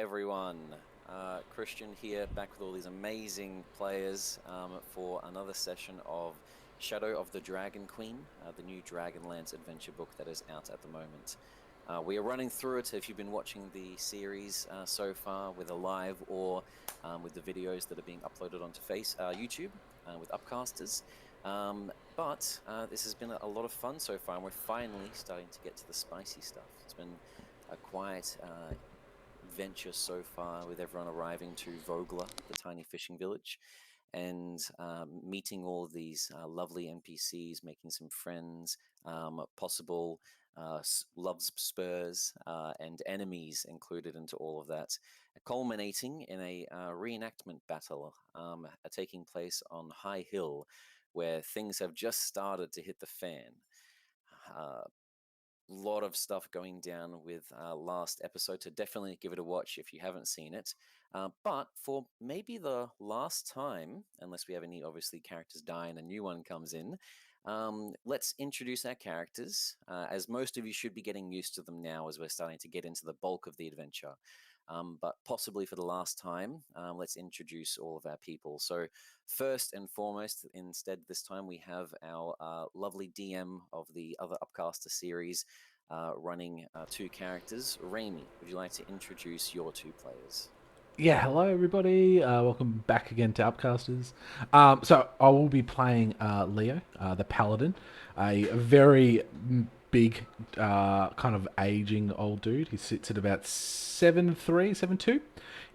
everyone. Christian here, back with all these amazing players for another session of Shadow of the Dragon Queen, the new Dragonlance adventure book that is out at the moment. We are running through it if you've been watching the series so far, with a live or with the videos that are being uploaded onto YouTube with upcasters. But this has been a lot of fun so far, and we're finally starting to get to the spicy stuff. It's been a quiet adventure so far, with everyone arriving to Vogler, the tiny fishing village, and meeting all of these lovely NPCs, making some friends, possible love spurs and enemies included into all of that, culminating in a reenactment battle taking place on High Hill, where things have just started to hit the fan. Uh, Lot of stuff going down with last episode, so definitely give it a watch if you haven't seen it. But for maybe the last time, unless we have any obviously characters die and a new one comes in, let's introduce our characters, as most of you should be getting used to them now as we're starting to get into the bulk of the adventure. But possibly for the last time, let's introduce all of our people. So first and foremost, instead this time we have our lovely DM of the other Upcaster series, running two characters. Raimi, would you like to introduce your two players? Yeah, hello everybody. Welcome back again to Upcasters. So I will be playing Leo, the Paladin, a very big, kind of aging old dude. He sits at about 7'3", 7'2",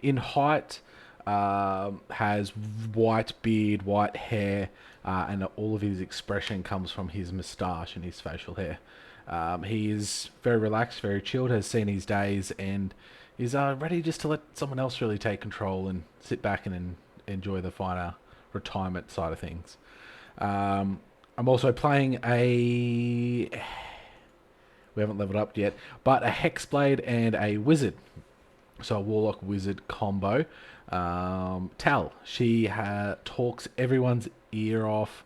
in height. Has white beard, white hair, and all of his expression comes from his moustache and his facial hair. He is very relaxed, very chilled, has seen his days, and is ready just to let someone else really take control and sit back and enjoy the finer retirement side of things. I'm also playing a. We haven't leveled up yet, but a Hexblade and a Wizard. So a Warlock Wizard combo. Tal, she talks everyone's ear off.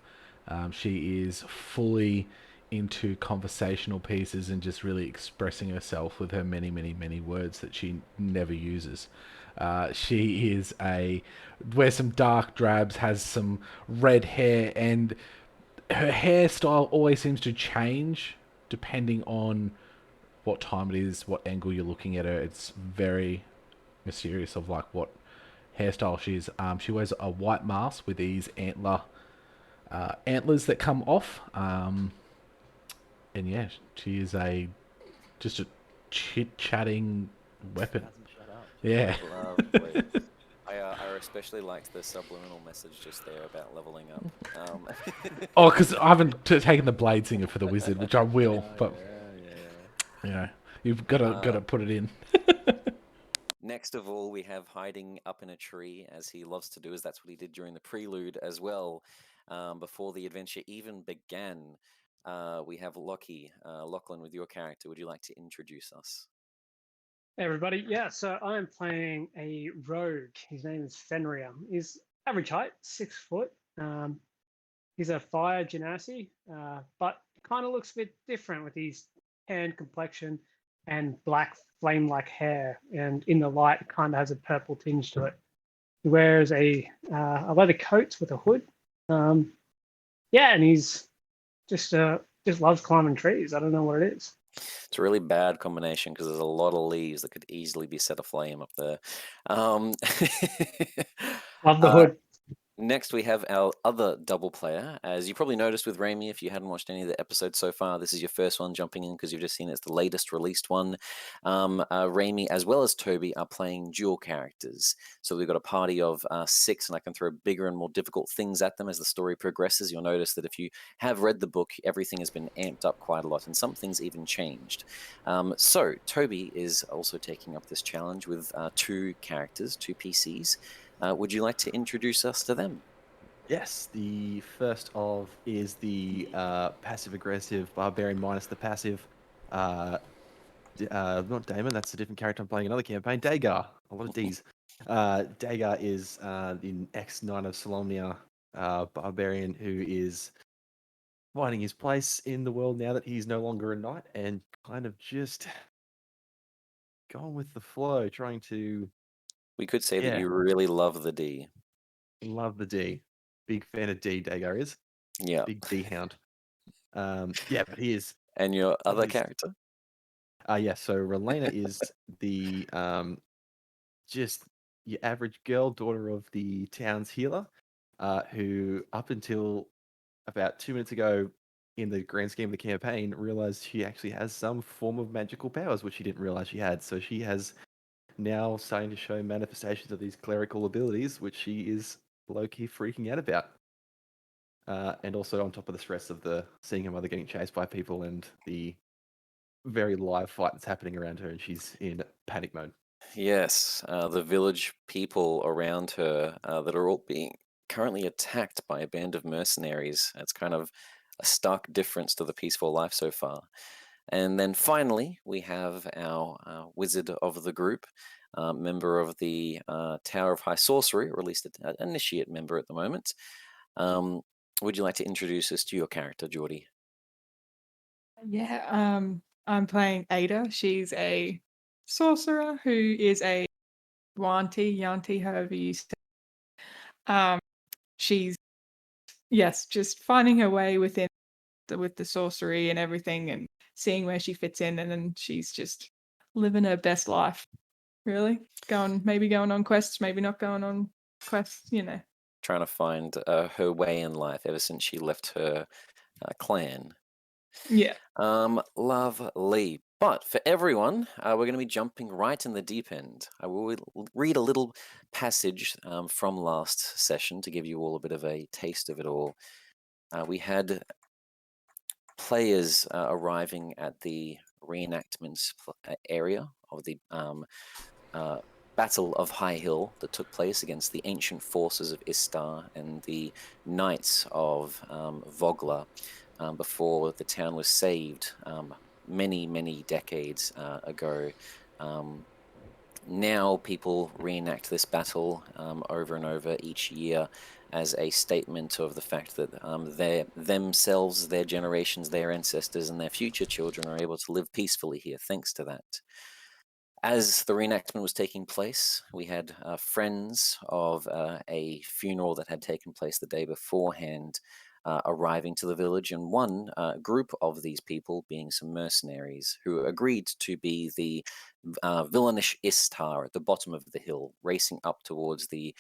She is fully into conversational pieces and just really expressing herself with her many, many, many words that she never uses. She is wears some dark drabs, has some red hair, and her hairstyle always seems to change depending on what time it is, what angle you're looking at her. It's very mysterious of like what hairstyle she is. She wears a white mask with these antlers that come off. And yeah, she is just a chit chatting She weapon. doesn't shut up. Yeah. Lovely. I especially liked the subliminal message just there about leveling up. Um, Oh, because I haven't taken the Blade Singer for the Wizard, which I will, Oh but yeah, yeah. you know, you've got to uh, put it in. Next of all, we have hiding up in a tree, as he loves to do, as that's what he did during the prelude as well, before the adventure even began. We have Lachlan, with your character. Would you like to introduce us? Hey everybody, yeah, so I'm playing a rogue. His name is Fenrir. He's average height, 6 foot. Um, he's a fire genasi, but kind of looks a bit different with his tan complexion and black flame-like hair. And in the light, it kind of has a purple tinge to it. He wears a leather coat with a hood. Um, yeah, and he's just loves climbing trees. I don't know what it is. It's a really bad combination because there's a lot of leaves that could easily be set aflame up there. Um, Love the uh, hood. Next, we have our other double player. As you probably noticed with Raimi, if you hadn't watched any of the episodes so far, this is your first one jumping in because you've just seen it's the latest released one. Raimi, as well as Toby, are playing dual characters. So we've got a party of 6, and I can throw bigger and more difficult things at them as the story progresses. You'll notice that if you have read the book, everything has been amped up quite a lot, and some things even changed. So Toby is also taking up this challenge with two characters, two PCs. Would you like to introduce us to them? Yes, the first of is the passive aggressive barbarian minus the passive. Not Damon, that's a different character I'm playing another campaign. Dagar, a lot of D's. Dagar is the ex Knight of Solomnia barbarian who is finding his place in the world now that he's no longer a knight and kind of just going with the flow, trying to We could say that Yeah. you really love the D. love the D. Big fan of D. Dagar is Yeah. big D hound. Yeah, but he is. And your other He's character? yeah. So Relena is the just your average girl, daughter of the town's healer, who up until about 2 minutes ago, in the grand scheme of the campaign, realized she actually has some form of magical powers, which she didn't realize she had. So she has now starting to show manifestations of these clerical abilities, which she is low key freaking out about. And also on top of the stress of the seeing her mother getting chased by people and the very live fight that's happening around her, and she's in panic mode. Yes, the village people around her that are all being currently attacked by a band of mercenaries. It's kind of a stark difference to the peaceful life so far. And then finally, we have our wizard of the group, member of the Tower of High Sorcery, or at least an initiate member at the moment. Would you like to introduce us to your character, Geordie? Yeah, I'm playing Ada. She's a sorcerer who is a Yanti, however you say. She's just finding her way with the sorcery and everything, and seeing where she fits in, and then she's just living her best life. Really, maybe going on quests, maybe not going on quests. Trying to find her way in life ever since she left her clan. Yeah. Lovely. But for everyone, we're going to be jumping right in the deep end. I will read a little passage from last session to give you all a bit of a taste of it all. We had players arriving at the reenactment area of the Battle of High Hill that took place against the ancient forces of Istar and the knights of Vogler before the town was saved many, many decades ago. Now people reenact this battle over and over each year as a statement of the fact that themselves, their generations, their ancestors, and their future children are able to live peacefully here thanks to that. As the reenactment was taking place, we had friends of a funeral that had taken place the day beforehand arriving to the village, and one group of these people being some mercenaries who agreed to be the villainish Istar at the bottom of the hill, racing up towards the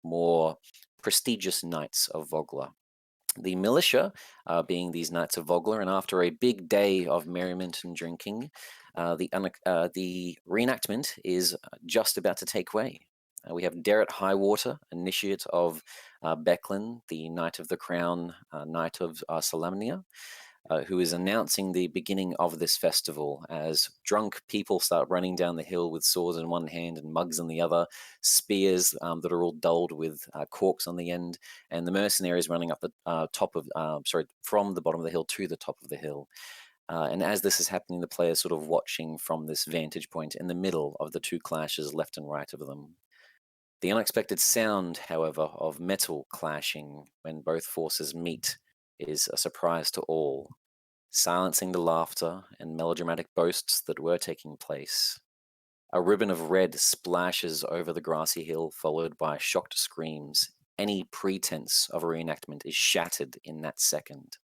more prestigious knights of Vogler. The militia being these knights of Vogler, and after a big day of merriment and drinking, the reenactment is just about to take way. We have Derek Highwater, initiate of Becklin, the Knight of the Crown, Knight of Salamnia, who is announcing the beginning of this festival as drunk people start running down the hill with swords in one hand and mugs in the other, spears that are all dulled with corks on the end, and the mercenaries running up the from the bottom of the hill to the top of the hill. And as this is happening, the players sort of watching from this vantage point in the middle of the two clashes left and right of them. The unexpected sound, however, of metal clashing when both forces meet is a surprise to all, silencing the laughter and melodramatic boasts that were taking place. A ribbon of red splashes over the grassy hill, followed by shocked screams. Any pretense of a reenactment is shattered in that second.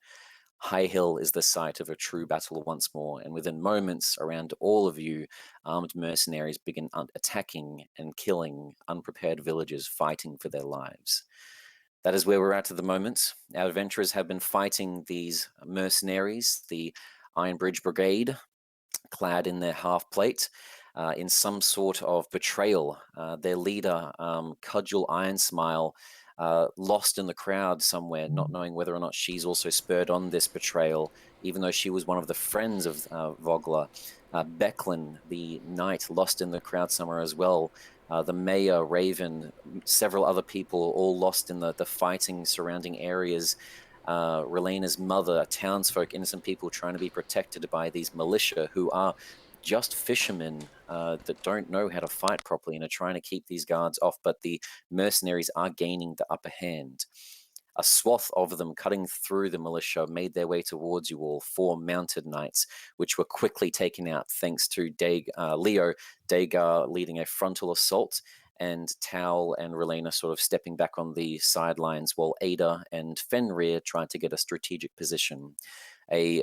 High Hill is the site of a true battle once more, and within moments, around all of you, armed mercenaries begin attacking and killing unprepared villagers fighting for their lives. That is where we're at the moment. Our adventurers have been fighting these mercenaries, the Iron Bridge Brigade, clad in their half plate, in some sort of betrayal. Their leader, Cudgel Ironsmile, lost in the crowd somewhere, not knowing whether or not she's also spurred on this betrayal, even though she was one of the friends of Vogler. Becklin, the knight, lost in the crowd somewhere as well. The mayor, Raven, several other people, all lost in the fighting surrounding areas. Relena's mother, townsfolk, innocent people trying to be protected by these militia who are just fishermen that don't know how to fight properly and are trying to keep these guards off, but the mercenaries are gaining the upper hand. a swath of them cutting through the militia made their way towards you all, 4 mounted knights, which were quickly taken out thanks to Leo, Dagar leading a frontal assault, and Tal and Relena sort of stepping back on the sidelines while Ada and Fenrir tried to get a strategic position. A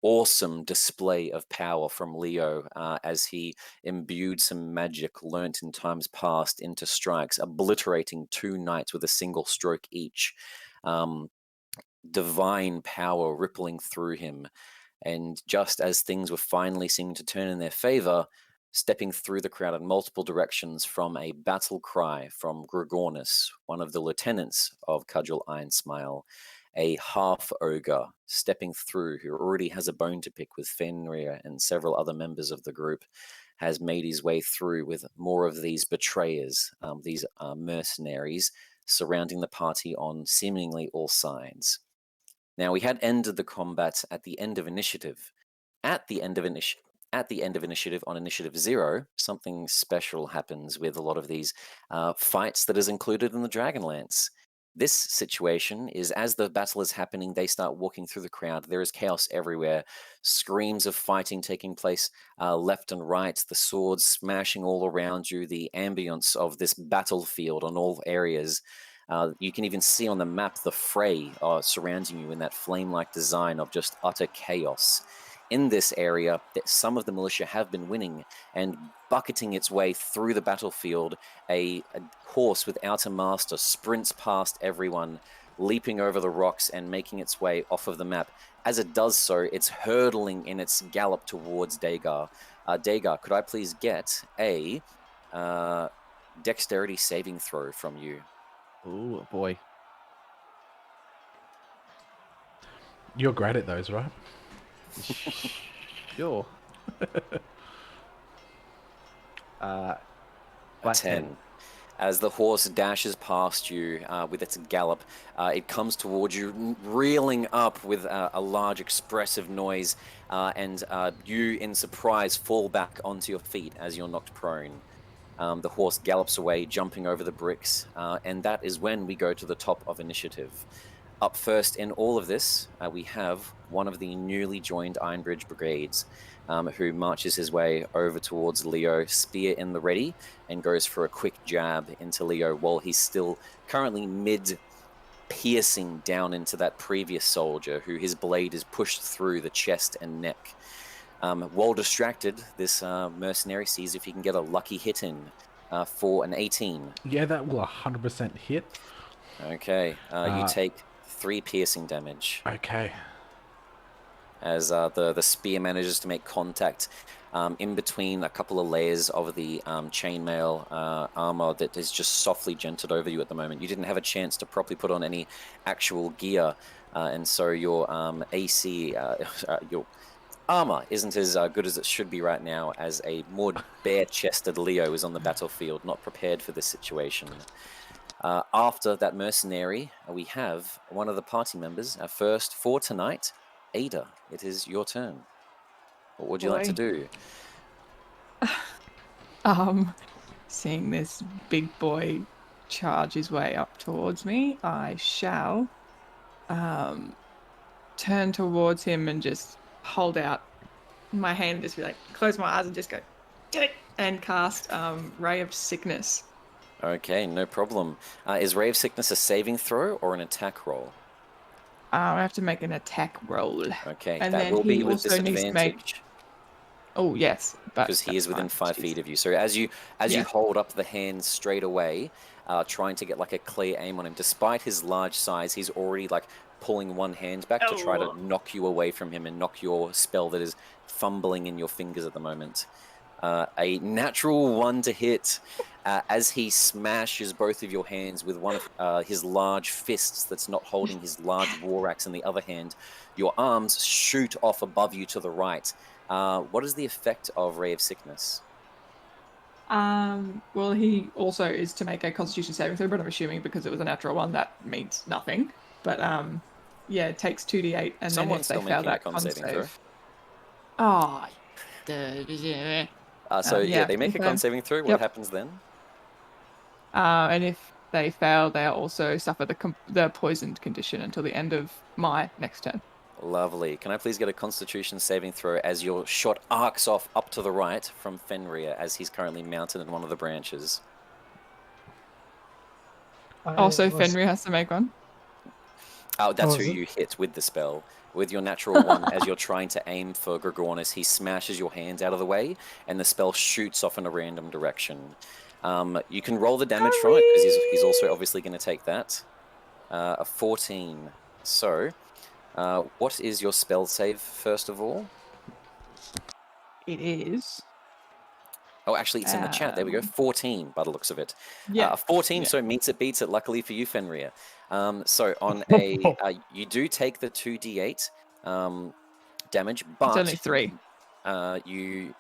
awesome display of power from Leo as he imbued some magic learnt in times past into strikes, obliterating 2 knights with a single stroke each. Divine power rippling through him. And just as things were finally seeming to turn in their favor, stepping through the crowd in multiple directions from a battle cry from Gregornis, one of the lieutenants of Cudgel Ironsmile, a half ogre stepping through who already has a bone to pick with Fenrir and several other members of the group, has made his way through with more of these betrayers, these mercenaries surrounding the party on seemingly all sides. Now, we had ended the combat at the end of initiative. At the end of initiative on initiative 0, something special happens with a lot of these fights that is included in the Dragonlance. This situation is as the battle is happening, they start walking through the crowd. There is chaos everywhere, screams of fighting taking place left and right, the swords smashing all around you, the ambience of this battlefield on all areas. You can even see on the map the fray surrounding you in that flame-like design of just utter chaos. In this area, some of the militia have been winning, and bucketing its way through the battlefield, a horse without a master sprints past everyone, leaping over the rocks and making its way off of the map. As it does so, it's hurtling in its gallop towards Dagar. Dagar, could I please get a dexterity saving throw from you? Oh boy. You're great at those, right? Sure. A 10. As the horse dashes past you with its gallop, it comes towards you, reeling up with a large expressive noise, and you, in surprise, fall back onto your feet as you're knocked prone. The horse gallops away, jumping over the bricks, and that is when we go to the top of initiative. Up first in all of this, we have one of the newly joined Ironbridge Brigades, who marches his way over towards Leo, spear in the ready, and goes for a quick jab into Leo while he's still currently mid-piercing down into that previous soldier, who his blade is pushed through the chest and neck. While distracted, this mercenary sees if he can get a lucky hit in for an 18. Yeah, that will 100% hit. Okay, you take 3 piercing damage. Okay. As the spear manages to make contact in between a couple of layers of the chainmail armor that is just softly gented over you at the moment. You didn't have a chance to properly put on any actual gear, and so your AC, your armor isn't as good as it should be right now, as a more bare-chested Leo is on the battlefield, not prepared for this situation. After that mercenary, we have one of the party members, our first for tonight, Ada. It is your turn. What would you like to do? Seeing this big boy charge his way up towards me, I shall turn towards him and just hold out my hand and just be like, close my eyes and just go, get it, and cast Ray of Sickness. Okay, no problem. Is Ray of Sickness a saving throw or an attack roll? I have to make an attack roll. Okay, and that then will be he with also needs to make... disadvantage. Oh, yes. Because he is within 5 feet of you. So as you hold up the hand straight away, trying to get like a clear aim on him, despite his large size, he's already like pulling one hand back to try to knock you away from him and knock your spell that is fumbling in your fingers at the moment. A natural 1 to hit as he smashes both of your hands with one of his large fists that's not holding his large war axe in the other hand. Your arms shoot off above you to the right. What is the effect of Ray of Sickness? Well, he also is to make a Constitution saving throw, but I'm assuming because it was a natural 1, that means nothing. But yeah, it takes 2d8, and Someone's then if they fail that con saving throw. Oh. So yeah, they make a con saving throw. What happens then? And if they fail, they also suffer the poisoned condition until the end of my next turn. Lovely. Can I please get a Constitution saving throw as your shot arcs off up to the right from Fenrir as he's currently mounted in one of the branches? Also, Fenrir has to make one. Oh, that's Oh, who is it? you hit with the spell. With your natural one, as you're trying to aim for Gorgonis, he smashes your hands out of the way, and the spell shoots off in a random direction. You can roll the damage from it, because he's also obviously going to take that. A 14. So, what is your spell save, first of all? It is. Oh, actually, it's in the chat. There we go. 14, by the looks of it. Yeah. A 14, Yeah. so meets it, beats it, luckily for you, Fenrir. So on a, you do take the 2d8 damage, but It's only 3. you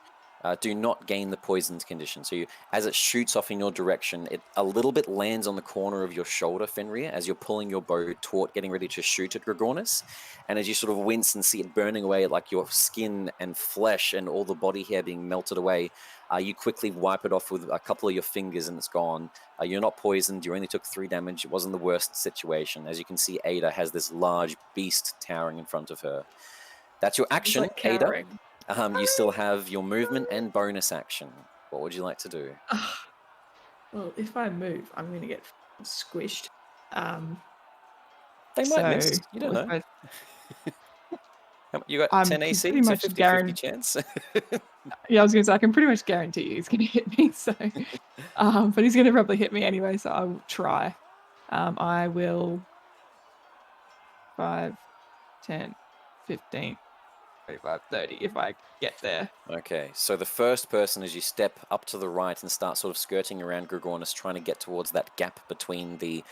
do not gain the poisoned condition. So as it shoots off in your direction, it a little bit lands on the corner of your shoulder, Fenrir, as you're pulling your bow taut, getting ready to shoot at Gorgonis. And as you sort of wince and see it burning away, like your skin and flesh and all the body hair being melted away, you quickly wipe it off with a couple of your fingers and it's gone. You're not poisoned. You only took 3 damage. It wasn't the worst situation. As you can see, Ada has this large beast towering in front of her. That's your action, Like Ada. cowering. You still have your movement and bonus action. What would you like to do? Well, if I move, I'm going to get squished. They might miss. You don't know. You got I'm 10 AC, pretty so much 50-50 chance. Yeah, I was going to say, I can pretty much guarantee you he's going to hit me. So, but he's going to probably hit me anyway, so I will try. I will 5, 10, 15, 25, 30 if I get there. Okay, so the first person, as you step up to the right and start sort of skirting around Gorgonis, trying to get towards that gap between the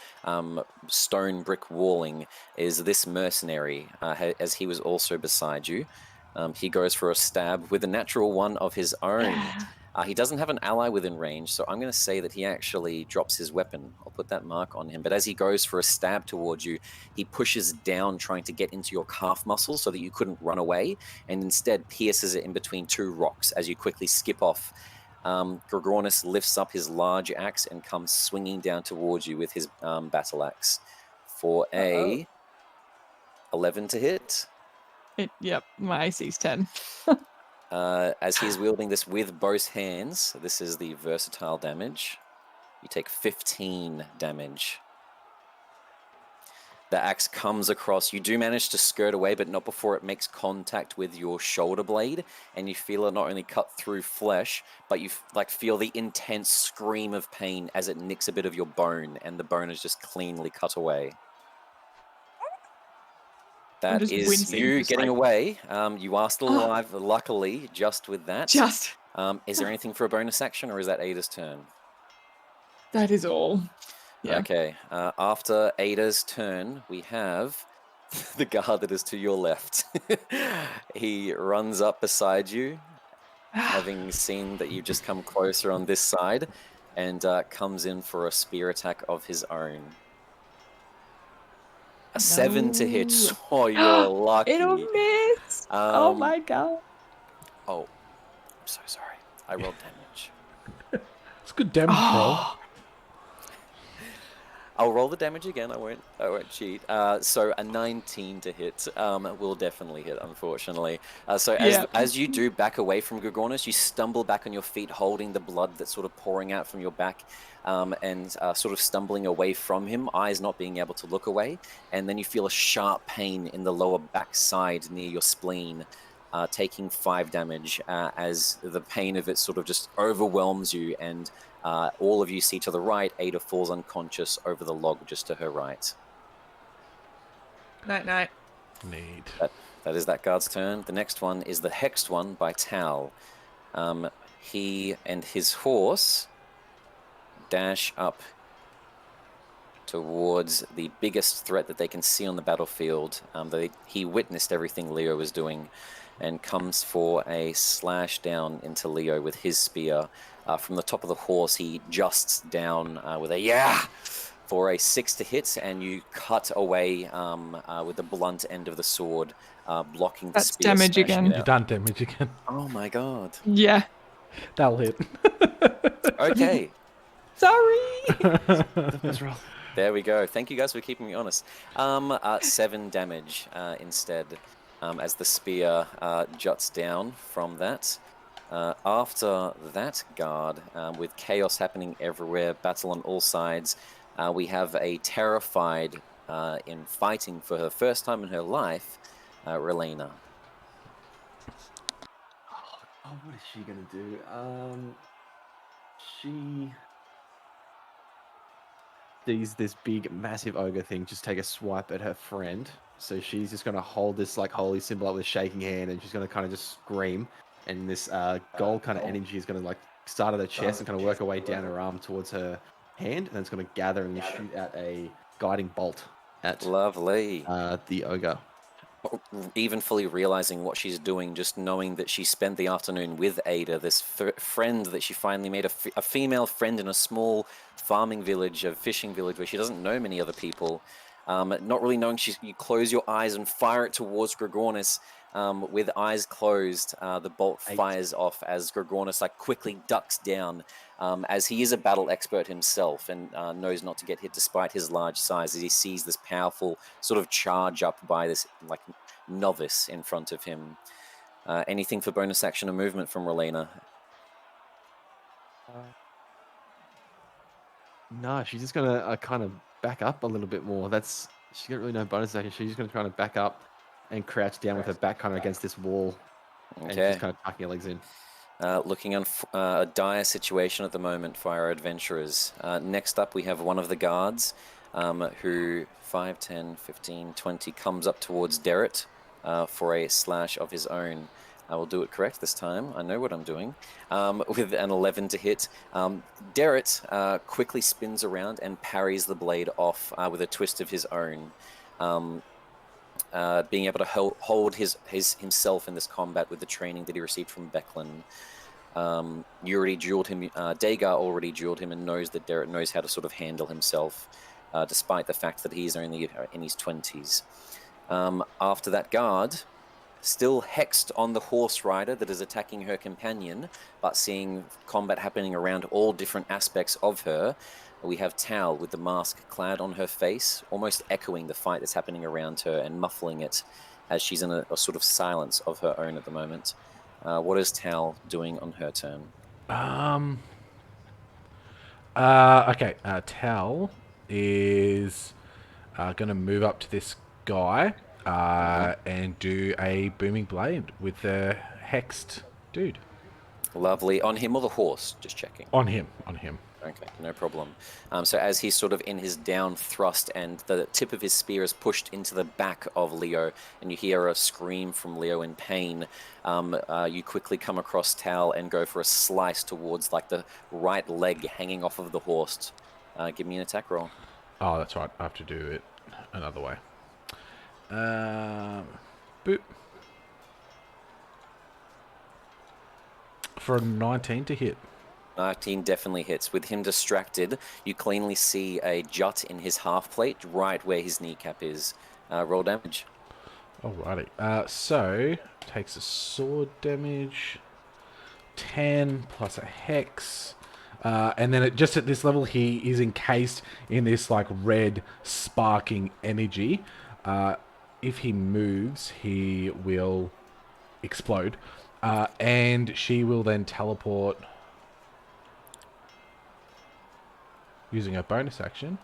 stone brick walling, is this mercenary, as he was also beside you. He goes for a stab with a natural one of his own. He doesn't have an ally within range, so I'm going to say that he actually drops his weapon. I'll put that mark on him. But as he goes for a stab towards you, he pushes down, trying to get into your calf muscle so that you couldn't run away, and instead pierces it in between 2 rocks as you quickly skip off. Gorgonis lifts up his large axe and comes swinging down towards you with his battle axe for a 11 to hit. Yep, my AC's 10. As he's wielding this with both hands, this is the versatile damage. You take 15 damage. The axe comes across. You do manage to skirt away, but not before it makes contact with your shoulder blade, and you feel it not only cut through flesh, but you feel the intense scream of pain as it nicks a bit of your bone, and the bone is just cleanly cut away. That is wincing, you getting away. You are still alive, luckily, just with that. Is there anything for a bonus action, or is that Ada's turn? That is all. Yeah. Okay. After Ada's turn, we have the guard that is to your left. He runs up beside you, having seen that you've just come closer on this side, and comes in for a spear attack of his own. A 7 to hit. Oh, you're lucky. It'll miss. Oh my god. Oh, I'm so sorry. I rolled damage. It's a good damage roll. I'll roll the damage again. I won't cheat. So a 19 to hit will definitely hit, unfortunately. So as you do back away from Gorgonis, you stumble back on your feet, holding the blood that's sort of pouring out from your back, and sort of stumbling away from him, eyes not being able to look away. And then you feel a sharp pain in the lower back side near your spleen, taking 5 damage as the pain of it sort of just overwhelms you, and all of you see to the right, Ada falls unconscious over the log just to her right. Night. Neat. That is that guard's turn. The next one is the hexed one by Tal. He and his horse dash up towards the biggest threat that they can see on the battlefield. He witnessed everything Leo was doing and comes for a slash down into Leo with his spear. From the top of the horse, he justs down with a for a 6 to hit, and you cut away with the blunt end of the sword, blocking the spear. That's damage again. You've done damage again. Oh my god. Yeah. That'll hit. Okay. Sorry. Let's roll. There we go. Thank you guys for keeping me honest. 7 damage instead, as the spear juts down from that. After that guard, with chaos happening everywhere, battle on all sides, we have a terrified, in fighting for her first time in her life, Relena. Oh, what is she gonna do? She sees this big, massive ogre thing just take a swipe at her friend. So she's just gonna hold this like holy symbol up with a shaking hand, and she's gonna kind of just scream. And this gold kind of energy is gonna like start at her chest and kind of work her way down her arm towards her hand, and then it's gonna gather and shoot out a guiding bolt at Lovely. the ogre. Even fully realizing what she's doing, just knowing that she spent the afternoon with Ada, this friend that she finally made, a female friend in a small farming village, a fishing village where she doesn't know many other people. Not really knowing, you close your eyes and fire it towards Gregornis. With eyes closed, the bolt fires off as Gregornis like quickly ducks down, as he is a battle expert himself and knows not to get hit despite his large size, as he sees this powerful sort of charge up by this like novice in front of him. Anything for bonus action or movement from Relena? No, she's just gonna kind of back up a little bit more. She's got really no bonus action. She's just gonna try to back up and crouch down with her back kind of against this wall, and just kind of tucking her legs in. Looking on a dire situation at the moment for our adventurers. Next up, we have one of the guards who 5, 10, 15, 20 comes up towards Derrit for a slash of his own. I will do it correct this time. I know what I'm doing. With an 11 to hit. Derrit quickly spins around and parries the blade off with a twist of his own. Being able to hold himself in this combat with the training that he received from Becklin. You already dueled him. Dagar already dueled him and knows that Derrit knows how to sort of handle himself, despite the fact that he's only in his 20s. After that guard, still hexed on the horse rider that is attacking her companion, but seeing combat happening around all different aspects of her, we have Tal with the mask clad on her face, almost echoing the fight that's happening around her and muffling it as she's in a sort of silence of her own at the moment. What is Tal doing on her turn? Okay. Tal is going to move up to this guy and do a booming blade with the hexed dude. Lovely. On him or the horse? Just checking. On him. Okay, no problem. So as he's sort of in his down thrust and the tip of his spear is pushed into the back of Leo, and you hear a scream from Leo in pain, you quickly come across Tal and go for a slice towards like the right leg hanging off of the horse. Give me an attack roll. Oh, that's right. I have to do it another way. Boop. For a 19 to hit. 19 definitely hits. With him distracted, you cleanly see a jut in his half plate right where his kneecap is. Roll damage. Alrighty. So, takes a sword damage. 10 plus a hex. And then just at this level, he is encased in this like red sparking energy. If he moves, he will explode. And she will then teleport using a bonus action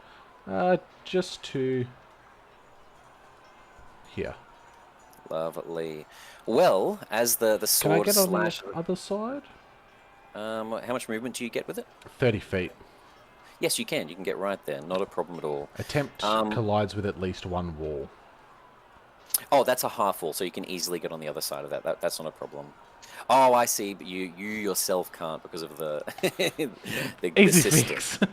just to here. Lovely. Well, as the sword Can I get on slash... the other side? How much movement do you get with it? 30 feet. Yes, you can. You can get right there. Not a problem at all. Attempt collides with at least one wall. Oh, that's a half wall, so you can easily get on the other side of that. That's not a problem. Oh, I see. But you yourself can't because of the the system.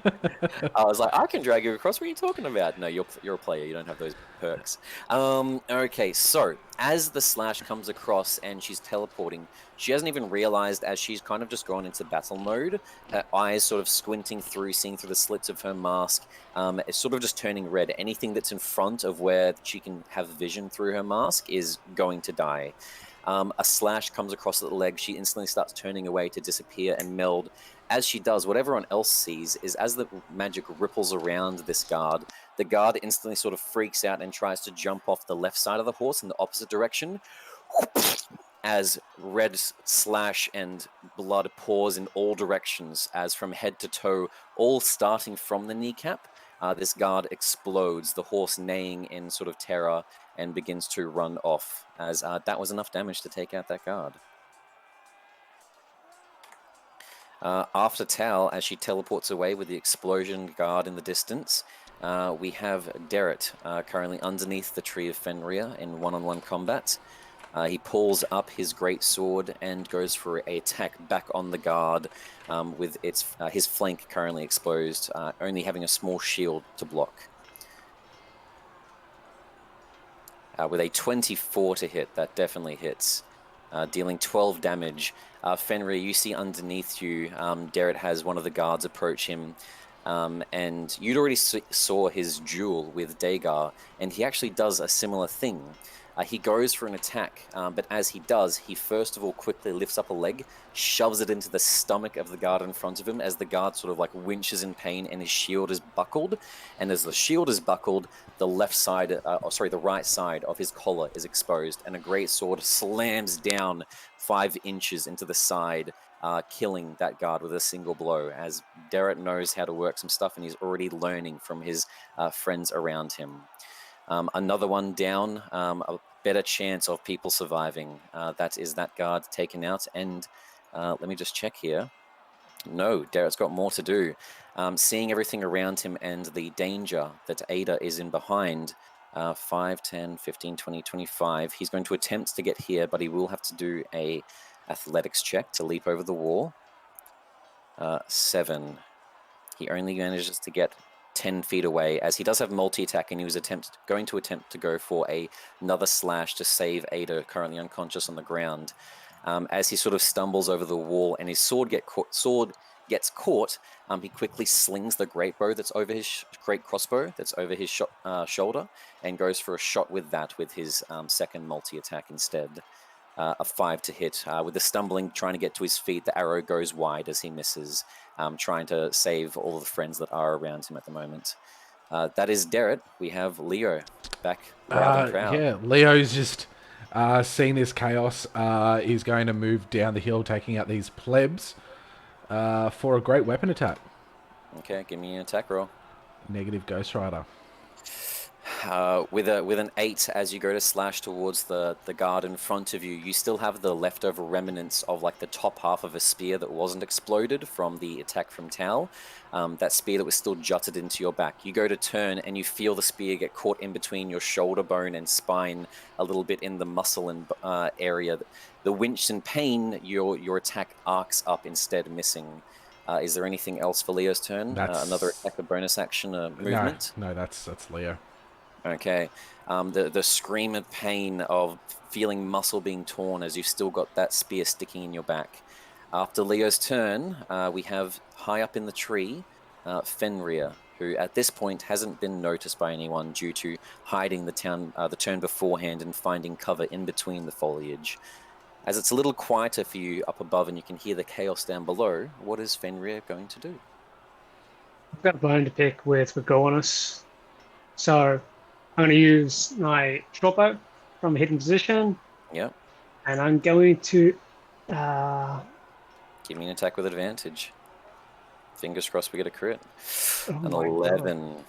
I was like, I can drag you across. What are you talking about? No, you're a player. You don't have those perks. Okay, so as the slash comes across and she's teleporting, she hasn't even realized as she's kind of just gone into battle mode. Her eyes sort of squinting through, seeing through the slits of her mask. It's sort of just turning red. Anything that's in front of where she can have vision through her mask is going to die. A slash comes across the leg. She instantly starts turning away to disappear and meld. As she does, what everyone else sees is as the magic ripples around this guard, the guard instantly sort of freaks out and tries to jump off the left side of the horse in the opposite direction. As red slash and blood pours in all directions, as from head to toe, all starting from the kneecap, this guard explodes, the horse neighing in sort of terror, and begins to run off, as that was enough damage to take out that guard. After Tal, as she teleports away with the explosion guard in the distance, we have Derek currently underneath the tree of Fenrir in one-on-one combat. He pulls up his great sword and goes for an attack back on the guard with his flank currently exposed, only having a small shield to block. With a 24 to hit, that definitely hits, dealing 12 damage. Fenrir, you see underneath you, Derek has one of the guards approach him, and you'd already saw his duel with Dagar, and he actually does a similar thing. He goes for an attack, but as he does, he first of all quickly lifts up a leg, shoves it into the stomach of the guard in front of him as the guard sort of like winches in pain and his shield is buckled. And as the shield is buckled, the right side of his collar is exposed, and a great sword slams down 5 inches into the side, killing that guard with a single blow, as Derek knows how to work some stuff and he's already learning from his friends around him. Another one down, a better chance of people surviving. That is that guard taken out. And let me just check here. No, Derek's got more to do. Seeing everything around him and the danger that Ada is in behind, 5, 10, 15, 20, 25. He's going to attempt to get here, but he will have to do a athletics check to leap over the wall. 7. He only manages to get 10 feet away, as he does have multi-attack, and he was going to attempt to go for another slash to save Ada, currently unconscious on the ground. As he sort of stumbles over the wall and his sword gets caught, he quickly slings the great bow that's over his great crossbow that's over his shoulder, and goes for a shot with that with his second multi-attack instead. A 5 to hit. With the stumbling, trying to get to his feet, the arrow goes wide as he misses, trying to save all of the friends that are around him at the moment. That is Derek. We have Leo back proud and proud. Yeah, Leo's just seen this chaos. He's going to move down the hill, taking out these plebs for a great weapon attack. Okay, give me an attack roll. Negative Ghost Rider. With an 8, as you go to slash towards the guard in front of you, you still have the leftover remnants of like the top half of a spear that wasn't exploded from the attack from Tal. That spear that was still jutted into your back. You go to turn and you feel the spear get caught in between your shoulder bone and spine, a little bit in the muscle and area. The winch in pain, your attack arcs up instead, missing. Is there anything else for Leo's turn? Another attack, a bonus action, a movement? No, that's Leo. Okay, the scream of pain of feeling muscle being torn as you've still got that spear sticking in your back. After Leo's turn, we have high up in the tree, Fenrir, who at this point hasn't been noticed by anyone due to hiding the turn beforehand and finding cover in between the foliage. As it's a little quieter for you up above and you can hear the chaos down below, what is Fenrir going to do? I've got a bone to pick with Gornis, so I'm going to use my short bow from a hidden position. Yep. And I'm going to... Give me an attack with advantage. Fingers crossed we get a crit. Oh An 11. God.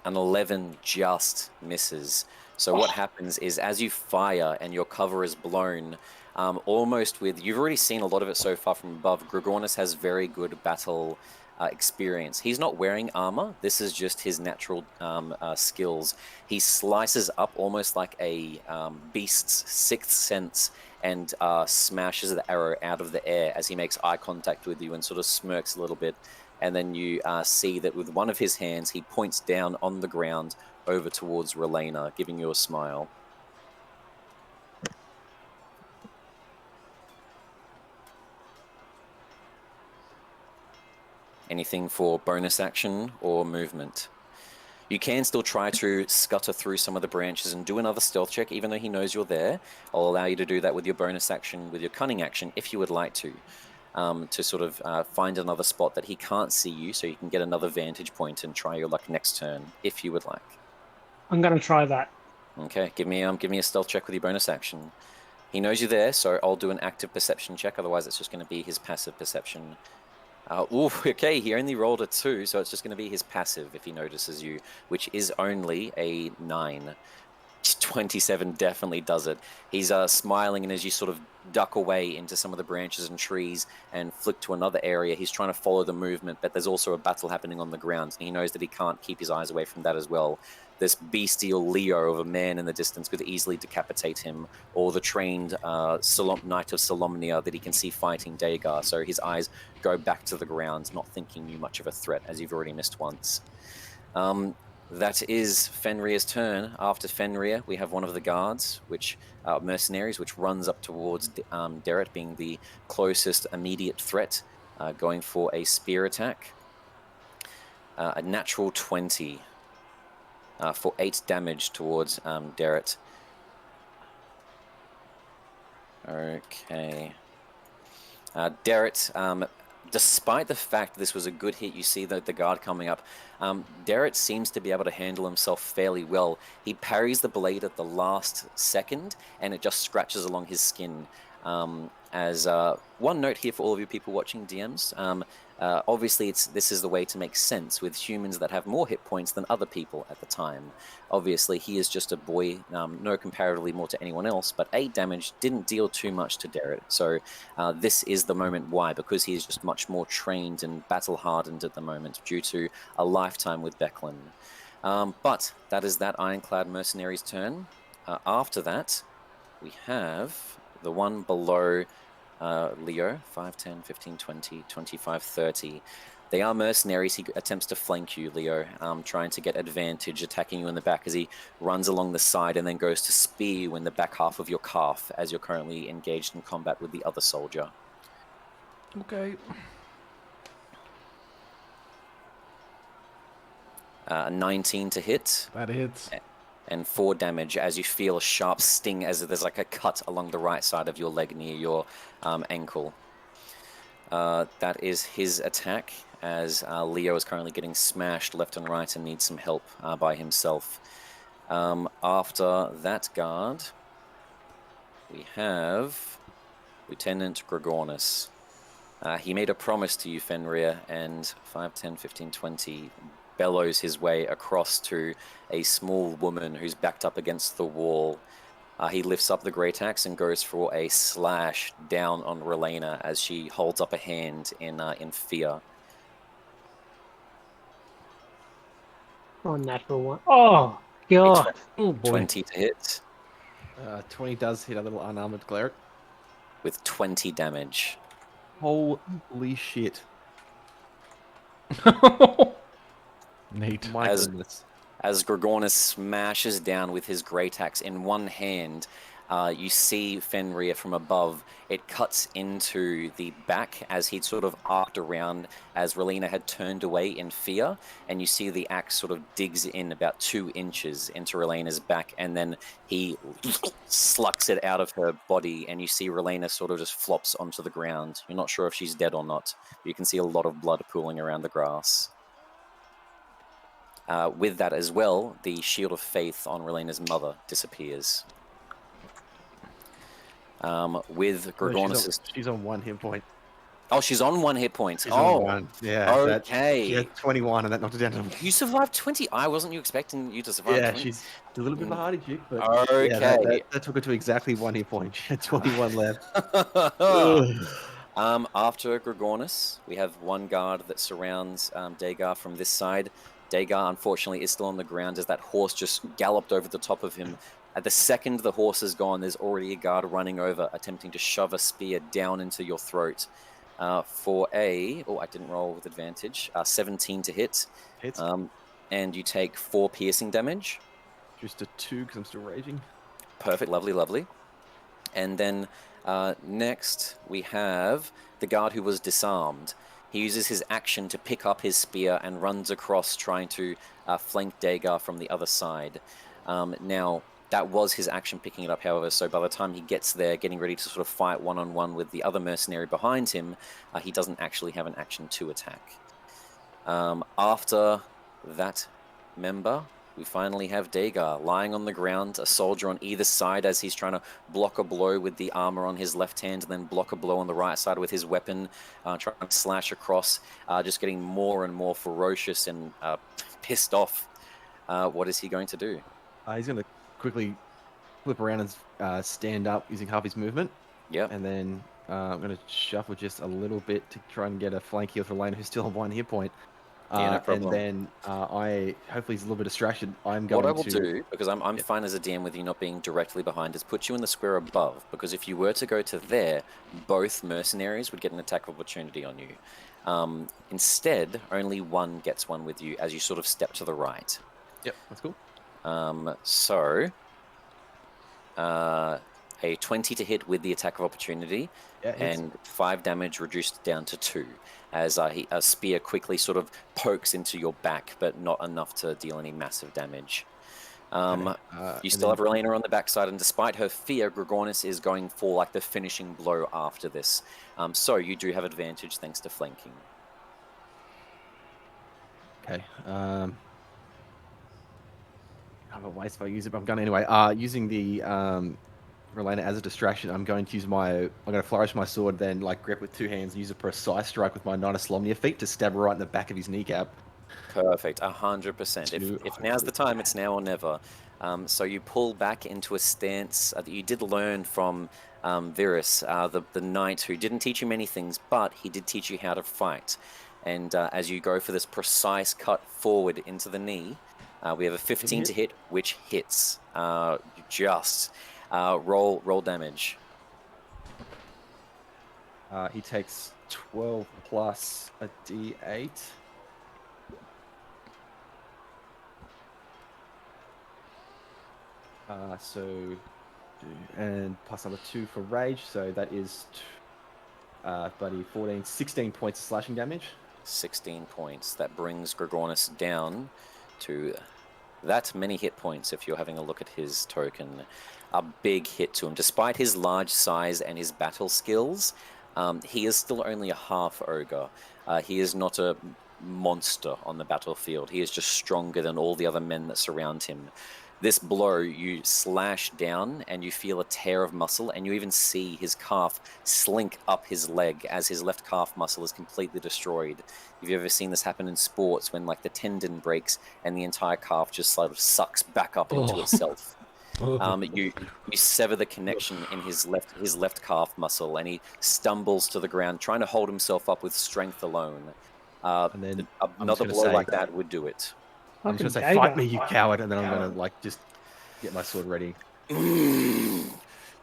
An 11 just misses. So what happens is as you fire and your cover is blown, almost with... You've already seen a lot of it so far from above. Dragonelance has very good battle experience. He's not wearing armor. This is just his natural skills. He slices up almost like a beast's sixth sense and smashes the arrow out of the air as he makes eye contact with you and sort of smirks a little bit. And then you see that with one of his hands, he points down on the ground over towards Relena, giving you a smile. Anything for bonus action or movement? You can still try to scutter through some of the branches and do another stealth check, even though he knows you're there. I'll allow you to do that with your bonus action, with your cunning action, if you would like to sort of find another spot that he can't see you, so you can get another vantage point and try your luck next turn, if you would like. I'm going to try that. Okay, give me a stealth check with your bonus action. He knows you're there, so I'll do an active perception check. Otherwise, it's just going to be his passive perception. Okay, he only rolled a 2, so it's just going to be his passive if he notices you, which is only a 9. 27 definitely does it. He's smiling, and as you sort of duck away into some of the branches and trees and flick to another area, he's trying to follow the movement, but there's also a battle happening on the ground, and he knows that he can't keep his eyes away from that as well. This bestial Leo of a man in the distance could easily decapitate him, or the trained Knight of Solomnia that he can see fighting Dagar, so his eyes go back to the ground, not thinking you much of a threat, as you've already missed once. That is Fenrir's turn. After Fenrir, we have one of the guards, which mercenaries, which runs up towards Derek, being the closest immediate threat, going for a spear attack. A natural 20 for 8 damage towards Derek. Okay. Derek, despite the fact this was a good hit, you see the guard coming up. Derek seems to be able to handle himself fairly well. He parries the blade at the last second, and it just scratches along his skin. As one note here for all of you people watching DMs, obviously this is the way to make sense with humans that have more hit points than other people at the time. Obviously, he is just a boy, no comparatively more to anyone else, but 8 damage didn't deal too much to Derek. So this is the moment why, because he is just much more trained and battle-hardened at the moment due to a lifetime with Becklin. But that is that Ironclad Mercenary's turn. After that, we have the one below Leo, 5, 10, 15, 20, 25, 30. They are mercenaries. He attempts to flank you, Leo, trying to get advantage, attacking you in the back as he runs along the side and then goes to spear you in the back half of your calf as you're currently engaged in combat with the other soldier. Okay. 19 to hit. That hits. And 4 damage as you feel a sharp sting as there's like a cut along the right side of your leg near your ankle. That is his attack, as Leo is currently getting smashed left and right and needs some help by himself. After that guard, we have Lieutenant Gregornis. He made a promise to you, Fenrir, and 5, 10, 15, 20 bellows his way across to a small woman who's backed up against the wall. He lifts up the great axe and goes for a slash down on Relena as she holds up a hand in fear. Oh, natural one. Oh, God. Oh, boy. 20 to hit 20 does hit a little unarmored cleric. with 20 damage. Holy shit. Neat. My As- goodness. As Gregornis smashes down with his great axe in one hand, you see Fenrir from above. It cuts into the back as he'd sort of arced around as Relena had turned away in fear, and you see the axe sort of digs in about 2 inches into Relena's back, and then he slucks it out of her body, and you see Relena sort of just flops onto the ground. You're not sure if she's dead or not, but you can see a lot of blood pooling around the grass. With that as well, the Shield of Faith on Relena's mother disappears. With Gregornis' She's on 1 hit point. Oh, she's on 1 hit point. She's Oh, on 1. Yeah. okay. She had 21 and that knocked her down to... You survived 20. I wasn't expecting you to survive Yeah, 20. she's a little bit of a hardy chick, but Okay. yeah, that took her to exactly 1 hit point. She had 21 left. Ugh. After Gregornis, we have one guard that surrounds Dagar from this side. Dagar, unfortunately, is still on the ground as that horse just galloped over the top of him. At the second the horse is gone, there's already a guard running over, attempting to shove a spear down into your throat. For a... Oh, I didn't roll with advantage. 17 to hit. Hits. And you take 4 piercing damage. Just a 2 because I'm still raging. Perfect, lovely, lovely. And then next we have the guard who was disarmed. He uses his action to pick up his spear and runs across, trying to flank Dagar from the other side. Now, that was his action picking it up, however, so by the time he gets there, getting ready to sort of fight one-on-one with the other mercenary behind him, he doesn't actually have an action to attack. After that member, we finally have Dagar lying on the ground, a soldier on either side as he's trying to block a blow with the armor on his left hand and then block a blow on the right side with his weapon, trying to slash across, just getting more and more ferocious and pissed off. What is he going to do? He's going to quickly flip around and stand up using half his movement. Yep. And then I'm going to shuffle just a little bit to try and get a flank heal for Lena, who's still on 1 hit point. Yeah, no problem. And then hopefully he's a little bit distracted. I'm going What I will do, because I'm fine as a DM with you not being directly behind, is put you in the square above, because if you were to go to there, both mercenaries would get an attack of opportunity on you. Instead, only one gets one with you as you sort of step to the right. Yep, that's cool. A 20 to hit with the attack of opportunity, and 5 damage reduced down to 2, as a spear quickly sort of pokes into your back, but not enough to deal any massive damage. You still have Relena on the backside, and despite her fear, Dragonelance is going for like the finishing blow after this. So you do have advantage thanks to flanking. Okay. I'm a waste if I use it, but I'm going anyway. Using the Relena as a distraction, I'm going to use I'm going to flourish my sword, then like grip with 2 hands and use a precise strike with my Knight of Slomnia feat to stab right in the back of his kneecap. Perfect, 100%. If now's the time, it's now or never. So you pull back into a stance that you did learn from Virus, the knight who didn't teach you many things, but he did teach you how to fight. And as you go for this precise cut forward into the knee, we have a 15 to hit, which hits. Roll damage. He takes 12 plus a d8. And plus number 2 for rage, so that is 16 points of slashing damage. 16 points. That brings Dragonelance down to that many hit points. If you're having a look at his token, a big hit to him. Despite his large size and his battle skills, he is still only a half ogre. He is not a monster on the battlefield. He is just stronger than all the other men that surround him. This blow, you slash down and you feel a tear of muscle, and you even see his calf slink up his leg as his left calf muscle is completely destroyed. Have you ever seen this happen in sports when like the tendon breaks and the entire calf just sort of sucks back up into itself? You sever the connection in his left calf muscle, and he stumbles to the ground, trying to hold himself up with strength alone. And then another blow like that would do it. I'm just going to say, fight me, you coward, and then I'm going to like just get my sword ready. You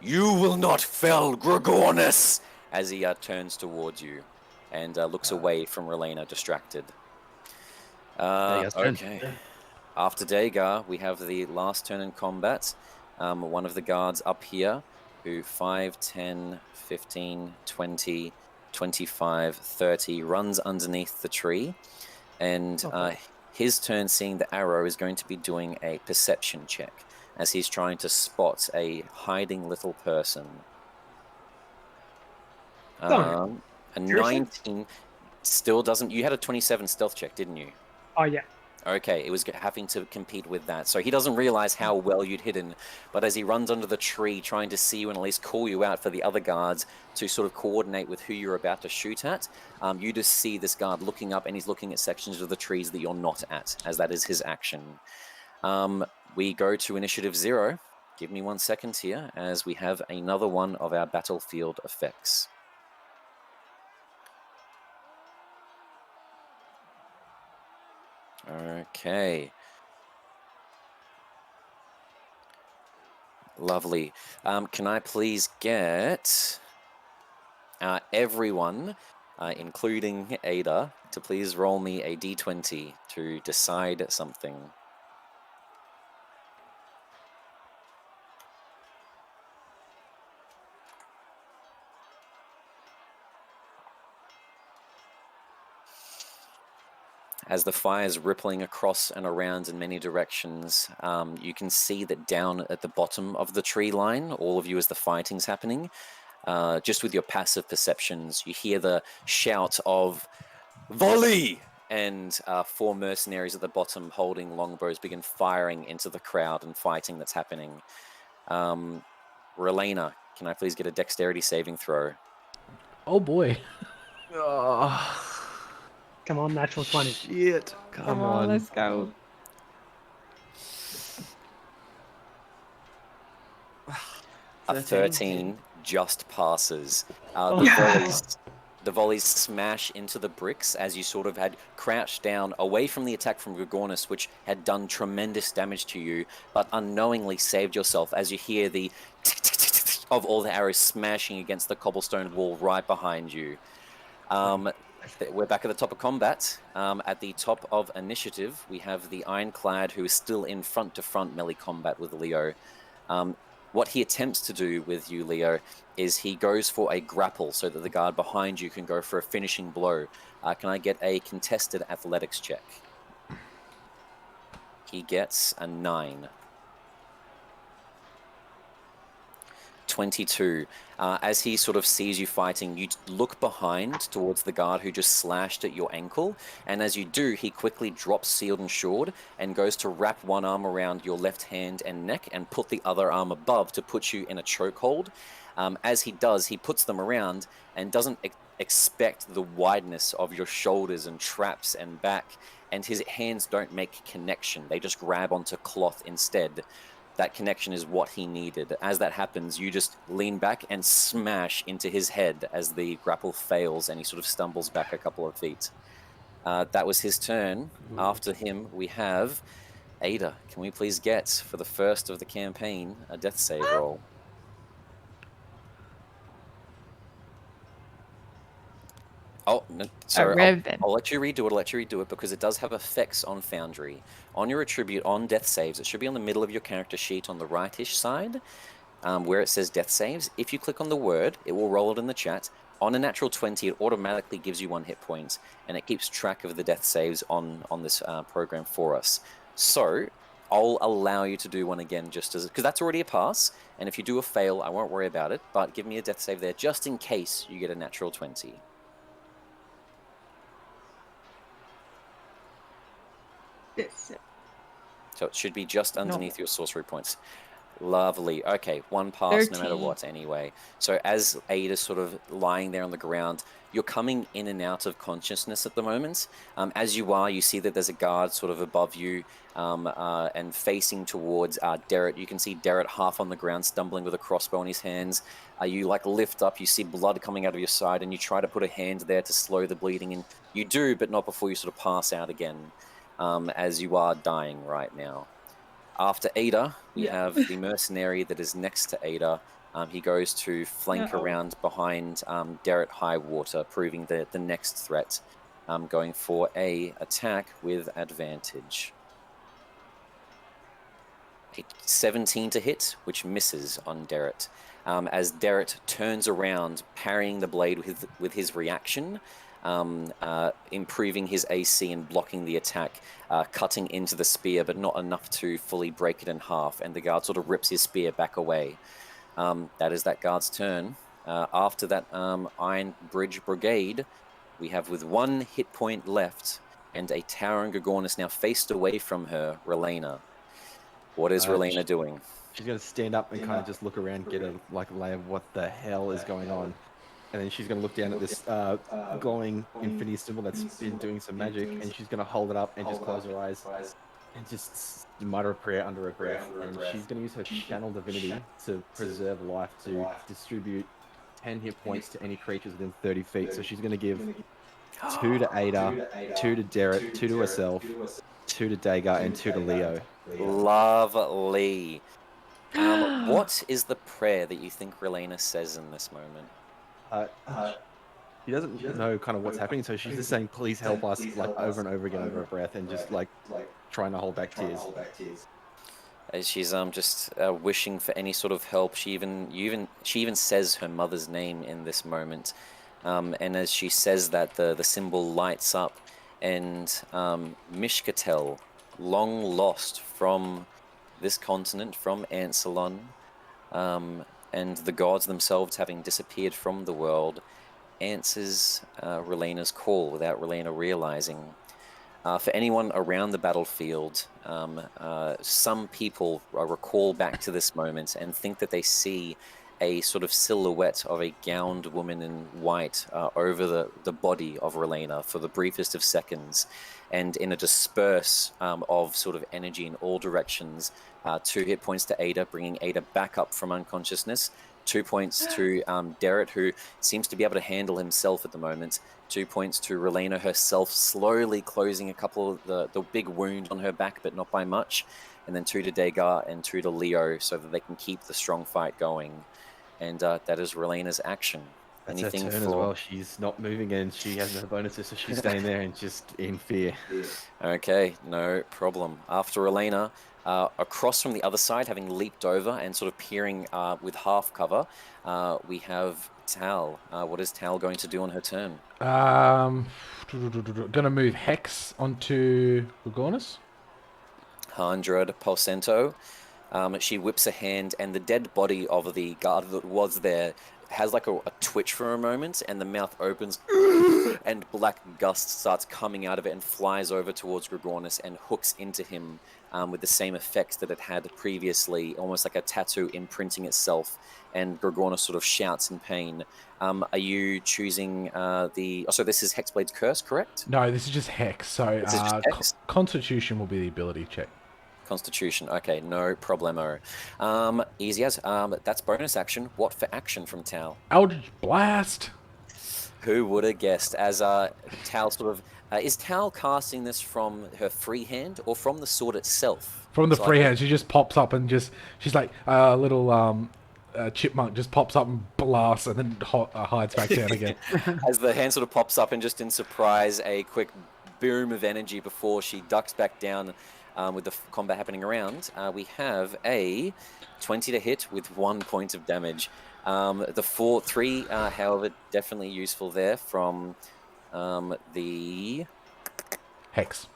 will not fell, Dragonelance! As he turns towards you and looks away from Relena, distracted. Okay. After Dagar, we have the last turn in combat. One of the guards up here, who 5, 10, 15, 20, 25, 30, runs underneath the tree. And his turn, seeing the arrow, is going to be doing a perception check as he's trying to spot a hiding little person. A 19 still doesn't... You had a 27 stealth check, didn't you? Oh, yeah. Okay, it was having to compete with that. So he doesn't realize how well you'd hidden, but as he runs under the tree trying to see you and at least call you out for the other guards to sort of coordinate with who you're about to shoot at, you just see this guard looking up, and he's looking at sections of the trees that you're not at, as that is his action. We go to initiative 0. Give me 1 second here, as we have another one of our battlefield effects. Okay. Lovely. Can I please get everyone, including Ada, to please roll me a d20 to decide something? As the fire's rippling across and around in many directions, you can see that down at the bottom of the tree line, all of you as the fighting's happening, just with your passive perceptions, you hear the shout of volley! And 4 mercenaries at the bottom holding longbows begin firing into the crowd and fighting that's happening. Relena, can I please get a dexterity saving throw? Oh boy. Oh, Come on, natural 20. shit. Come on, let's go. A 13. 13 just passes. Oh, The volleys smash into the bricks as you sort of had crouched down away from the attack from Gorgonis, which had done tremendous damage to you, but unknowingly saved yourself as you hear the of all the arrows smashing against the cobblestone wall right behind you. We're back at the top of combat. At the top of initiative, we have the Ironclad, who is still in front-to-front melee combat with Leo. What he attempts to do with you, Leo, is he goes for a grapple so that the guard behind you can go for a finishing blow. Can I get a contested athletics check? He gets a 9. 22. As he sort of sees you fighting, you look behind towards the guard who just slashed at your ankle, and as you do, he quickly drops Sealed and Shored and goes to wrap one arm around your left hand and neck and put the other arm above to put you in a chokehold. As he does, he puts them around and doesn't expect the wideness of your shoulders and traps and back, and his hands don't make connection. They just grab onto cloth instead. That connection is what he needed. As that happens, you just lean back and smash into his head as the grapple fails and he sort of stumbles back a couple of feet. That was his turn. After him, we have Ada. Can we please get, for the first of the campaign, a death save roll? Oh, no, sorry. I'll let you redo it because it does have effects on Foundry. On your attribute on death saves, it should be on the middle of your character sheet on the rightish side, where it says death saves. If you click on the word, it will roll it in the chat. On a natural 20, it automatically gives you 1 hit point, and it keeps track of the death saves on this program for us. So I'll allow you to do one again, just as because that's already a pass, and if you do a fail, I won't worry about it. But give me a death save there, just in case you get a natural 20. So it should be just underneath your sorcery points. Lovely. Okay, 1 pass no matter what anyway. So as Ada's sort of lying there on the ground, you're coming in and out of consciousness at the moment. As you are, you see that there's a guard sort of above you and facing towards Derek. You can see Derek half on the ground, stumbling with a crossbow in his hands. You like lift up, you see blood coming out of your side, and you try to put a hand there to slow the bleeding. And you do, but not before you sort of pass out again. As you are dying right now. After Ada, we have the mercenary that is next to Ada. He goes to flank around behind Derek Highwater, proving the next threat, going for a attack with advantage. A 17 to hit, which misses on Derek. As Derek turns around, parrying the blade with his reaction, improving his AC and blocking the attack, cutting into the spear, but not enough to fully break it in half, and the guard sort of rips his spear back away. That is that guard's turn. After that Iron Bridge Brigade, we have with 1 hit point left, and a towering Gorgonis now faced away from her, Relena. What is Relena doing? She's going to stand up and kind of just look around, get a lay of what the hell is going on. And then she's going to look down at this glowing infinity symbol that's been doing some magic, and she's going to hold it up and just close her eyes and just mutter a prayer under her breath. And she's going to use her channel divinity to preserve life, to distribute 10 hit points to any creatures within 30 feet. So she's going to give 2 to Ada, 2 to Derek, 2 to herself, 2 to Dagar, and 2 to Leo. Lovely. What is the prayer that you think Relena says in this moment? She doesn't know kind of what's happening, so she's just saying, "Please help us," like over and over again under her breath, and just like trying to hold back tears. As she's just wishing for any sort of help. She even says her mother's name in this moment, and as she says that, the symbol lights up, and Mishkatel, long lost from this continent, from Ansalon, and the gods themselves having disappeared from the world, answers Relena's call without Relena realizing. For anyone around the battlefield, some people recall back to this moment and think that they see a sort of silhouette of a gowned woman in white over the body of Relena for the briefest of seconds. And in a disperse of sort of energy in all directions, 2 hit points to Ada, bringing Ada back up from unconsciousness. 2 points to Derek, who seems to be able to handle himself at the moment. 2 points to Relena herself, slowly closing a couple of the big wound on her back, but not by much. And then 2 to Degar and 2 to Leo, so that they can keep the strong fight going. And that is Relena's action. That's Anything her turn as well. She's not moving and she has no bonuses, so she's staying there and just in fear. Okay, no problem. After Relena, across from the other side, having leaped over and sort of peering with half cover, we have Tal. What is Tal going to do on her turn? Gonna move Hex onto Gorgonus. 100%. She whips a hand, and the dead body of the guard that was there has like a twitch for a moment, and the mouth opens, and black gust starts coming out of it and flies over towards Gorgonus and hooks into him with the same effects that it had previously, almost like a tattoo imprinting itself, and Gorgonus sort of shouts in pain. Are you choosing so this is Hexblade's Curse, correct? No, this is just Hex. So This is just Hex? Constitution will be the ability check. Constitution. Okay, no problemo. Easy as. That's bonus action. What for action from Tal? Eldritch Blast. Who would have guessed? As Tal sort of is Tal casting this from her free hand or from the sword itself? From the free hand, she just pops up and she's like a little chipmunk, just pops up and blasts and then hides back down again. As the hand sort of pops up and just in surprise, a quick boom of energy before she ducks back down. With the combat happening around, we have a 20 to hit with 1 point of damage. The 3, however, definitely useful there from the Hex.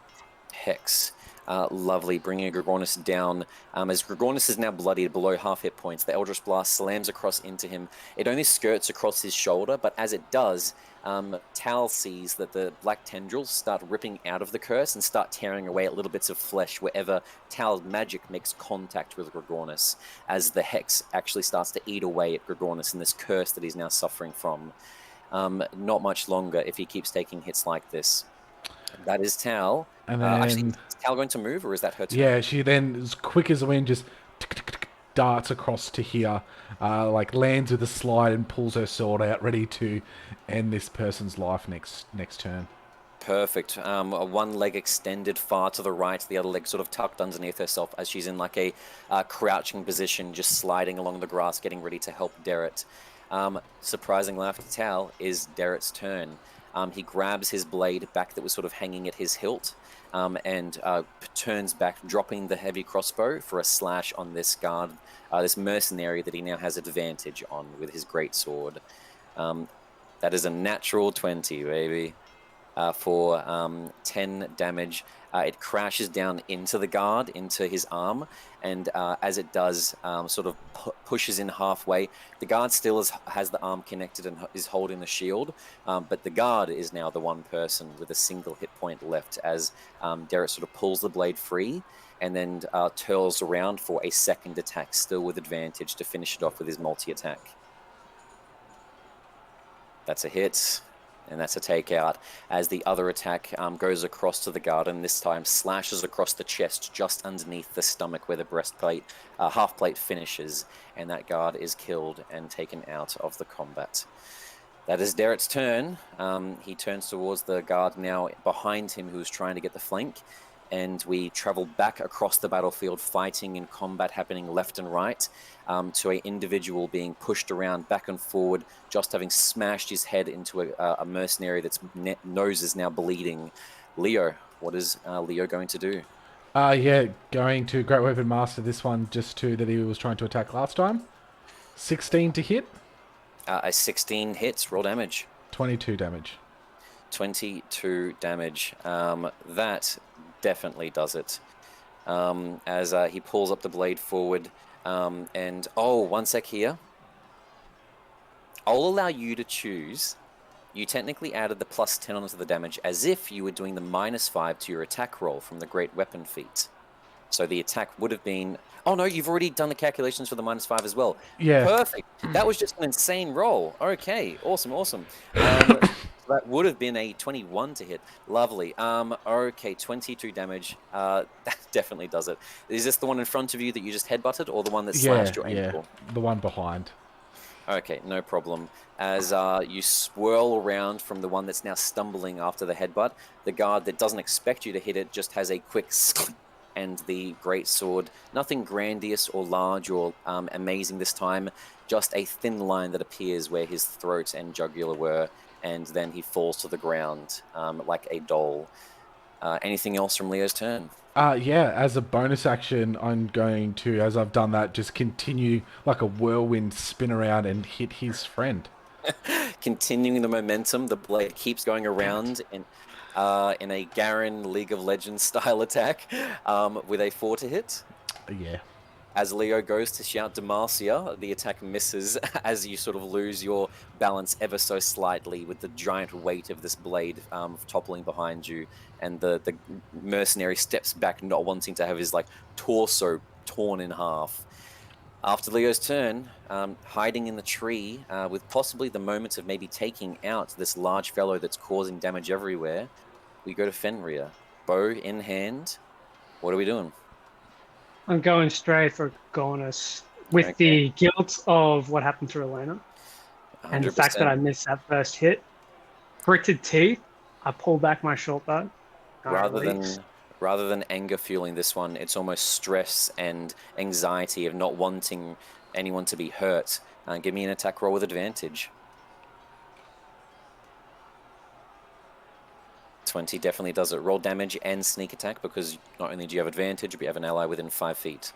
Lovely, bringing Gorgonus down. As Gorgonus is now bloodied below half hit points, the Eldritch Blast slams across into him. It only skirts across his shoulder, but as it does, Tal sees that the black tendrils start ripping out of the curse and start tearing away at little bits of flesh wherever Tal's magic makes contact with Gorgonus, as the Hex actually starts to eat away at Gorgonus in this curse that he's now suffering from. Not much longer if he keeps taking hits like this. That is Tal. And then, actually, is Tal going to move, or is that her turn? Yeah, she then, as quick as the wind, just darts across to here, like lands with a slide and pulls her sword out, ready to end this person's life next turn. Perfect. One leg extended far to the right, the other leg sort of tucked underneath herself as she's in like a crouching position, just sliding along the grass, getting ready to help Derek. Surprisingly, after Tal is Derek's turn. He grabs his blade back that was sort of hanging at his hilt and turns back, dropping the heavy crossbow for a slash on this guard, this mercenary that he now has advantage on with his great sword. That is a natural 20, baby, for 10 damage. It crashes down into the guard, into his arm, and as it does, sort of pushes in halfway. The guard still has the arm connected and is holding the shield, but the guard is now the one person with a single hit point left as Derek sort of pulls the blade free and then twirls around for a second attack, still with advantage to finish it off with his multi-attack. That's a hit. And that's a takeout as the other attack goes across to the guard and this time slashes across the chest just underneath the stomach where the breastplate, half plate finishes, and that guard is killed and taken out of the combat. That is Derek's turn. He turns towards the guard now behind him who's trying to get the flank, and we travel back across the battlefield, fighting and combat happening left and right, to an individual being pushed around back and forward, just having smashed his head into a mercenary that's nose is now bleeding. Leo, what is Leo going to do? Yeah, going to Great Weapon Master this one, just that he was trying to attack last time. 16 to hit. A 16 hits, roll damage. 22 damage. 22 damage. That definitely does it. As he pulls up the blade forward. And, oh, one sec here. I'll allow you to choose. You technically added the +10 onto the damage as if you were doing the -5 to your attack roll from the Great Weapon feat. So the attack would have been... Oh, no, you've already done the calculations for the -5 as well. Yeah. Perfect. That was just an insane roll. Okay, awesome. That would have been a 21 to hit. Lovely. Okay, 22 damage. That definitely does it. Is this the one in front of you that you just headbutted, or the one that slashed your ankle? The one behind. Okay, no problem. As you swirl around from the one that's now stumbling after the headbutt, the guard that doesn't expect you to hit it just has a quick and the great sword, nothing grandiose or large or amazing this time, just a thin line that appears where his throat and jugular were, and then he falls to the ground like a doll. Anything else from Leo's turn? Yeah, as a bonus action, I'm going to, as I've done that, just continue like a whirlwind spin around and hit his friend. Continuing the momentum, the blade keeps going around in a Garen League of Legends style attack with a 4 to hit. Yeah. As Leo goes to shout Demacia, the attack misses as you sort of lose your balance ever so slightly with the giant weight of this blade toppling behind you, and the mercenary steps back, not wanting to have his torso torn in half. After Leo's turn, hiding in the tree with possibly the moment of maybe taking out this large fellow that's causing damage everywhere, we go to Fenrir. Bow in hand. What are we doing? I'm going straight for Gornis with the guilt of what happened to Elena 100%. And the fact that I missed that first hit. Gritted teeth, I pull back my short bow. Rather than anger fueling this one, it's almost stress and anxiety of not wanting anyone to be hurt. Give me an attack roll with advantage. 20 definitely does it. Roll damage and sneak attack, because not only do you have advantage, but you have an ally within 5 feet.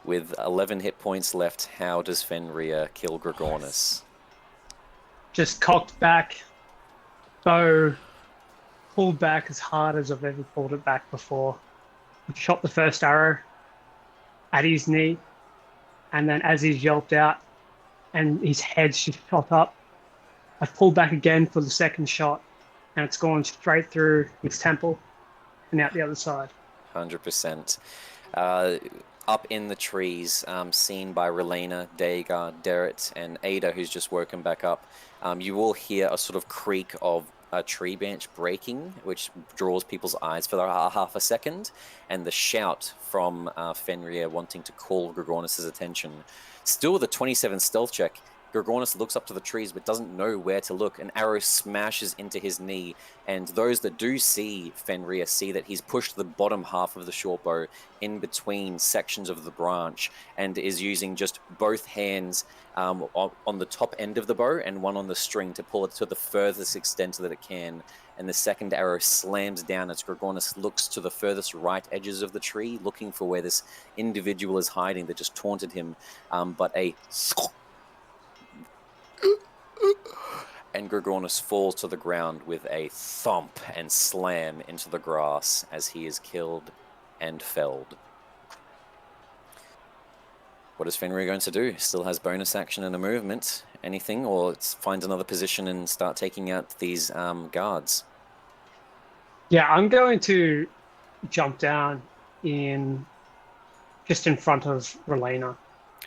With 11 hit points left, how does Fenrir kill Dragonelance? Just cocked back, bow pulled back as hard as I've ever pulled it back before. Shot the first arrow at his knee, and then as he's yelped out and his head's just shot up, I've pulled back again for the second shot, and it's gone straight through his temple and out the other side. 100%. Up in the trees, seen by Relena, Dagar, Derrit, and Ada, who's just woken back up, you will hear a sort of creak of a tree branch breaking, which draws people's eyes for half a second, and the shout from Fenrir wanting to call Dragonelance' attention. Still with a 27 stealth check, Dragonelance looks up to the trees but doesn't know where to look. An arrow smashes into his knee, and those that do see Fenrir see that he's pushed the bottom half of the short bow in between sections of the branch and is using just both hands on the top end of the bow and one on the string to pull it to the furthest extent that it can. And the second arrow slams down as Dragonelance looks to the furthest right edges of the tree, looking for where this individual is hiding that just taunted him. But and Dragonelance falls to the ground with a thump and slam into the grass as he is killed and felled. What is Fenrir going to do? Still has bonus action and a movement. Anything? Or find another position and start taking out these guards? Yeah, I'm going to jump down just in front of Relena.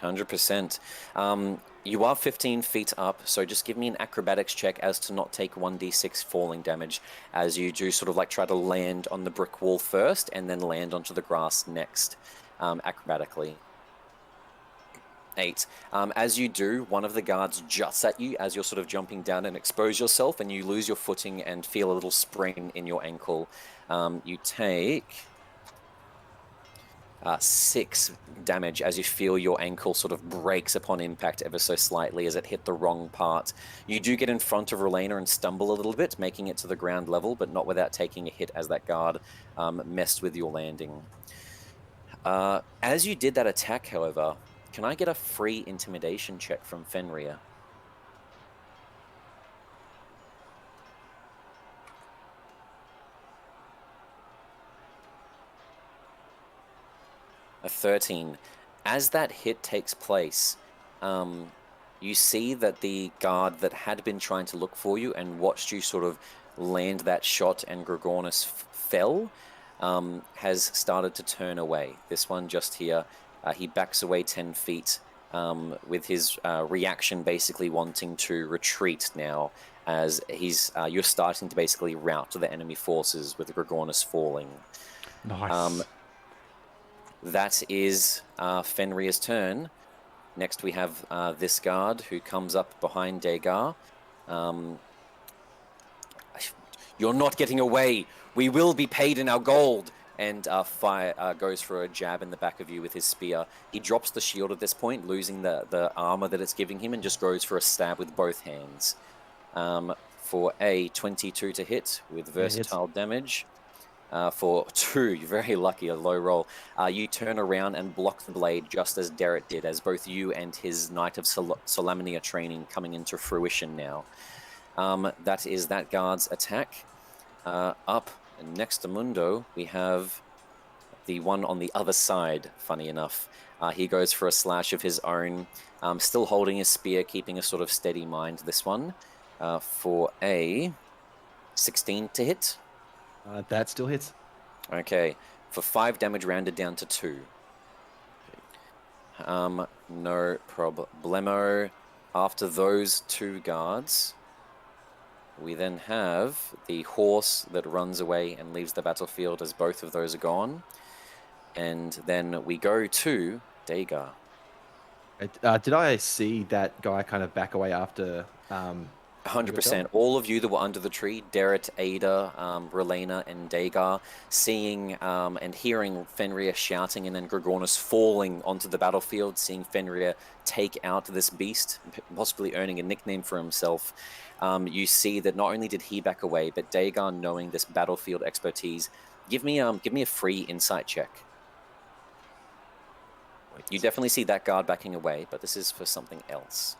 100%. You are 15 feet up, so just give me an acrobatics check as to not take 1d6 falling damage as you do sort of try to land on the brick wall first and then land onto the grass next, acrobatically. 8. As you do, one of the guards juts at you as you're sort of jumping down and expose yourself, and you lose your footing and feel a little sprain in your ankle. You take 6 damage as you feel your ankle sort of breaks upon impact ever so slightly as it hit the wrong part. You do get in front of Relena and stumble a little bit, making it to the ground level, but not without taking a hit as that guard messed with your landing. As you did that attack, however, can I get a free intimidation check from Fenrir? A 13. As that hit takes place, you see that the guard that had been trying to look for you and watched you sort of land that shot and Gorgonus fell, has started to turn away. This one just here, he backs away 10 feet with his reaction basically wanting to retreat now as you're starting to basically rout the enemy forces with Gorgonus falling. Nice. That is Fenrir's turn. Next we have this guard who comes up behind Dagar. You're not getting away. We will be paid in our gold. And goes for a jab in the back of you with his spear. He drops the shield at this point, losing the armor that it's giving him, and just goes for a stab with both hands. For a 22 to hit with versatile damage. For 2, you're very lucky, a low roll. You turn around and block the blade just as Derek did, as both you and his Knight of Solamnia training coming into fruition now. That is that guard's attack. Up next to Mundo, we have the one on the other side, funny enough. He goes for a slash of his own, still holding his spear, keeping a sort of steady mind, this one. For a 16 to hit. That still hits. Okay, for 5 damage rounded down to 2. No problemo. After those 2 guards, we then have the horse that runs away and leaves the battlefield as both of those are gone. And then we go to Dagar. Did I see that guy kind of back away after... 100%. All of you that were under the tree, Derek, Ada, Relena, and Dagar, seeing and hearing Fenrir shouting and then Gorgonus falling onto the battlefield, seeing Fenrir take out this beast, possibly earning a nickname for himself, you see that not only did he back away, but Dagar, knowing this battlefield expertise, give me a free insight check. You definitely see that guard backing away, but this is for something else.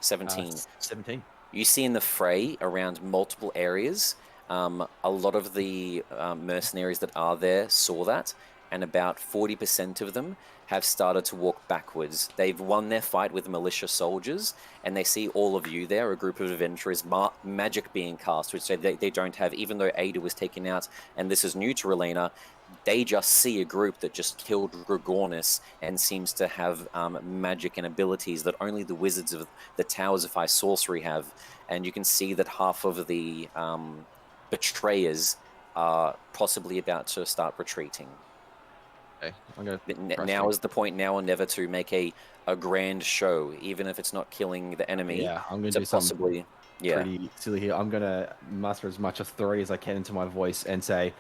17. 17. You see in the fray around multiple areas, a lot of the mercenaries that are there saw that, and about 40% of them have started to walk backwards. They've won their fight with militia soldiers, and they see all of you there, a group of adventurers, magic being cast, which they don't have, even though Ada was taken out, and this is new to Relena. They just see a group that just killed Gorgonus and seems to have magic and abilities that only the wizards of the Towers of High Sorcery have. And you can see that half of the betrayers are possibly about to start retreating. Okay, I'm gonna now is the point, now or never, to make a grand show, even if it's not killing the enemy. Yeah, I'm gonna do possibly, something pretty silly here. I'm gonna muster as much authority as I can into my voice and say,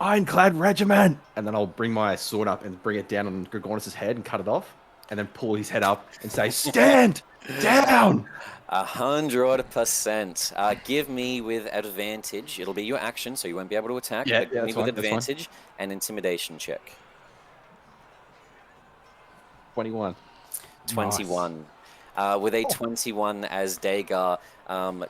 "Ironclad Regiment!" And then I'll bring my sword up and bring it down on Gorgonus' head and cut it off, and then pull his head up and say, "Stand down!" 100%. Give me with advantage. It'll be your action, so you won't be able to attack. Yeah, but give me that's with fine, advantage and intimidation check. 21. 21. With a 21 as Dagar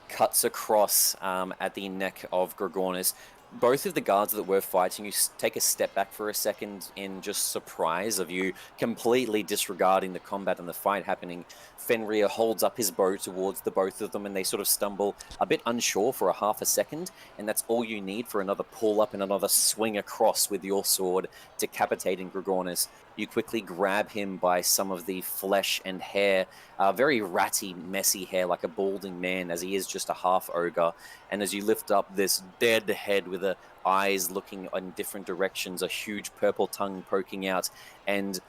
cuts across at the neck of Gorgonus. Both of the guards that were fighting you take a step back for a second in just surprise of you completely disregarding the combat and the fight happening. Fenrir holds up his bow towards the both of them, and they sort of stumble a bit unsure for a half a second, and that's all you need for another pull up and another swing across with your sword, decapitating Gorgonus. You quickly grab him by some of the flesh and hair, very ratty, messy hair, like a balding man, as he is just a half ogre. And as you lift up this dead head with the eyes looking in different directions, a huge purple tongue poking out, and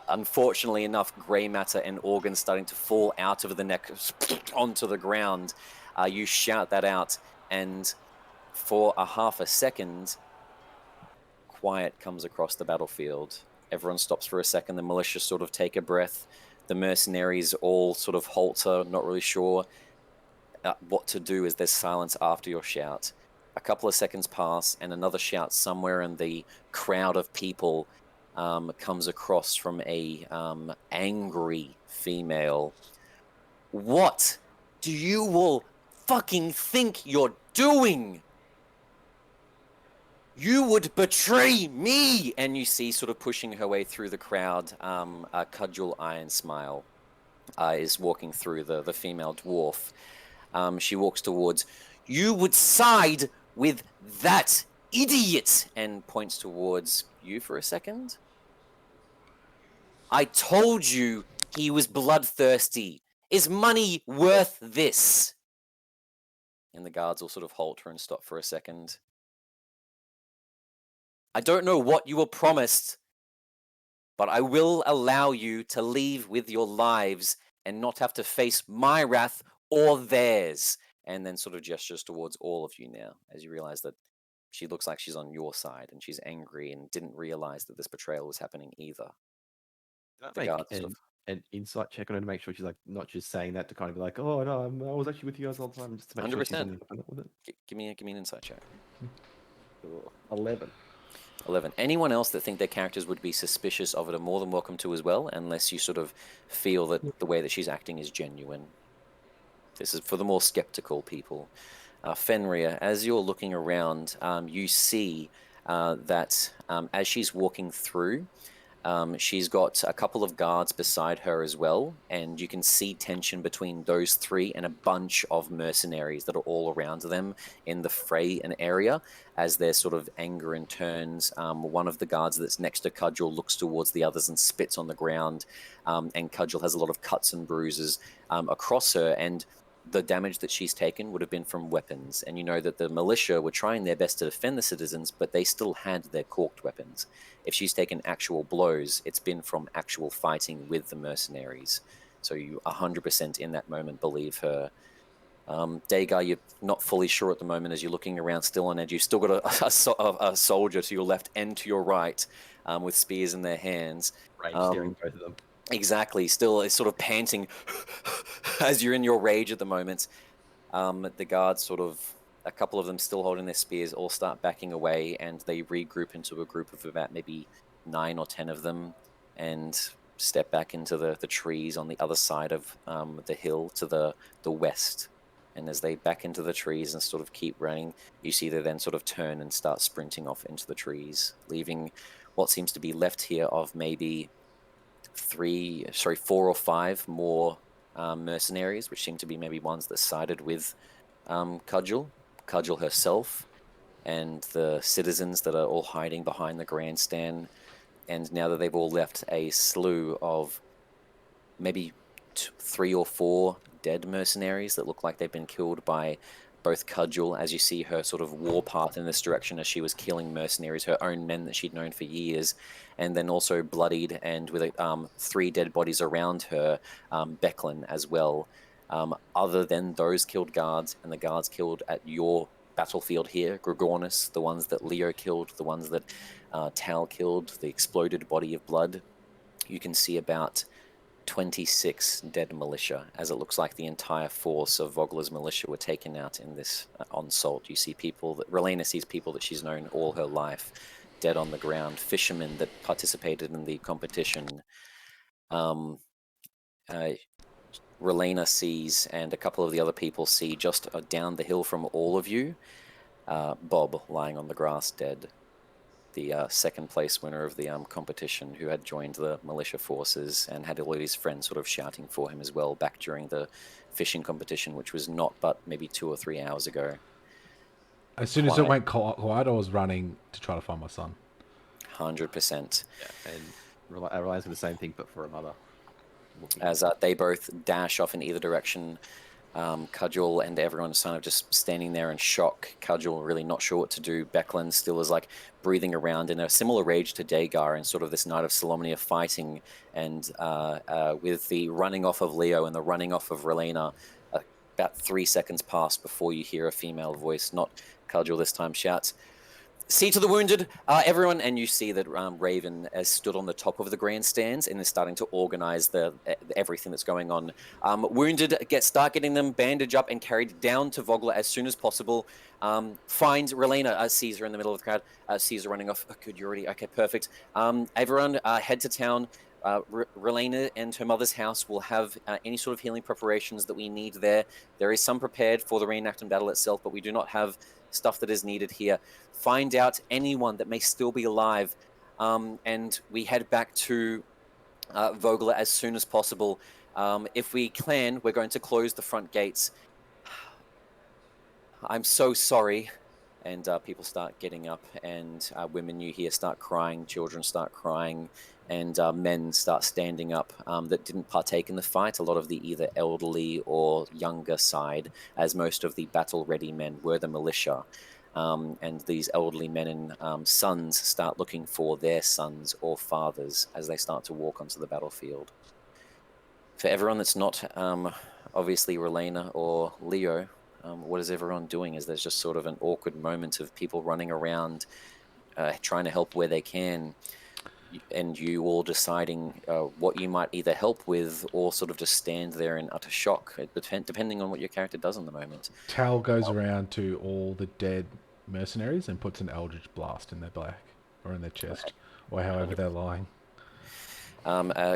unfortunately enough, grey matter and organs starting to fall out of the neck onto the ground, you shout that out, and for a half a second, quiet comes across the battlefield. Everyone stops for a second. The militia sort of take a breath. The mercenaries all sort of halter, not really sure what to do as there's silence after your shout. A couple of seconds pass, and another shout somewhere in the crowd of people comes across from a angry female. What do you all fucking think you're doing? You would betray me! And you see, sort of pushing her way through the crowd, Cudgel Iron Smile is walking through the female dwarf. She walks towards, you would side with that idiot! And points towards you for a second. I told you he was bloodthirsty. Is money worth this? And the guards will sort of halt her and stop for a second. I don't know what you were promised, but I will allow you to leave with your lives and not have to face my wrath or theirs. And then sort of gestures towards all of you now, as you realize that she looks like she's on your side and she's angry and didn't realize that this betrayal was happening either. Can The I guards make sort of, an insight check on her to make sure she's like not just saying that to kind of be like, oh no, I was actually with you guys all the time, just to make sure she's 100%. on the with it. give me an insight check. 11. 11. Anyone else that think their characters would be suspicious of it are more than welcome to as well, unless you sort of feel that the way that she's acting is genuine. This is for the more skeptical people. Fenrir, as you're looking around, you see that as she's walking through, she's got a couple of guards beside her as well, and you can see tension between those three and a bunch of mercenaries that are all around them in the fray and area as their sort of anger and turns. One of the guards that's next to Cudgel looks towards the others and spits on the ground, and Cudgel has a lot of cuts and bruises across her, and the damage that she's taken would have been from weapons. And you know that the militia were trying their best to defend the citizens, but they still had their corked weapons. If she's taken actual blows, it's been from actual fighting with the mercenaries. So you 100% in that moment believe her. Dagar, you're not fully sure at the moment as you're looking around still on edge. You've still got a soldier to your left and to your right with spears in their hands. Rage steering both of them. Exactly. Still is sort of panting as you're in your rage at the moment. The guards sort of, a couple of them still holding their spears, all start backing away, and they regroup into a group of about maybe 9 or 10 of them and step back into the trees on the other side of the hill to the west. And as they back into the trees and sort of keep running, you see they then sort of turn and start sprinting off into the trees, leaving what seems to be left here of maybe 4 or 5 more mercenaries, which seem to be maybe ones that sided with Cudgel herself, and the citizens that are all hiding behind the grandstand. And now that they've all left, a slew of maybe 3 or 4 dead mercenaries that look like they've been killed by both Cudgel, as you see her sort of warpath in this direction as she was killing mercenaries, her own men that she'd known for years, and then also bloodied and with 3 dead bodies around her, Becklin as well. Other than those killed guards and the guards killed at your battlefield here, Gregornis, the ones that Leo killed, the ones that Tal killed, the exploded body of blood, you can see about 26 dead militia, as it looks like the entire force of Vogler's militia were taken out in this onslaught. You see people that Relena sees people that she's known all her life dead on the ground, fishermen that participated in the competition. Relena sees, and a couple of the other people see just down the hill from all of you, Bob lying on the grass dead. The second place winner of the competition, who had joined the militia forces and had all of his friends sort of shouting for him as well back during the fishing competition, which was not but maybe 2 or 3 hours ago. As soon as it went quiet, I was running to try to find my son. 100%. Yeah, and I realize the same thing, but for a mother. As they both dash off in either direction. Cudgel and everyone is kind of just standing there in shock. Cudgel really not sure what to do. Becklin still is like breathing around in a similar rage to Dagar and sort of this night of Solomnia fighting, and with the running off of Leo and the running off of Relena, about 3 seconds pass before you hear a female voice, not Cudgel this time, shouts, See to the wounded, everyone, and you see that Raven has stood on the top of the grandstands and is starting to organize everything that's going on. Wounded, start getting them bandaged up and carried down to Vogler as soon as possible. Finds Relena, sees her in the middle of the crowd, sees her running off. Oh, good, you're already okay, perfect. Everyone, head to town. Relena and her mother's house will have any sort of healing preparations that we need there. There is some prepared for the reenactment battle itself, but we do not have stuff that is needed here. Find out anyone that may still be alive, and we head back to Vogler as soon as possible. If we can, we're going to close the front gates. I'm so sorry. And people start getting up, and women you hear start crying, children start crying, and men start standing up that didn't partake in the fight. A lot of the either elderly or younger side, as most of the battle-ready men were the militia. And these elderly men and sons start looking for their sons or fathers as they start to walk onto the battlefield. For everyone that's not obviously Relena or Leo, what is everyone doing? Is there's just sort of an awkward moment of people running around trying to help where they can, and you all deciding what you might either help with or sort of just stand there in utter shock, depending on what your character does in the moment. Tal goes around to all the dead mercenaries and puts an Eldritch Blast in their back or in their chest or however they're lying.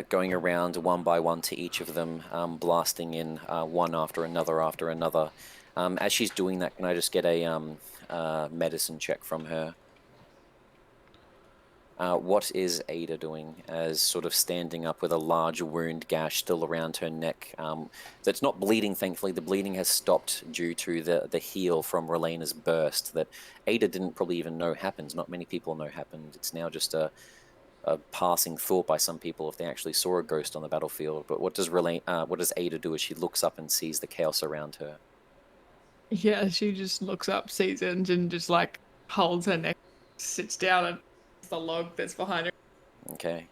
Going around one by one to each of them, blasting in one after another after another. As she's doing that, can I just get a medicine check from her? What is Ada doing as sort of standing up with a large wound gash still around her neck? That's not bleeding, thankfully. The bleeding has stopped due to the heal from Relena's burst that Ada didn't probably even know happened. Not many people know happened. It's now just a passing thought by some people if they actually saw a ghost on the battlefield. But what does Ada do as she looks up and sees the chaos around her? Yeah, she just looks up, sees it, and just like holds her neck, sits down, and the log that's behind her. Okay.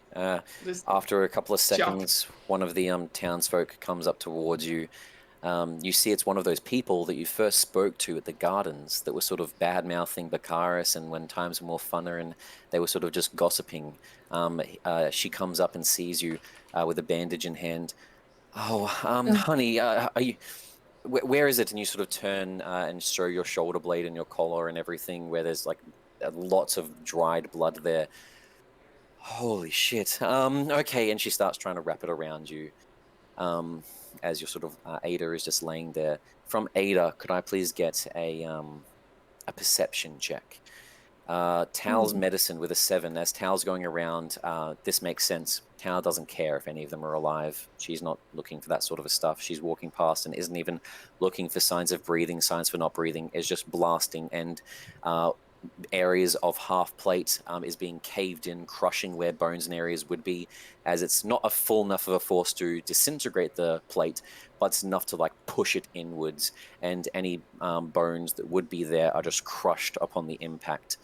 After a couple of seconds, one of the townsfolk comes up towards you. You see it's one of those people that you first spoke to at the gardens that were sort of bad-mouthing Baccharis, and when times were more funner and they were sort of just gossiping. She comes up and sees you with a bandage in hand. Oh, honey, are you... Where is it? And you sort of turn and show your shoulder blade and your collar and everything where there's like lots of dried blood there. Holy shit. Okay, and she starts trying to wrap it around you. As your sort of Ada is just laying there. From Ada, could I please get a perception check? Tal's medicine with a 7. As Tal's going around, this makes sense. Tal doesn't care if any of them are alive. She's not looking for that sort of stuff. She's walking past and isn't even looking for signs of breathing, signs for not breathing. Is just blasting, and areas of half plate is being caved in, crushing where bones and areas would be, as it's not a full enough of a force to disintegrate the plate, but it's enough to like push it inwards, and any bones that would be there are just crushed upon the impact.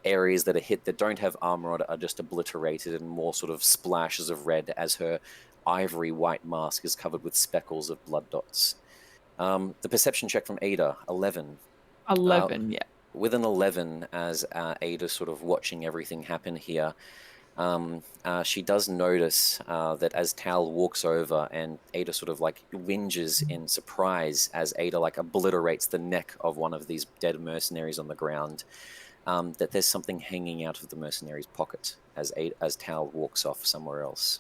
Areas that are hit that don't have armor on it are just obliterated and more sort of splashes of red as her ivory white mask is covered with speckles of blood dots. The perception check from Ada, 11. 11, yeah. With an 11, as Ada's sort of watching everything happen here, she does notice that as Tal walks over and Ada sort of like whinges in surprise as Ada like obliterates the neck of one of these dead mercenaries on the ground, that there's something hanging out of the mercenary's pocket as Tal walks off somewhere else.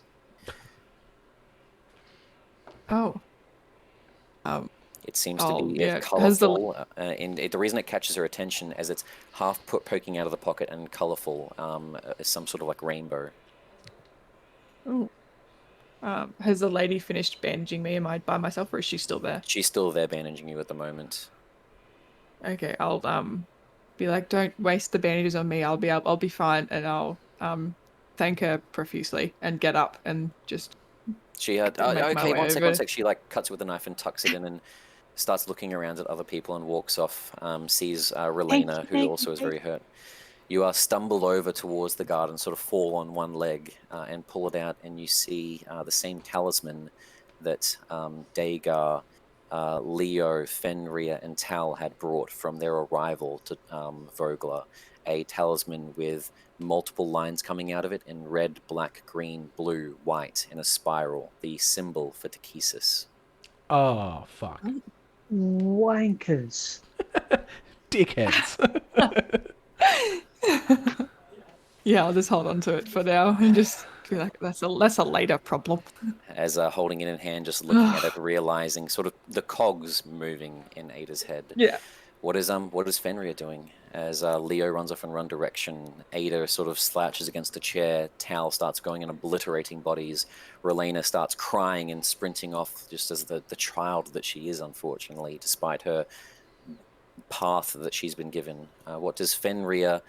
Oh. It seems to be yeah. colourful, and the reason it catches her attention is it's half poking out of the pocket and colourful, some sort of like rainbow. Oh. Has the lady finished bandaging me? Am I by myself, or is she still there? She's still there bandaging you at the moment. Okay, I'll be like, don't waste the bandages on me. I'll be fine, and I'll thank her profusely and get up and just. She had okay. One sec. She like cuts it with a knife and tucks it in and starts looking around at other people and walks off. Sees Relena, who also is very hurt. You stumble over towards the garden, sort of fall on one leg and pull it out, and you see the same talisman that Dagar, Leo, Fenrir, and Tal had brought from their arrival to Vogler. a talisman with multiple lines coming out of it in red, black, green, blue, white in a spiral, the symbol for Takesis. Oh, fuck. Wankers. Dickheads. Yeah, I'll just hold on to it for now and just be like, that's a later problem. As holding it in hand, just looking at it, realizing sort of the cogs moving in Ada's head. Yeah. What is Fenrir doing? As Leo runs off in one direction, Ada sort of slouches against a chair, Tal starts going and obliterating bodies, Relena starts crying and sprinting off just as the child that she is, unfortunately, despite her path that she's been given. What does Fenrir,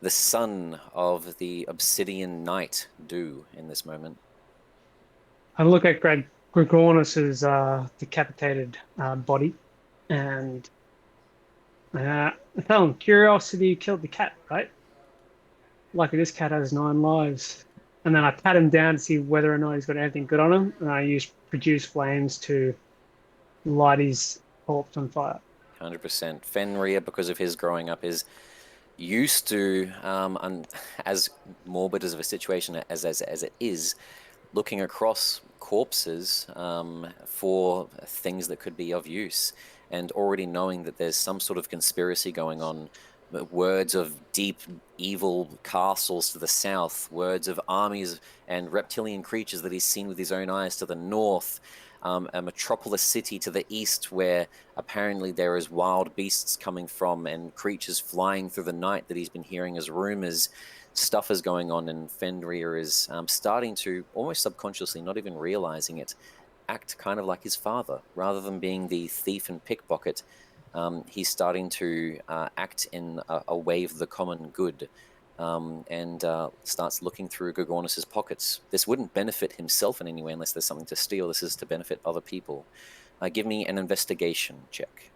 the son of the Obsidian Knight, do in this moment? I look at Gregornis's decapitated body and tell him, curiosity killed the cat, right? Lucky this cat has 9 lives. And then I pat him down to see whether or not he's got anything good on him, and I produce flames to light his corpse on fire. 100%. Fenrir, because of his growing up, is used to, as morbid as of a situation as it is, looking across corpses for things that could be of use, and already knowing that there's some sort of conspiracy going on, words of deep evil castles to the south, words of armies and reptilian creatures that he's seen with his own eyes to the north, a metropolis city to the east where apparently there is wild beasts coming from and creatures flying through the night that he's been hearing as rumors. Stuff is going on, and Fenrir is starting to, almost subconsciously, not even realizing it, act kind of like his father. Rather than being the thief and pickpocket, he's starting to act in a way of the common good, and starts looking through Gregornis's pockets. This wouldn't benefit himself in any way unless there's something to steal. This is to benefit other people. Give me an investigation check.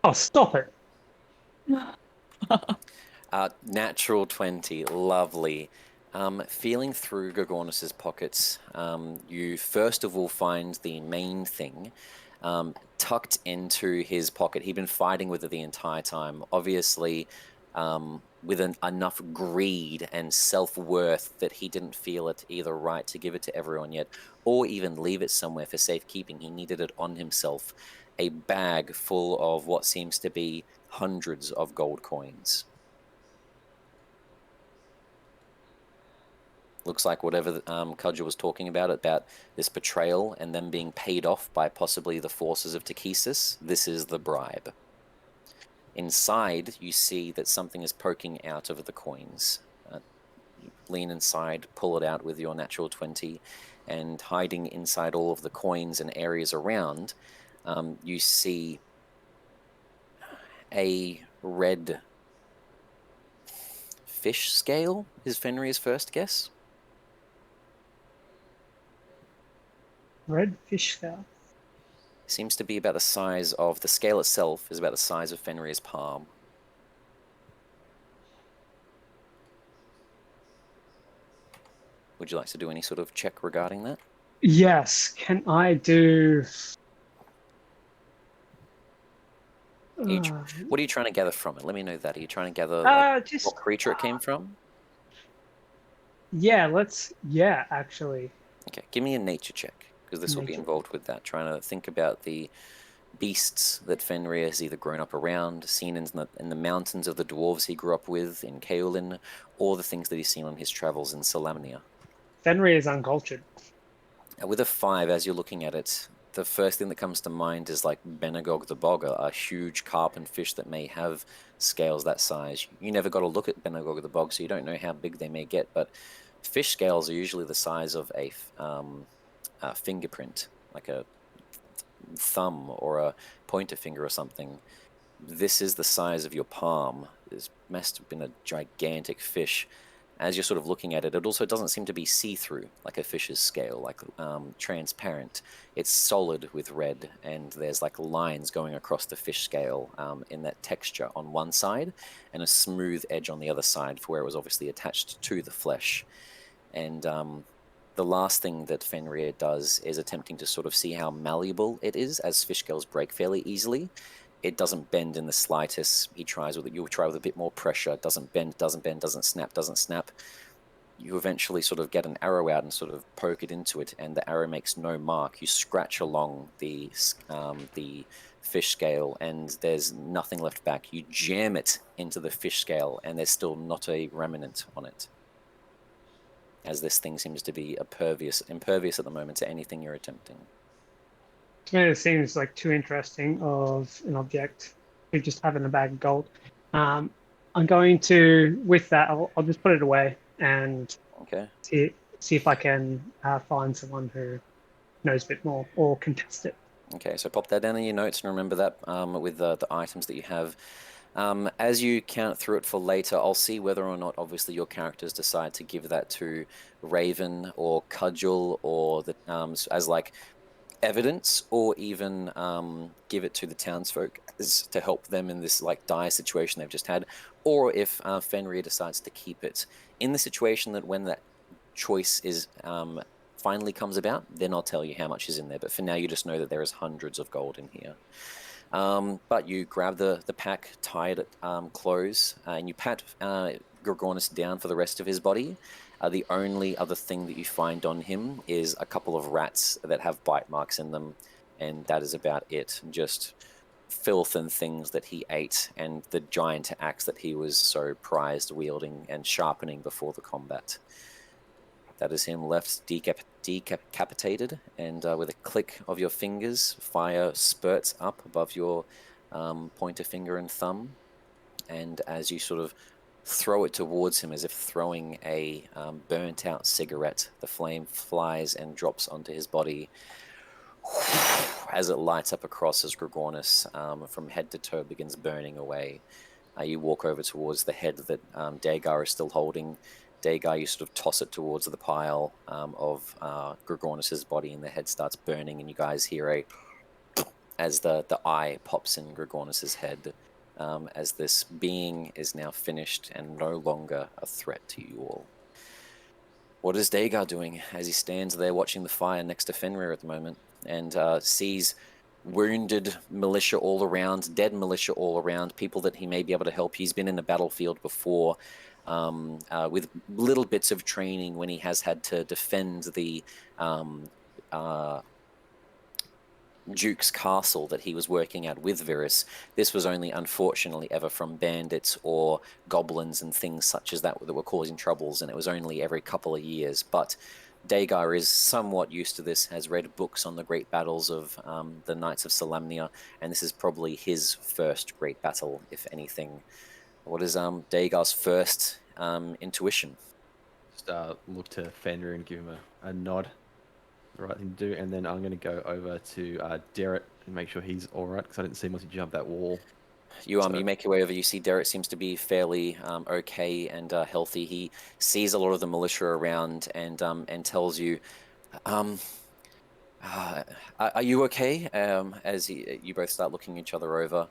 Oh, stop it. Natural 20, lovely. Feeling through Gregornis's pockets, you first of all find the main thing tucked into his pocket. He'd been fighting with it the entire time, obviously with enough greed and self-worth that he didn't feel it either right to give it to everyone yet, or even leave it somewhere for safekeeping. He needed it on himself. A bag full of what seems to be hundreds of gold coins. Looks like whatever Kudja was talking about this betrayal and them being paid off by possibly the forces of Takesis, this is the bribe. Inside, you see that something is poking out of the coins. You lean inside, pull it out with your natural 20, and hiding inside all of the coins and areas around, you see a red fish scale, is Fenrir's first guess. Red fish scale. Seems to be about the size of, the scale itself is about the size of Fenrir's palm. Would you like to do any sort of check regarding that? Yes. Can I do... What are you trying to gather from it? Let me know that. Are you trying to gather just what creature it came from? Yeah, actually. Okay, give me a nature check, because this will be Nature. involved with that. Trying to think about the beasts that Fenrir has either grown up around, seen in the mountains of the dwarves he grew up with in Kaolin, or the things that he's seen on his travels in Salamnia. Fenrir is uncultured. With a 5, as you're looking at it, the first thing that comes to mind is like Benagog the Bog, a huge carp and fish that may have scales that size. You never got to look at Benagog the Bog, so you don't know how big they may get, but fish scales are usually the size of a fingerprint, like a thumb or a pointer finger or something. This is the size of your palm. This must have been a gigantic fish. As you're sort of looking at it, it also doesn't seem to be see-through like a fish's scale, like transparent. It's solid with red, and there's like lines going across the fish scale in that texture on one side, and a smooth edge on the other side for where it was obviously attached to the flesh. And The last thing that Fenrir does is attempting to sort of see how malleable it is, as fish scales break fairly easily. It doesn't bend in the slightest. He tries with it. You'll try with a bit more pressure. Doesn't bend, doesn't snap, doesn't snap. You eventually sort of get an arrow out and sort of poke it into it, and the arrow makes no mark. You scratch along the fish scale, and there's nothing left back. You jam it into the fish scale, and there's still not a remnant on it, as this thing seems to be impervious at the moment to anything you're attempting. To me, it seems like too interesting of an object to just have in a bag of gold. I'm going to, with that, I'll just put it away and Okay. see if I can find someone who knows a bit more or can test it. Okay, so pop that down in your notes and remember that with the items that you have. As you count through it for later, I'll see whether or not, obviously, your characters decide to give that to Raven or Cudgel or the as like evidence, or even give it to the townsfolk to help them in this like dire situation they've just had, or if Fenrir decides to keep it. In the situation that when that choice is finally comes about, then I'll tell you how much is in there. But for now, you just know that there is hundreds of gold in here. But you grab the pack, tie it close, and you pat Gorgonus down for the rest of his body. The only other thing that you find on him is a couple of rats that have bite marks in them, and that is about it. Just filth and things that he ate, and the giant axe that he was so prized wielding and sharpening before the combat. That is him left decapitated, and with a click of your fingers, fire spurts up above your pointer finger and thumb, and as you sort of throw it towards him as if throwing a burnt out cigarette, the flame flies and drops onto his body as it lights up across as Gorgonus from head to toe begins burning away. You walk over towards the head that Dagar is still holding. Dagar, you sort of toss it towards the pile of Gorgonus's body, and the head starts burning, and you guys hear as the eye pops in Gorgonus's head, as this being is now finished and no longer a threat to you all. What is Dagar doing as he stands there watching the fire next to Fenrir at the moment, and sees wounded militia all around, dead militia all around, people that he may be able to help? He's been in a battlefield before, with little bits of training when he has had to defend the Duke's castle that he was working at with Virus. This was only unfortunately ever from bandits or goblins and things such as that were causing troubles, and it was only every couple of years. But Dagar is somewhat used to this, has read books on the great battles of the Knights of Solamnia, and this is probably his first great battle, if anything. What is Dagar's first intuition? Just look to Fenrir and give him a nod. The right thing to do, and then I'm going to go over to Derek and make sure he's all right, because I didn't see him once he jumped that wall. You make your way over. You see Derek seems to be fairly okay and healthy. He sees a lot of the militia around and tells you, "Are you okay?" As you both start looking each other over.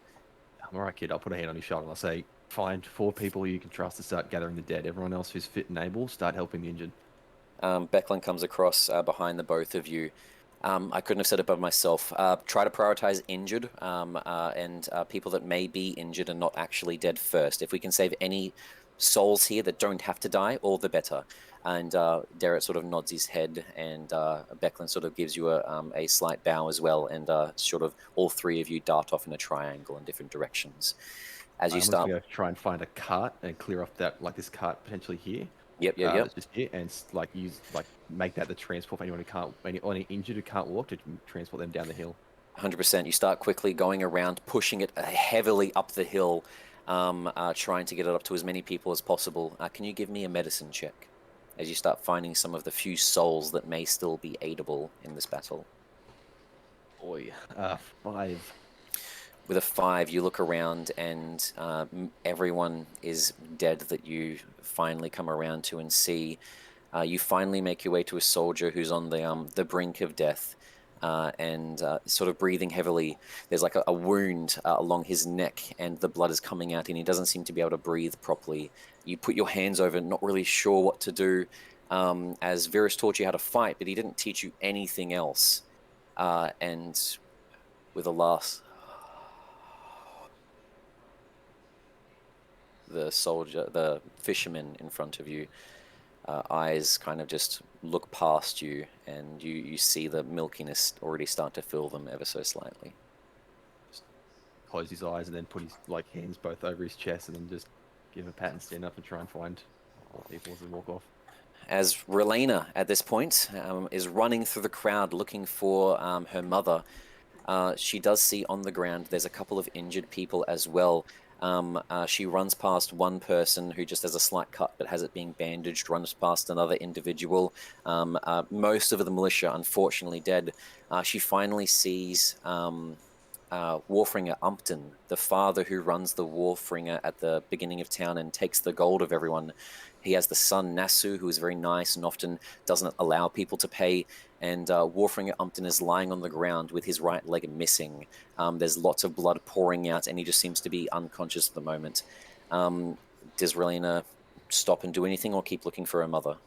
I'm all right, kid. I'll put a hand on his shoulder and I'll say, "Find 4 people you can trust to start gathering the dead. Everyone else who's fit and able, start helping the injured." Becklin comes across behind the both of you. I couldn't have said it by myself. Try to prioritize injured and people that may be injured and not actually dead first. If we can save any souls here that don't have to die, all the better. And Derek sort of nods his head, and Becklin sort of gives you a slight bow as well, and sort of all 3 of you dart off in a triangle in different directions. As you start, I'm going to try and find a cart and clear off that, like this cart potentially here. Yep. It's just here, and make that the transport for anyone who can't, any injured who can't walk, to transport them down the hill. 100%. You start quickly going around, pushing it heavily up the hill, trying to get it up to as many people as possible. Can you give me a medicine check as you start finding some of the few souls that may still be aidable in this battle? Boy, 5. With a 5, you look around and everyone is dead that you finally come around to and see. You finally make your way to a soldier who's on the brink of death and sort of breathing heavily. There's like a wound along his neck, and the blood is coming out, and he doesn't seem to be able to breathe properly. You put your hands over it, not really sure what to do, as Virus taught you how to fight, but he didn't teach you anything else. And with a last, the fisherman in front of you, eyes kind of just look past you, and you see the milkiness already start to fill them ever so slightly. Close his eyes and then put his hands both over his chest and then just give a pat and stand up and try and find more people as they walk off. As Relena at this point is running through the crowd looking for her mother, she does see on the ground there's a couple of injured people as well. She runs past one person who just has a slight cut but has it being bandaged, runs past another individual. Most of the militia, unfortunately, dead. She finally sees Warfringer Umpton, the father who runs the Warfringer at the beginning of town and takes the gold of everyone. He has the son, Nasu, who is very nice and often doesn't allow people to pay. And Warfringer Umpton is lying on the ground with his right leg missing. There's lots of blood pouring out, and he just seems to be unconscious at the moment. Does Relena stop and do anything, or keep looking for her mother?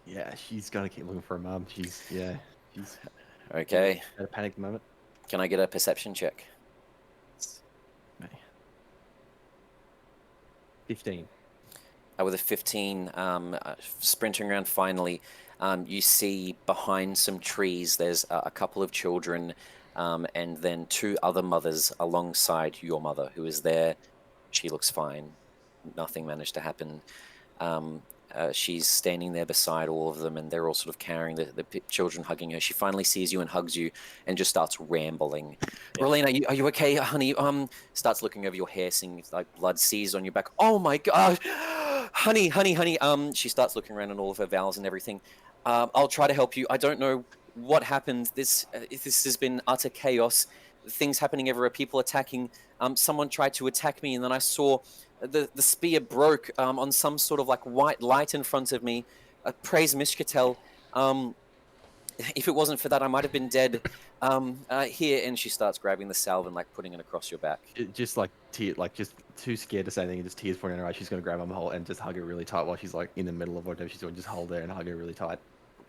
Yeah, she's gonna keep looking for her mum. She's Okay. at a panic moment. Can I get a perception check? 15. With a 15, sprinting around finally, you see behind some trees there's a couple of children and then two other mothers alongside your mother who is there. She looks fine. Nothing managed to happen. She's standing there beside all of them, and they're all sort of carrying the children, hugging her. She finally sees you and hugs you and just starts rambling. Yeah. Relena, are you okay, honey? Starts looking over your hair, seeing like blood seized on your back. Oh my God, honey. She starts looking around at all of her vowels and everything. I'll try to help you. I don't know what happened. This has been utter chaos. Things happening everywhere. People attacking. Someone tried to attack me, and then I saw the spear broke on some sort of like white light in front of me. Praise Mishkatel. If it wasn't for that, I might have been dead. Here, and she starts grabbing the salve and like putting it across your back. Just like just too scared to say anything, and just tears pouring in her eyes. She's gonna grab her hole and just hug her really tight while she's like in the middle of whatever she's doing. Just hold her and hug her really tight.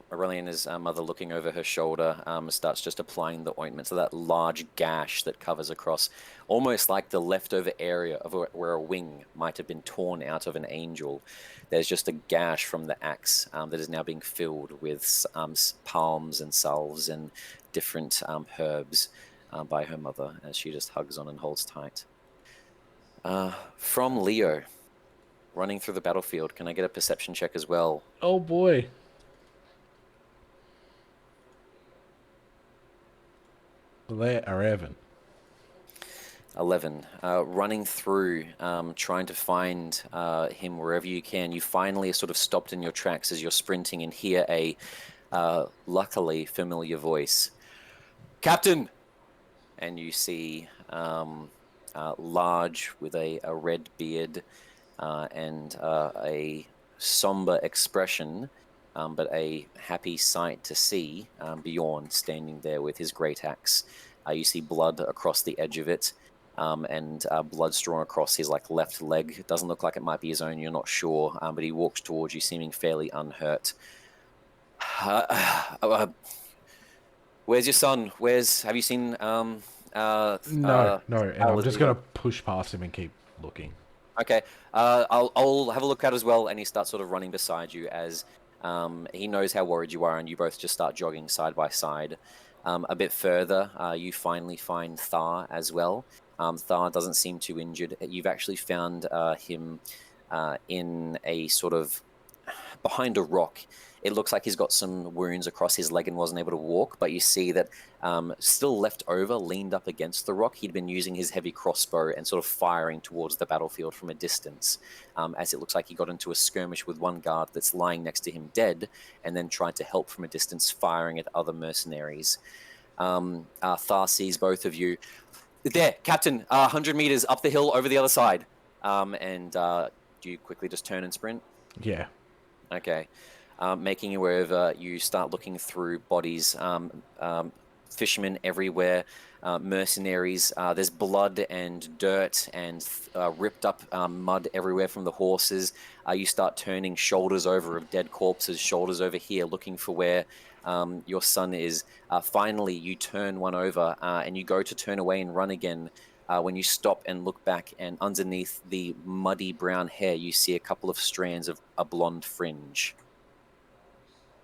Aureliana's mother, looking over her shoulder, starts just applying the ointment to that large gash that covers across, almost like the leftover area of where a wing might have been torn out of an angel. There's just a gash from the axe that is now being filled with palms and salves and different herbs by her mother as she just hugs on and holds tight. From Leo, running through the battlefield, can I get a perception check as well? Oh boy. There are 11. Running through, trying to find him wherever you can. You finally are sort of stopped in your tracks as you're sprinting and hear a luckily familiar voice. Captain! And you see large with a red beard and a somber expression, but a happy sight to see, Bjorn standing there with his great axe. You see blood across the edge of it, and blood strewn across his left leg. It doesn't look like it might be his own, you're not sure, but he walks towards you seeming fairly unhurt. Where's your son? Have you seen... no, and I'm just going to push past him and keep looking. Okay, I'll have a look at as well, and he starts sort of running beside you as he knows how worried you are, and you both just start jogging side by side. A bit further, you finally find Thar as well. Thar doesn't seem too injured. You've actually found him in a sort of behind a rock. It looks like he's got some wounds across his leg and wasn't able to walk, but you see that still left over, leaned up against the rock. He'd been using his heavy crossbow and sort of firing towards the battlefield from a distance, as it looks like he got into a skirmish with one guard that's lying next to him dead, and then tried to help from a distance, firing at other mercenaries. Thar sees both of you. There, Captain, 100 meters up the hill over the other side. And do you quickly just turn and sprint? Yeah. Okay. Making your way over, you start looking through bodies. fishermen everywhere, mercenaries. There's blood and dirt and ripped up mud everywhere from the horses. You start turning shoulders over of dead corpses, shoulders over here, looking for where your son is. Finally, you turn one over and you go to turn away and run again. When you stop and look back, and underneath the muddy brown hair, you see a couple of strands of a blonde fringe.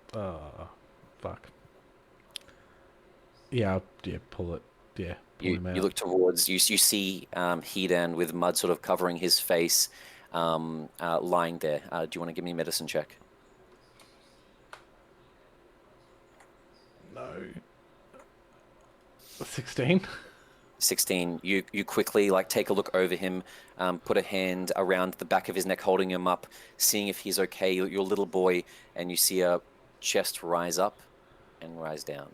Fuck. Yeah, pull it. Yeah, pull You him out. look towards, you see Hedan with mud sort of covering his face, lying there. Do you want to give me a medicine check? No. 16. 16. You quickly take a look over him, put a hand around the back of his neck, holding him up, seeing if he's okay. Your little boy, and you see a chest rise up and rise down.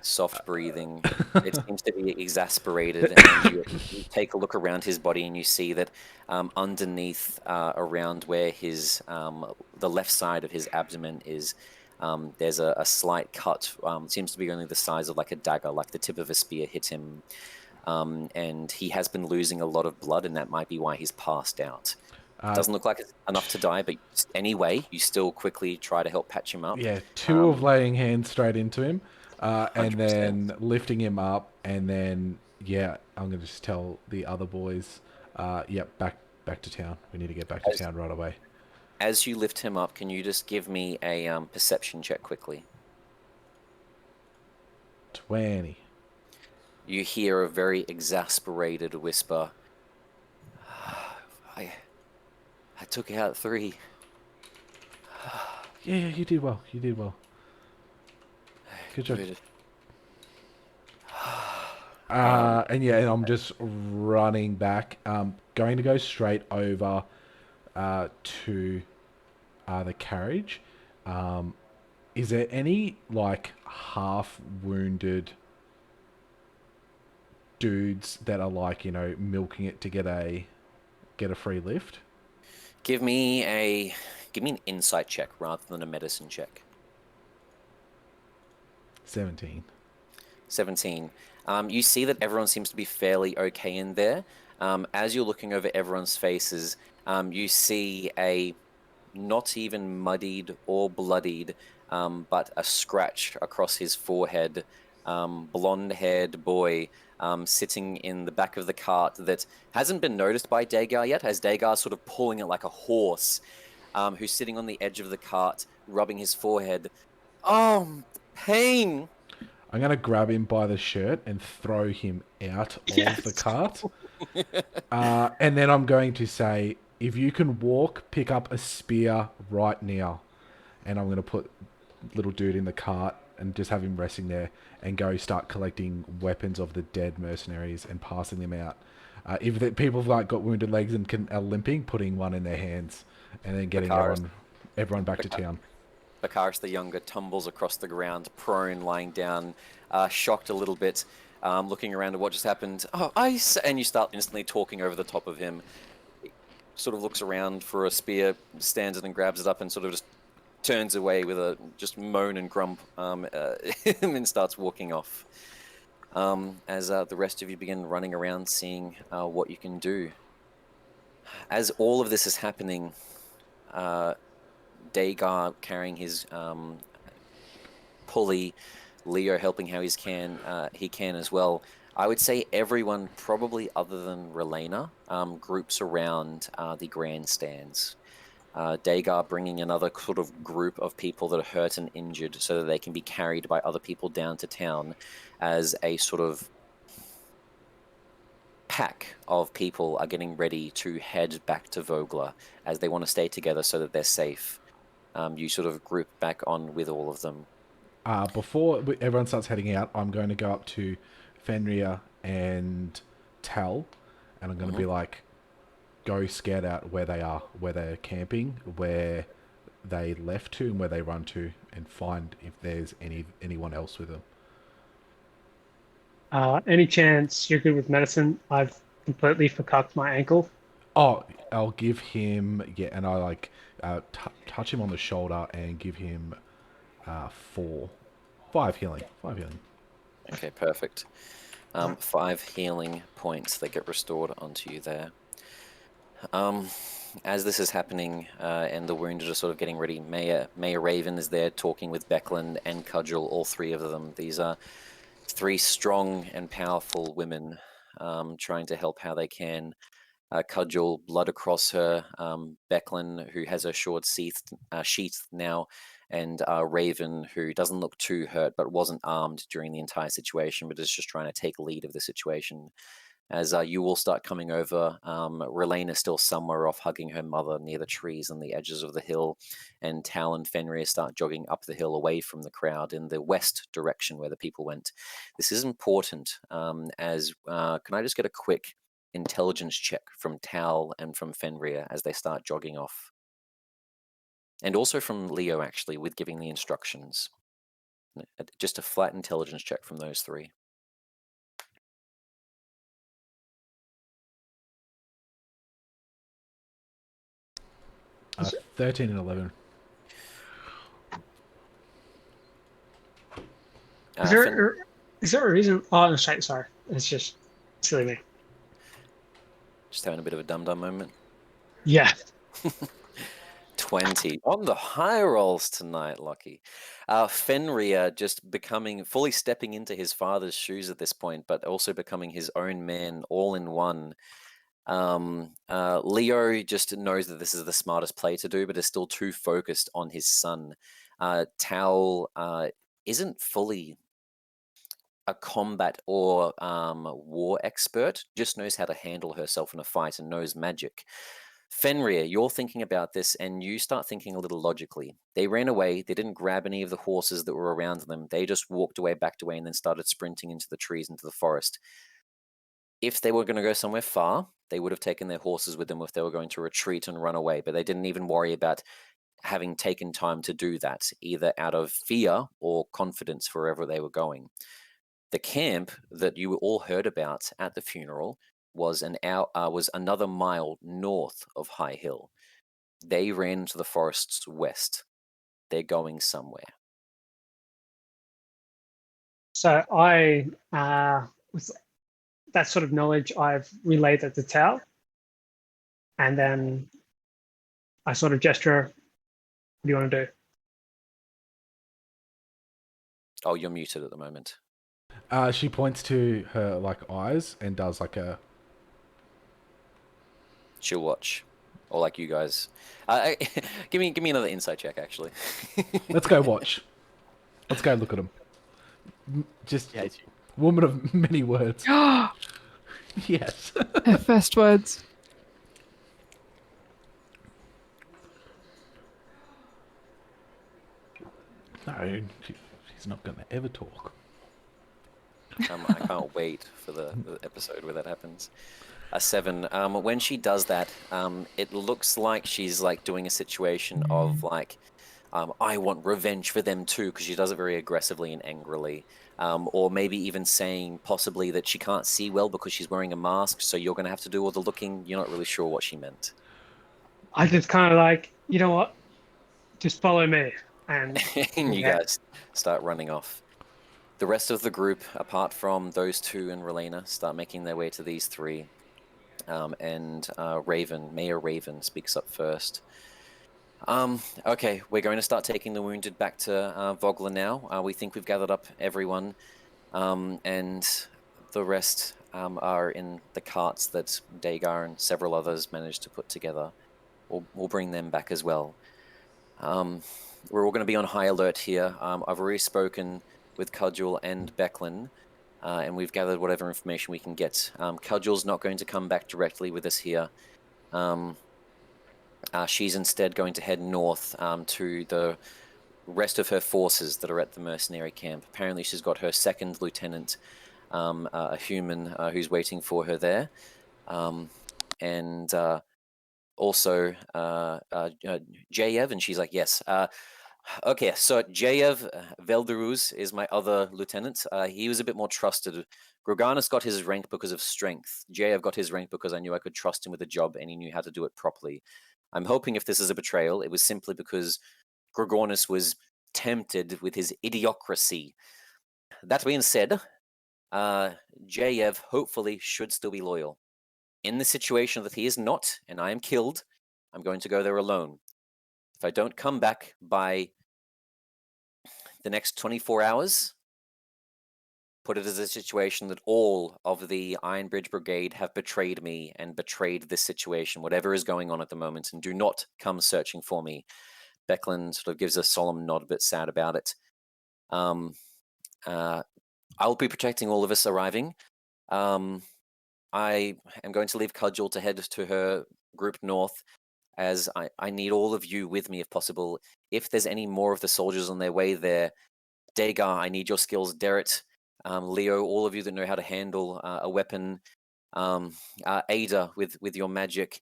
Soft breathing. It seems to be exasperated, and you take a look around his body, and you see that underneath, around where his the left side of his abdomen is, there's a slight cut. It seems to be only the size of a dagger, like the tip of a spear hit him, and he has been losing a lot of blood, and that might be why he's passed out. Doesn't look like it's enough to die, but anyway, you still quickly try to help patch him up. Yeah, two of laying hands straight into him, and 100%. then lifting him up, and then I'm gonna just tell the other boys, back to town. We need to get back to town right away. As you lift him up, can you just give me a perception check quickly? 20. You hear a very exasperated whisper. I took out 3. Yeah, you did well. You did well. Good job. Good. And I'm just running back. Going to go straight over to the carriage. Is there any half wounded dudes that are milking it to get a free lift? Give me an insight check rather than a medicine check. 17. 17. You see that everyone seems to be fairly okay in there. As you're looking over everyone's faces, you see a not even muddied or bloodied, but a scratch across his forehead, blonde-haired boy sitting in the back of the cart that hasn't been noticed by Dagar yet, as Dagar's sort of pulling it like a horse, who's sitting on the edge of the cart, rubbing his forehead. Oh, pain! I'm going to grab him by the shirt and throw him out of the cart. And then I'm going to say, if you can walk, pick up a spear right now. And I'm going to put little dude in the cart and just have him resting there and go start collecting weapons of the dead mercenaries and passing them out. If the people have got wounded legs and are limping, putting one in their hands and then getting everyone back to town. Bakaris the Younger tumbles across the ground, prone, lying down, shocked a little bit, looking around at what just happened. Oh, ice! And you start instantly talking over the top of him. He sort of looks around for a spear, stands it and grabs it up and sort of just turns away with a just moan and grump, and starts walking off. As the rest of you begin running around, seeing what you can do. As all of this is happening, Dagar carrying his pulley, Leo helping how he can as well. I would say everyone, probably other than Relena, groups around the grandstands. Dagar bringing another sort of group of people that are hurt and injured so that they can be carried by other people down to town as a sort of pack of people are getting ready to head back to Vogler as they want to stay together so that they're safe. You sort of group back on with all of them. Before everyone starts heading out, I'm going to go up to Fenrir and Tal, and I'm going to be like, go scout out where they are, where they're camping, where they left to, and where they run to, and find if there's anyone else with them. Any chance you're good with medicine? I've completely forcucked my ankle. Oh, I'll give him and I touch him on the shoulder and give him 5 healing. 5 healing. Okay, perfect. 5 healing points that get restored onto you there. As this is happening, and the wounded are sort of getting ready, Mayor Raven is there talking with Beckland and Cudgel, all 3 of them. These are 3 strong and powerful women, trying to help how they can. Cudgel, blood across her. Beckland, who has her sword sheathed now, and Raven, who doesn't look too hurt, but wasn't armed during the entire situation, but is just trying to take lead of the situation. As you all start coming over, Relena still somewhere off hugging her mother near the trees on the edges of the hill, and Tal and Fenrir start jogging up the hill away from the crowd in the west direction where the people went. This is important, can I just get a quick intelligence check from Tal and from Fenrir as they start jogging off? And also from Leo, actually, with giving the instructions. Just a flat intelligence check from those 3. 13 and 11. Is there a reason? Oh, no, sorry. It's just silly me. Just having a bit of a dum-dum moment. Yeah. 20 on the high rolls tonight, Lockie. Fenrir just fully stepping into his father's shoes at this point, but also becoming his own man, all in one. Leo just knows that this is the smartest play to do, but is still too focused on his son. Tal isn't fully a combat or war expert, just knows how to handle herself in a fight and knows magic. Fenrir, you're thinking about this and you start thinking a little logically. They ran away, they didn't grab any of the horses that were around them, they just walked away, backed away, and then started sprinting into the trees, into the forest. If they were going to go somewhere far, they would have taken their horses with them if they were going to retreat and run away, but they didn't even worry about having taken time to do that, either out of fear or confidence for wherever they were going. The camp that you all heard about at the funeral was another mile north of High Hill. They ran to the forests west. They're going somewhere. So with that sort of knowledge, I've relayed that to Tal, and then I sort of gesture. What do you want to do? Oh, you're muted at the moment. She points to her eyes and does a. She'll watch, or you guys. Give me another insight check, actually. Let's go watch. Let's go look at him. Just woman of many words. Yes. Her first words. No, she's not going to ever talk. I can't wait for the episode where that happens. A 7. When she does that, it looks like she's doing a situation of I want revenge for them too, because she does it very aggressively and angrily. Or maybe even saying possibly that she can't see well because she's wearing a mask, so you're going to have to do all the looking. You're not really sure what she meant. I just kind of you know what? Just follow me. And you guys start running off. The rest of the group, apart from those 2 and Relena, start making their way to these 3. And Mayor Raven speaks up first. Okay, we're going to start taking the wounded back to Vogler now. We think we've gathered up everyone, and the rest are in the carts that Dagar and several others managed to put together. We'll bring them back as well. We're all going to be on high alert here. I've already spoken with Cudgel and Beckland, and we've gathered whatever information we can get. Cudgel's not going to come back directly with us here. She's instead going to head north to the rest of her forces that are at the mercenary camp. Apparently she's got her 2nd lieutenant, a human who's waiting for her there. And also Jayev, and she's like, yes. Okay, so Jayev Velderuz is my other lieutenant. He was a bit more trusted. Groganus got his rank because of strength. Jayev got his rank because I knew I could trust him with a job and he knew how to do it properly. I'm hoping if this is a betrayal, it was simply because Groganus was tempted with his idiocracy. That being said, Jayev hopefully should still be loyal. In the situation that he is not, and I am killed, I'm going to go there alone. If I don't come back by the next 24 hours, put it as a situation that all of the Ironbridge Brigade have betrayed me and betrayed this situation, whatever is going on at the moment, and do not come searching for me. Becklin sort of gives a solemn nod, but sad about it. I'll be protecting all of us arriving. I am going to leave Cudgel to head to her group north, as I need all of you with me if possible. If there's any more of the soldiers on their way there, Dagar, I need your skills. Derrit, Leo, all of you that know how to handle a weapon, Ada with your magic,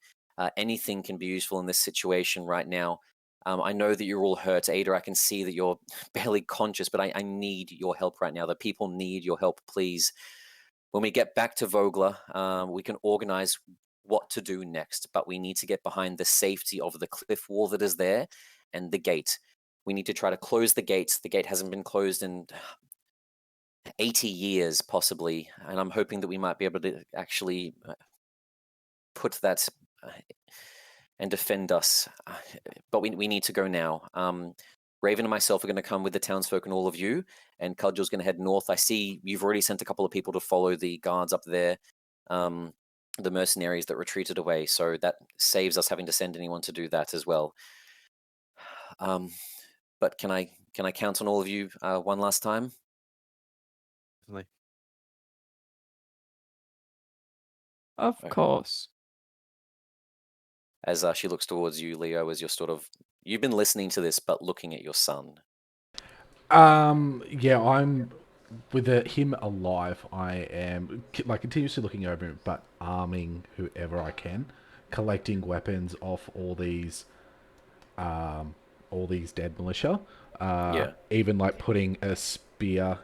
anything can be useful in this situation right now. I know that you're all hurt. Ada, I can see that you're barely conscious, but I need your help right now. The people need your help, please. When we get back to Vogler, we can organize what to do next, but we need to get behind the safety of the cliff wall that is there and the gate. We need to try to close the gate. The gate hasn't been closed in 80 years, possibly, and I'm hoping that we might be able to actually put that and defend us. But we need to go now. Raven and myself are going to come with the townsfolk and all of you, and Cudgel's going to head north. I see you've already sent a couple of people to follow the guards up there, the mercenaries that retreated away, so that saves us having to send anyone to do that as well. But can I count on all of you one last time? Definitely. Of Okay. course. As she looks towards you, Leo, as you've been listening to this, but looking at your son. Yeah, I'm with him alive. I am continuously looking over him, but arming whoever I can, collecting weapons off all these dead militia. Yeah. Even putting a spear,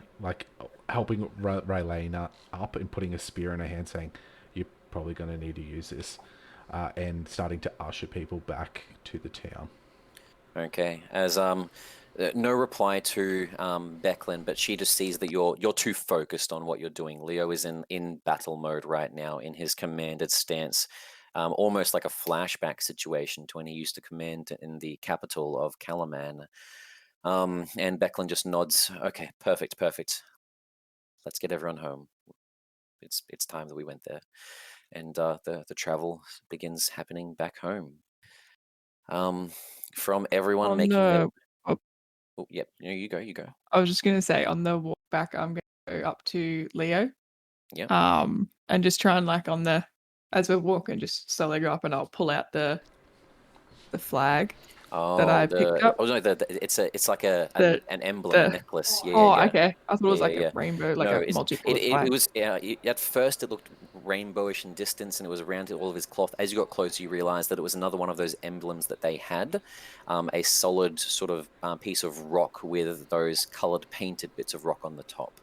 helping Raylena up and putting a spear in her hand, saying, "You're probably going to need to use this," and starting to usher people back to the town. Okay. As no reply to Becklin, but she just sees that you're too focused on what you're doing. Leo is in battle mode right now, in his commanded stance, almost like a flashback situation to when he used to command in the capital of Calaman. And Becklin just nods. Okay, perfect. Let's get everyone home. It's time that we went there, and the travel begins happening back home. From everyone On making the, their. Oh, yep. You go. I was just going to say, on the walk back, I'm going to go up to Leo. Yep. And just try and as we're walking, just slowly go up and I'll pull out the flag that I picked up. Oh no, it's like an emblem, a necklace. Yeah. Okay. I thought it was Yeah. a rainbow, No, a multicolored flag. it was. At first, it looked rainbowish in distance, and it was around all of his cloth. As you got closer, you realized that it was another one of those emblems that they had, a solid sort of piece of rock with those colored painted bits of rock on the top.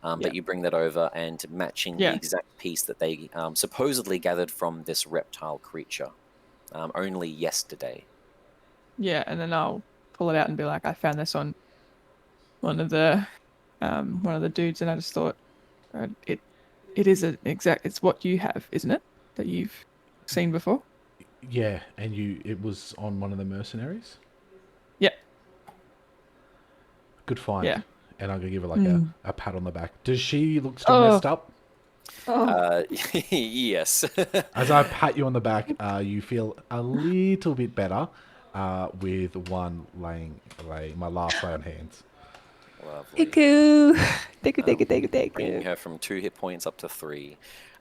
But you bring that over, and matching the exact piece that they supposedly gathered from this reptile creature only yesterday. Yeah, and then I'll pull it out and be like, I found this on one of the dudes, and I just thought it is it's what you have, isn't it? That you've seen before? Yeah, and it was on one of the mercenaries? Yeah. Good find. Yeah. And I'm going to give her a pat on the back. Does she look still messed up? Yes. As I pat you on the back, you feel a little bit better with one laying my last lay on hands. Lovely. Thank you. Bringing her from 2 hit points up to 3.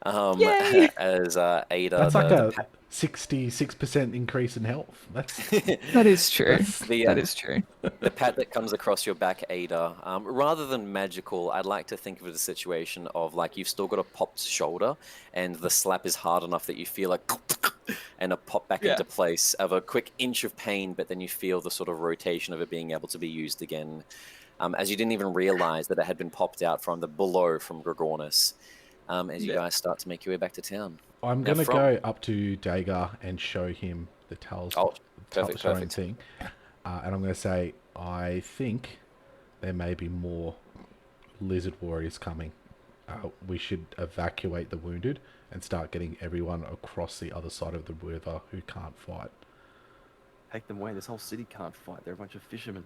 Yay! As Ada. That's like a 66% increase in health. That is true. That is true. The pat that comes across your back, Ada, rather than magical, I'd like to think of it as a situation of you've still got a popped shoulder, and the slap is hard enough that you feel and a pop back into place of a quick inch of pain, but then you feel the sort of rotation of it being able to be used again. As you didn't even realize that it had been popped out from the below from Dragonelance, as you guys start to make your way back to town. I'm going to go up to Dagar and show him the telling thing. And I'm going to say, I think there may be more lizard warriors coming. We should evacuate the wounded and start getting everyone across the other side of the river who can't fight. Take them away. This whole city can't fight. They're a bunch of fishermen.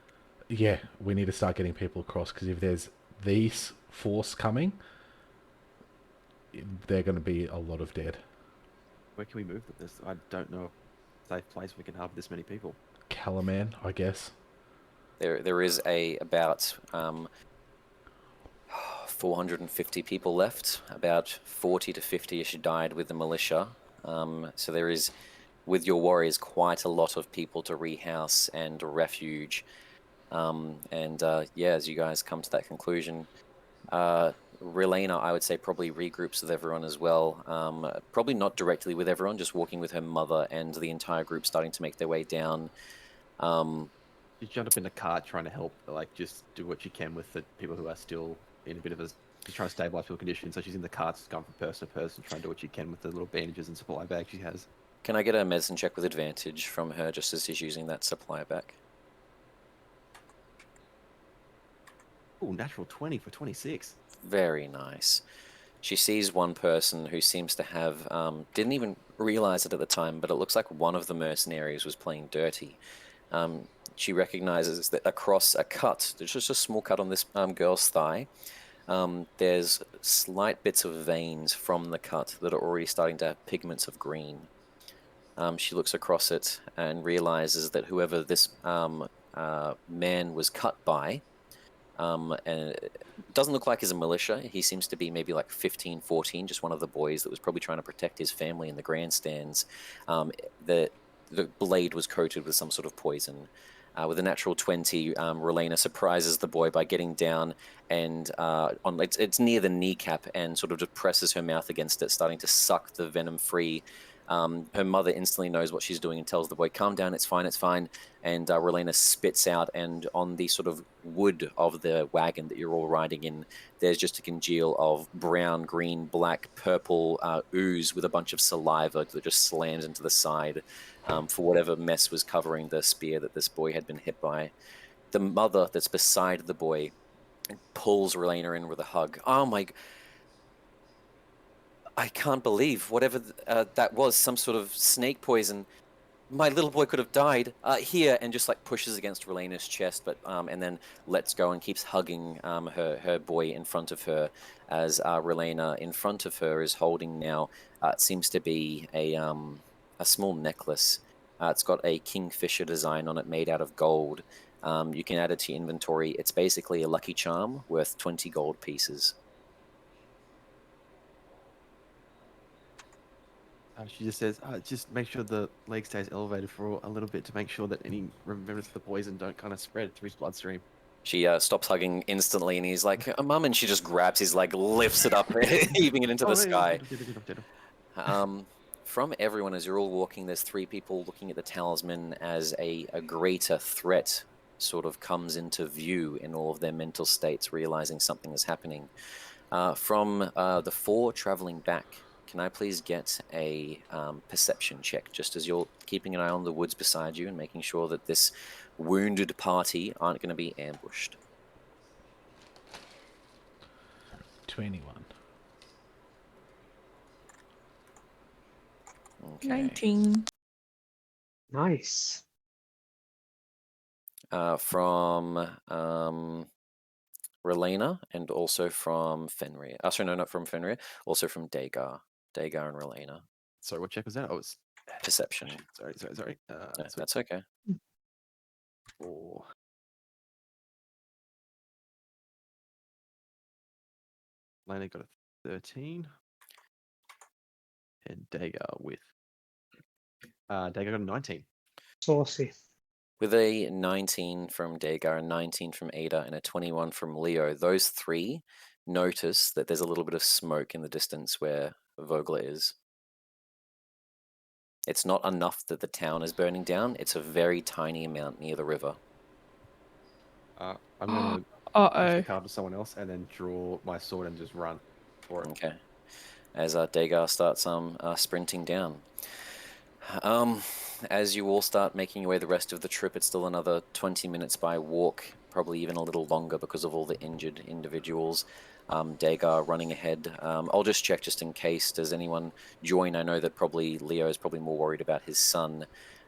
Yeah, we need to start getting people across, because if there's these force coming, they're going to be a lot of dead. Where can we move them? I don't know a safe place we can have this many people. Calaman, I guess. There is about 450 people left. About 40 to 50ish died with the militia. So there is, with your warriors, quite a lot of people to rehouse and refuge. As you guys come to that conclusion, Relena, I would say, probably regroups with everyone as well. Probably not directly with everyone, just walking with her mother and the entire group starting to make their way down. You jump up in the cart trying to help, like, just do what you can with the people who are still in a bit of a... Just trying to stabilize people's condition. So she's in the cart, just going from person to person, trying to do what she can with the little bandages and supply bag she has. Can I get a medicine check with advantage from her just as she's using that supply bag? Ooh, natural 20 for 26. Very nice. She sees one person who seems to have, didn't even realize it at the time, but it looks like one of the mercenaries was playing dirty. She recognizes that across a cut, there's just a small cut on this girl's thigh, there's slight bits of veins from the cut that are already starting to have pigments of green. She looks across it and realizes that whoever this man was cut by, and it doesn't look like he's a militia. He seems to be maybe like 15, 14, just one of the boys that was probably trying to protect his family in the grandstands. The blade was coated with some sort of poison. With a natural 20, Relena surprises the boy by getting down and it's near the kneecap and sort of just presses her mouth against it, starting to suck the venom free. Her mother instantly knows what she's doing and tells the boy, calm down, it's fine, it's fine. And Relena spits out, and on the sort of wood of the wagon that you're all riding in, there's just a congeal of brown, green, black, purple ooze with a bunch of saliva that just slams into the side for whatever mess was covering the spear that this boy had been hit by. The mother that's beside the boy pulls Relena in with a hug. Oh my... I can't believe whatever that was, some sort of snake poison. My little boy could have died here, and just like pushes against Relena's chest, but and then lets go and keeps hugging her boy in front of her, as Relena in front of her is holding now. It seems to be a small necklace. It's got a kingfisher design on it, made out of gold. You can add it to your inventory. It's basically a lucky charm worth 20 gold pieces. She just says, just make sure the leg stays elevated for a little bit to make sure that any remnants of the poison don't kind of spread through his bloodstream. She stops hugging instantly, and he's like, Mum, and she just grabs his leg, lifts it up, heaving it into the sky. From everyone, as you're all walking, there's three people looking at the talisman as a greater threat sort of comes into view in all of their mental states, realizing something is happening. From the four traveling back, can I please get a perception check, just as you're keeping an eye on the woods beside you and making sure that this wounded party aren't going to be ambushed? 21. Okay. 19. Nice. From Relena, and also from Fenrir. Sorry, no, not from Fenrir. Also from Dagar. Dagar and Relena. Sorry, what check was that? Oh, it's Perception. Sorry. No, that's okay. 4. Lena got a 13. And Dagar with... Dagar got a 19. Saucy. With a 19 from Dagar, a 19 from Ada, and a 21 from Leo, those three notice that there's a little bit of smoke in the distance where Vogler is. It's not enough that the town is burning down. It's a very tiny amount near the river. I'm going to push the card to someone else and then draw my sword and just run for it. Okay. As Dagar starts sprinting down. as you all start making your way the rest of the trip, it's still another 20 minutes by walk, probably even a little longer because of all the injured individuals. Dagar running ahead. I'll just check just in case. Does anyone join? I know that probably Leo is probably more worried about his son,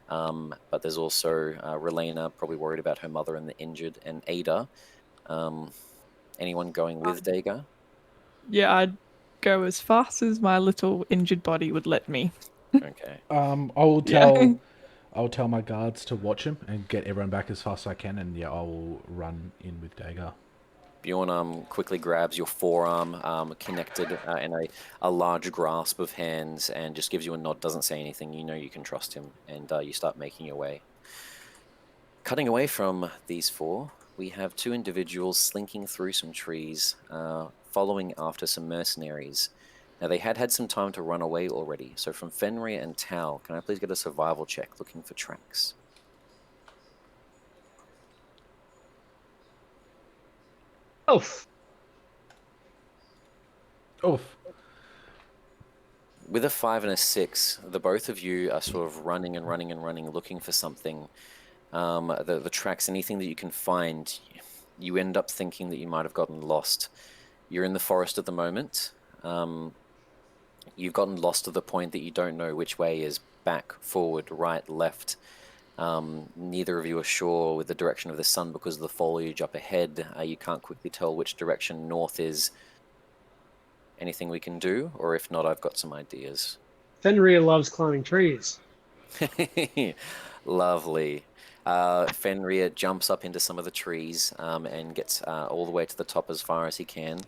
but there's also Relena probably worried about her mother and the injured, and Ada. Anyone going with Dagar? Yeah, I'd go as fast as my little injured body would let me. Okay. Yeah. I'll tell my guards to watch him and get everyone back as fast as I can, and yeah, I will run in with Dagar. Bjorn quickly grabs your forearm, connected in a large grasp of hands, and just gives you a nod, doesn't say anything. You know you can trust him, and you start making your way. Cutting away from these four, we have two individuals slinking through some trees, following after some mercenaries. Now, they had some time to run away already, so from Fenrir and Tal, can I please get a survival check looking for tracks? Oof. Oof. With a 5 and a 6, the both of you are sort of running and running and running, looking for something. The tracks, anything that you can find, you end up thinking that you might have gotten lost. You're in the forest at the moment. You've gotten lost to the point that you don't know which way is back, forward, right, left. Neither of you are sure with the direction of the sun because of the foliage up ahead. You can't quickly tell which direction north is. Anything we can do? Or if not, I've got some ideas. Fenrir loves climbing trees. Lovely. Fenrir jumps up into some of the trees and gets all the way to the top as far as he can.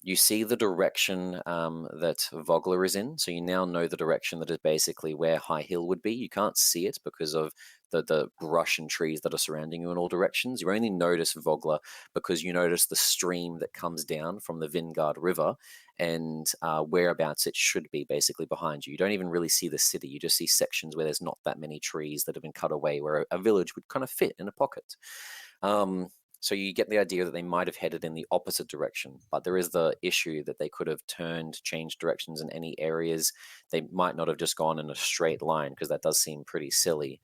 You see the direction that Vogler is in, so you now know the direction that is basically where High Hill would be. You can't see it because of the brush and trees that are surrounding you in all directions. You only notice Vogler because you notice the stream that comes down from the Vingard River and whereabouts it should be basically behind you. You don't even really see the city. You just see sections where there's not that many trees that have been cut away, where a village would kind of fit in a pocket. So you get the idea that they might have headed in the opposite direction, but there is the issue that they could have turned, changed directions in any areas. They might not have just gone in a straight line because that does seem pretty silly.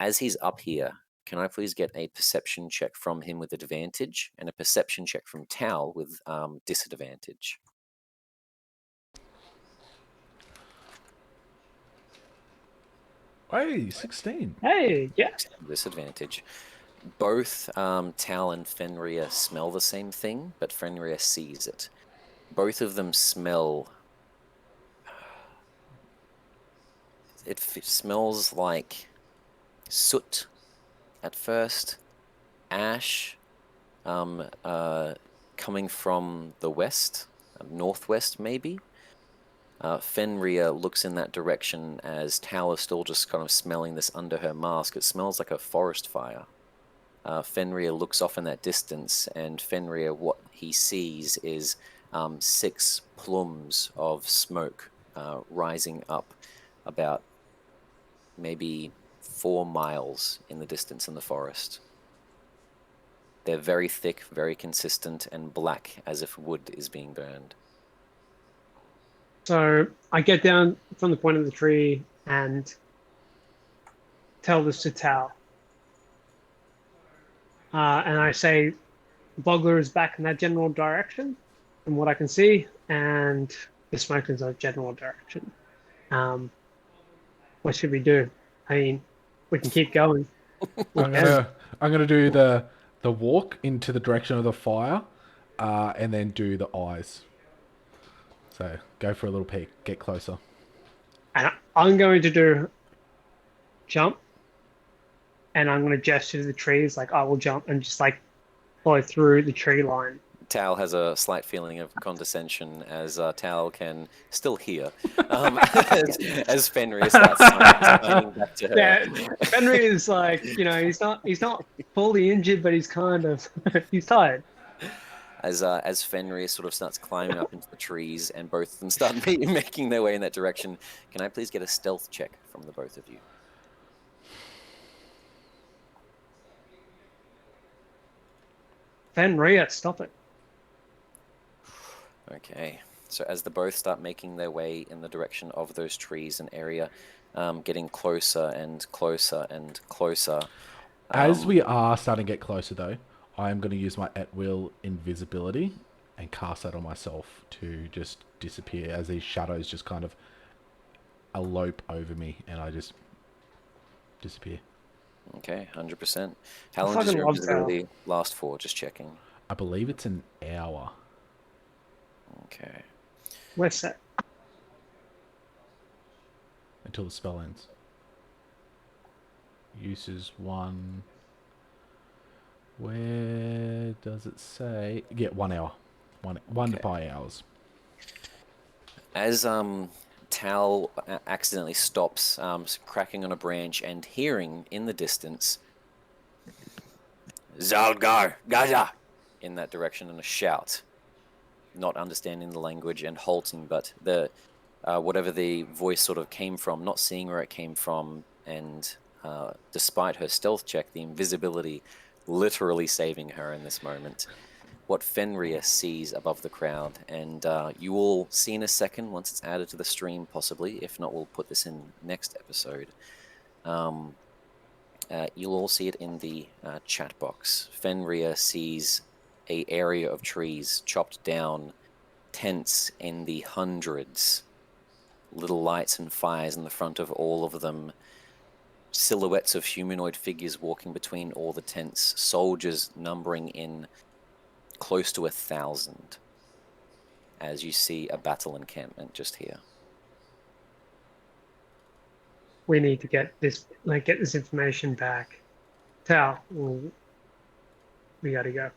As he's up here, can I please get a perception check from him with advantage and a perception check from Tal with disadvantage? Hey, 16. Hey, yeah. Disadvantage. Both Tal and Fenrir smell the same thing, but Fenrir sees it. Both of them smell... It smells like soot at first, ash coming from the west, northwest maybe. Fenrir looks in that direction as Tal is still just kind of smelling this under her mask. It smells like a forest fire. Fenrir looks off in that distance, and Fenrir, what he sees is 6 plumes of smoke rising up about maybe 4 miles in the distance in the forest. They're very thick, very consistent, and black as if wood is being burned. So I get down from the point of the tree and tell this to Tal. And I say, Vogler is back in that general direction, from what I can see, and the smoke is a general direction. What should we do? I mean, we can keep going. I'm gonna do the walk into the direction of the fire, and then do the eyes. So go for a little peek, get closer. And I'm going to do jump, and I'm going to gesture to the trees like I will jump and just like follow through the tree line. Tal has a slight feeling of condescension as Tal can still hear as Fenrir starts signing back to her. Yeah, Henry is like, he's not fully injured, but he's kind of he's tired. As Fenrir sort of starts climbing up into the trees and both of them start making their way in that direction, can I please get a stealth check from the both of you? Fenrir, stop it. Okay, so as the both start making their way in the direction of those trees and area, getting closer and closer and closer. As we are starting to get closer, though, I am going to use my at-will invisibility and cast that on myself to just disappear as these shadows just kind of elope over me and I just disappear. Okay, 100%. How I long does fucking your love Tal. invisibility last for? Just checking. I believe it's an hour. Okay. Where's that? Until the spell ends. Uses 1... Where does it say? Yeah, 1 hour. One to Okay. by hours. As Tal accidentally stops, cracking on a branch and hearing in the distance, Zaldgar, Gaza, in that direction, and a shout, not understanding the language and halting, but the whatever the voice sort of came from, not seeing where it came from, and despite her stealth check, the invisibility literally saving her in this moment. What Fenrir sees above the crowd, and you will see in a second once it's added to the stream, possibly. If not, we'll put this in next episode. You'll all see it in the chat box. Fenrir sees a area of trees chopped down, tents in the hundreds, little lights and fires in the front of all of them, silhouettes of humanoid figures walking between all the tents, soldiers numbering in close to 1,000, as you see a battle encampment just here. We need to get this information back. Tal, we gotta go.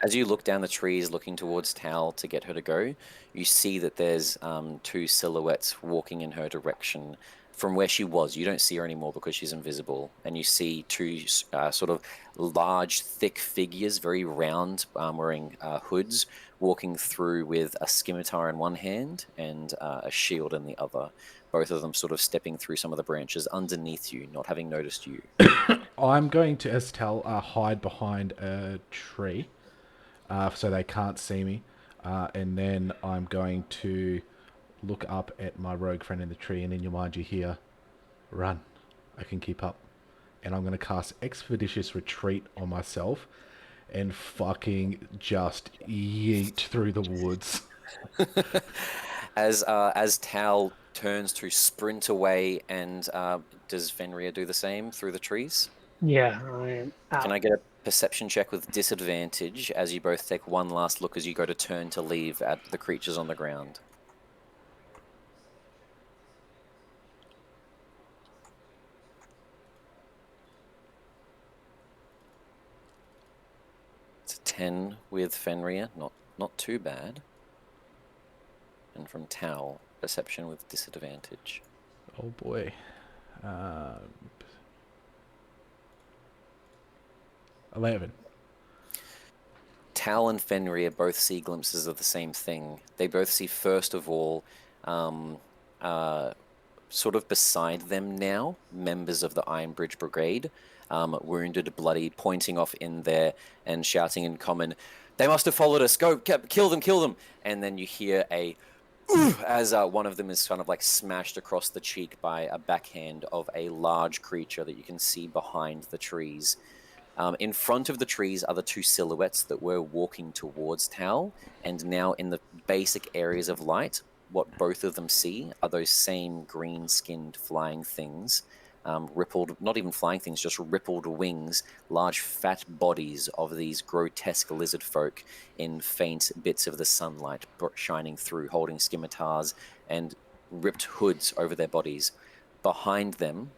As you look down the trees looking towards Tal to get her to go, you see that there's two silhouettes walking in her direction from where she was. You don't see her anymore because she's invisible. And you see two sort of large, thick figures, very round, wearing hoods, walking through with a scimitar in one hand and a shield in the other. Both of them sort of stepping through some of the branches underneath you, not having noticed you. I'm going to, as Tal, hide behind a tree so they can't see me. And then I'm going to look up at my rogue friend in the tree, and in your mind you hear, run, I can keep up. And I'm going to cast Expeditious Retreat on myself and fucking just yeet through the woods. As Tal turns to sprint away, and does Fenrir do the same through the trees? Yeah, I am out. Can I get a perception check with disadvantage as you both take one last look as you go to turn to leave at the creatures on the ground? It's a 10 with Fenrir, not too bad. And from Tal, perception with disadvantage. Oh boy. 11. Tal and Fenrir both see glimpses of the same thing. They both see, first of all, sort of beside them now, members of the Iron Bridge Brigade, wounded, bloody, pointing off in there and shouting in common, "They must have followed us, go, kill them, kill them!" And then you hear a as one of them is kind of like smashed across the cheek by a backhand of a large creature that you can see behind the trees. In front of the trees are the two silhouettes that were walking towards Tal, and now in the basic areas of light, what both of them see are those same green-skinned flying things, rippled, not even flying things, just rippled wings, large fat bodies of these grotesque lizard folk in faint bits of the sunlight shining through, holding scimitars and ripped hoods over their bodies. Behind them,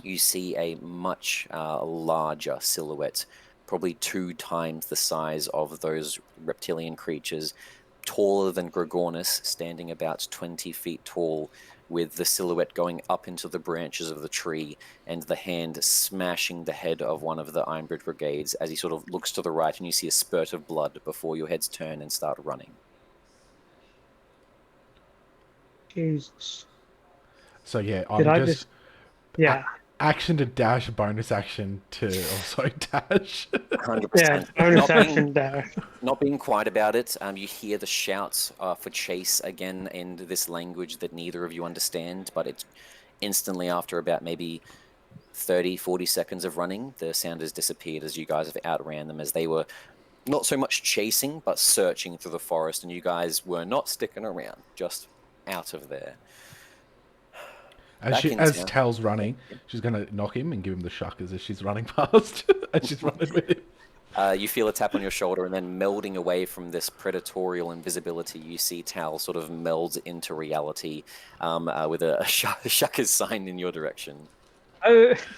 you see a much larger silhouette, probably 2 times the size of those reptilian creatures, taller than Gregornis, standing about 20 feet tall, with the silhouette going up into the branches of the tree and the hand smashing the head of one of the Ironbridge Brigades as he sort of looks to the right, and you see a spurt of blood before your heads turn and start running. Jesus. So yeah, Did I'm I just... just... Yeah. action to dash, bonus action to also dash. 100%. Yeah, bonus Not being- action dash. Not being quiet about it, you hear the shouts for chase again in this language that neither of you understand, but it's instantly after about maybe 30, 40 seconds of running, the sound has disappeared as you guys have outran them, as they were not so much chasing, but searching through the forest, and you guys were not sticking around, just out of there. As Tal's running, she's going to knock him and give him the shuckers as she's running past. As she's running with him. You feel a tap on your shoulder, and then melding away from this predatorial invisibility, you see Tal sort of melds into reality with a shuckers sign in your direction.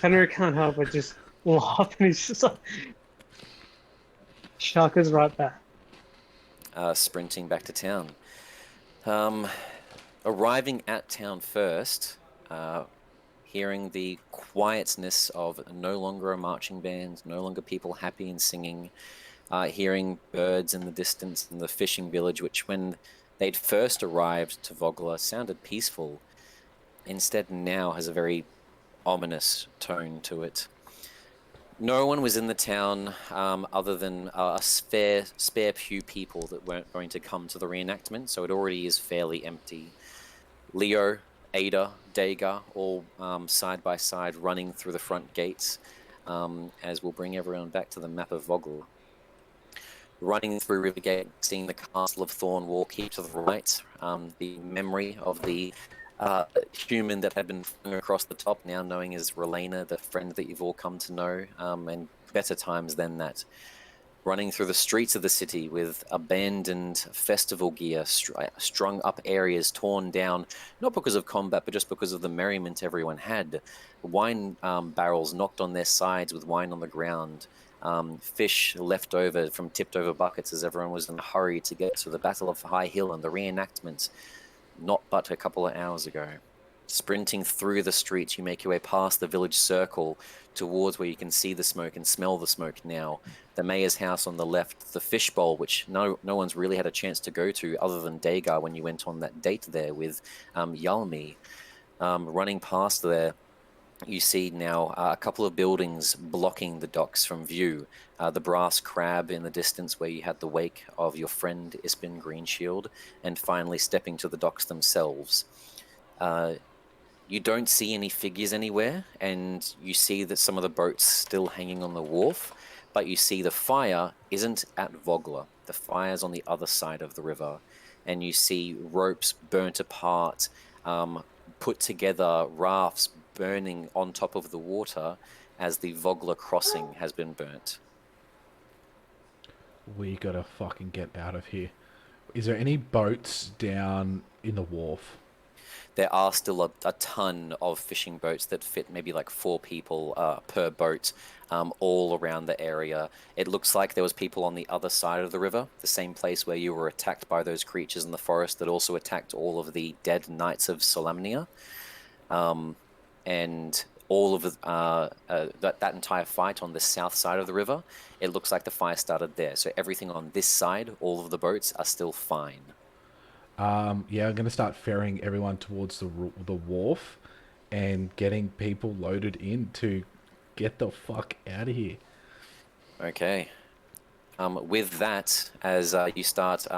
Fenrir can't help but just laugh, and he's just like, Sharka's right back. Sprinting back to town. Arriving at town first, hearing the quietness of no longer a marching band, no longer people happy and singing, hearing birds in the distance and the fishing village, which when they'd first arrived to Vogler sounded peaceful, instead now has a very ominous tone to it. No one was in the town other than a spare few people that weren't going to come to the reenactment, so it already is fairly empty. Leo, Ada, Dagar, all side by side running through the front gates, as we'll bring everyone back to the map of Vogler. Running through Rivergate, seeing the castle of Thornwall keep to the right, the memory of the human that had been flung across the top, now knowing as Relena, the friend that you've all come to know, and better times than that. Running through the streets of the city with abandoned festival gear, strung up areas torn down, not because of combat, but just because of the merriment everyone had. Wine barrels knocked on their sides with wine on the ground. Fish left over from tipped over buckets as everyone was in a hurry to get to the Battle of High Hill and the reenactment not but a couple of hours ago. Sprinting through the streets, you make your way past the village circle towards where you can see the smoke and smell the smoke now. The mayor's house on the left, the fishbowl, which no one's really had a chance to go to other than Dagar when you went on that date there with Yalmi. Running past there, you see now a couple of buildings blocking the docks from view. The brass crab in the distance where you had the wake of your friend Ispin Greenshield, and finally stepping to the docks themselves. You don't see any figures anywhere, and you see that some of the boats still hanging on the wharf, but you see the fire isn't at Vogler. The fire's on the other side of the river, and you see ropes burnt apart, put together rafts burning on top of the water as the Vogler crossing has been burnt. We gotta fucking get out of here. Is there any boats down in the wharf? There are still a ton of fishing boats that fit maybe like 4 people per boat, all around the area. It looks like there was people on the other side of the river, the same place where you were attacked by those creatures in the forest that also attacked all of the dead knights of Solamnia. And all of that entire fight on the south side of the river, it looks like the fire started there. So everything on this side, all of the boats are still fine. Yeah, I'm gonna start ferrying everyone towards the wharf and getting people loaded in to get the fuck out of here. Okay. With that, as you start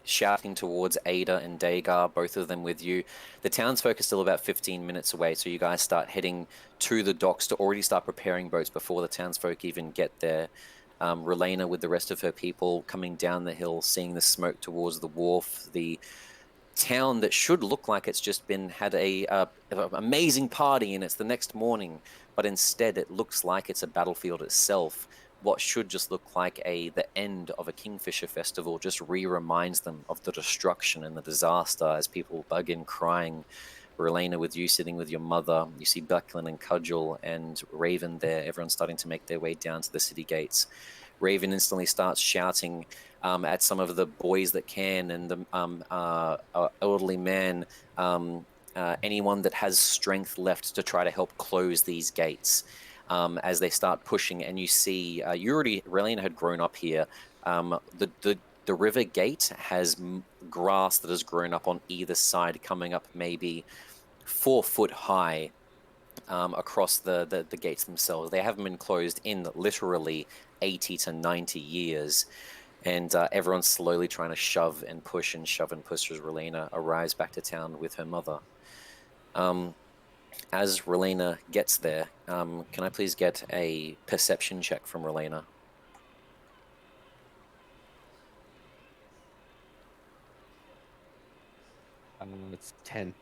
shouting towards Ada and Dagar, both of them with you, the townsfolk are still about 15 minutes away, so you guys start heading to the docks to already start preparing boats before the townsfolk even get there. Relena with the rest of her people coming down the hill, seeing the smoke towards the wharf, the town that should look like it's just had a amazing party and it's the next morning, but instead it looks like it's a battlefield itself. What should just look like the end of a Kingfisher festival just reminds them of the destruction and the disaster as people bug in crying. Relena with you sitting with your mother, you see Bucklin and Cudgel and Raven there, everyone's starting to make their way down to the city gates. Raven instantly starts shouting at some of the boys that can, and the elderly man, anyone that has strength left to try to help close these gates. As they start pushing, and you see, Relena had grown up here. The river gate has grass that has grown up on either side, coming up maybe 4 foot high, across the gates themselves. They haven't been closed in literally 80 to 90 years. And everyone's slowly trying to shove and push as Relena arrives back to town with her mother. As Relena gets there, can I please get a perception check from Relena? It's 10.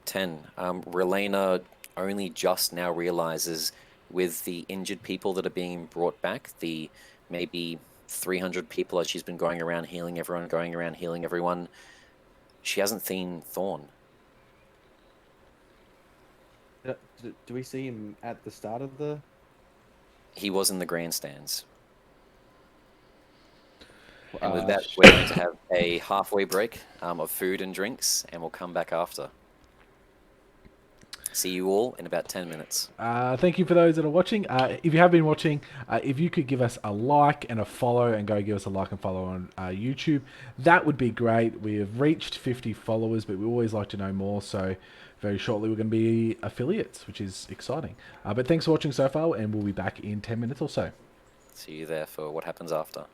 10. Relena only just now realizes, with the injured people that are being brought back, the maybe 300 people as she's been going around healing everyone, she hasn't seen Thorn. Do we see him at the start of the... He was in the grandstands. And with that, we're going to have a halfway break of food and drinks, and we'll come back after. See you all in about 10 minutes. Thank you for those that are watching. If you have been watching, if you could give us a like and a follow, and go give us a like and follow on YouTube, that would be great. We have reached 50 followers, but we always like to know more, so very shortly we're going to be affiliates, which is exciting. But thanks for watching so far, and we'll be back in 10 minutes or so. See you there for what happens after.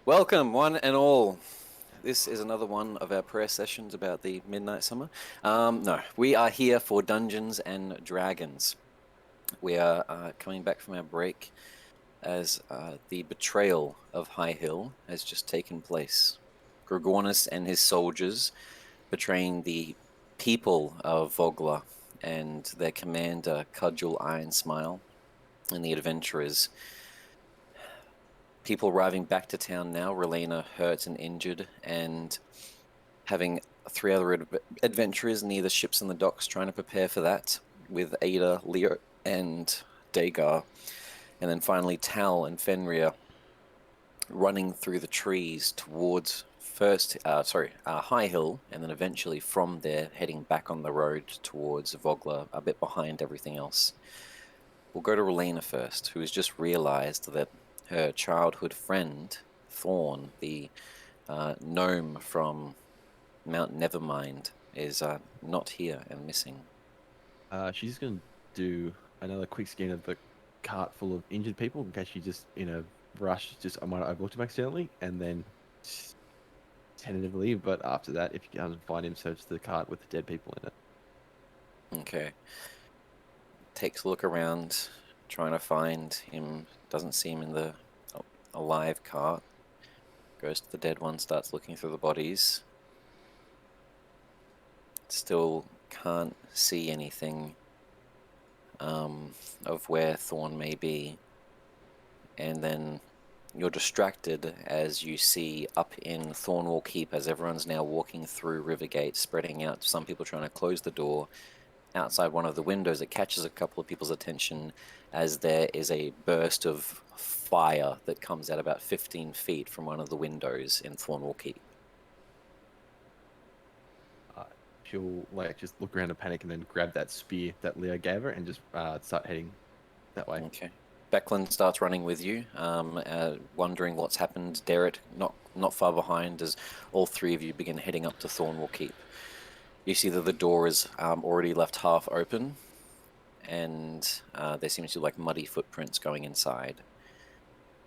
Welcome, one and all. This is another one of our prayer sessions about the Midnight Summer. No, we are here for Dungeons and Dragons. We are coming back from our break as the betrayal of High Hill has just taken place. Gorgonus and his soldiers betraying the people of Vogler and their commander, Cudgel Ironsmile, and the adventurers. People arriving back to town now, Relena hurt and injured, and having 3 other adventurers near the ships and the docks trying to prepare for that, with Ada, Leo, and Dagar. And then finally Tal and Fenrir running through the trees towards High Hill, and then eventually from there heading back on the road towards Vogler, a bit behind everything else. We'll go to Relena first, who has just realized that her childhood friend, Thorn, the gnome from Mount Nevermind, is not here and missing. She's going to do another quick scan of the cart full of injured people in case she just, in a rush, I might have overlooked him accidentally, and then tentatively, but after that, if you can't find him, search the cart with the dead people in it. Okay. Takes a look around, trying to find him. Doesn't see him in the alive cart. Goes to the dead one, starts looking through the bodies. Still can't see anything of where Thorn may be. And then you're distracted as you see up in Thornwall Keep, as everyone's now walking through Rivergate, spreading out, some people trying to close the door. Outside one of the windows, it catches a couple of people's attention as there is a burst of fire that comes out about 15 feet from one of the windows in Thornwall Keep. She'll just look around and panic, and then grab that spear that Leo gave her and just start heading that way. Okay. Becklin starts running with you, wondering what's happened. Derek not far behind, as all 3 of you begin heading up to Thornwall Keep. You see that the door is already left half open, and there seems to be muddy footprints going inside.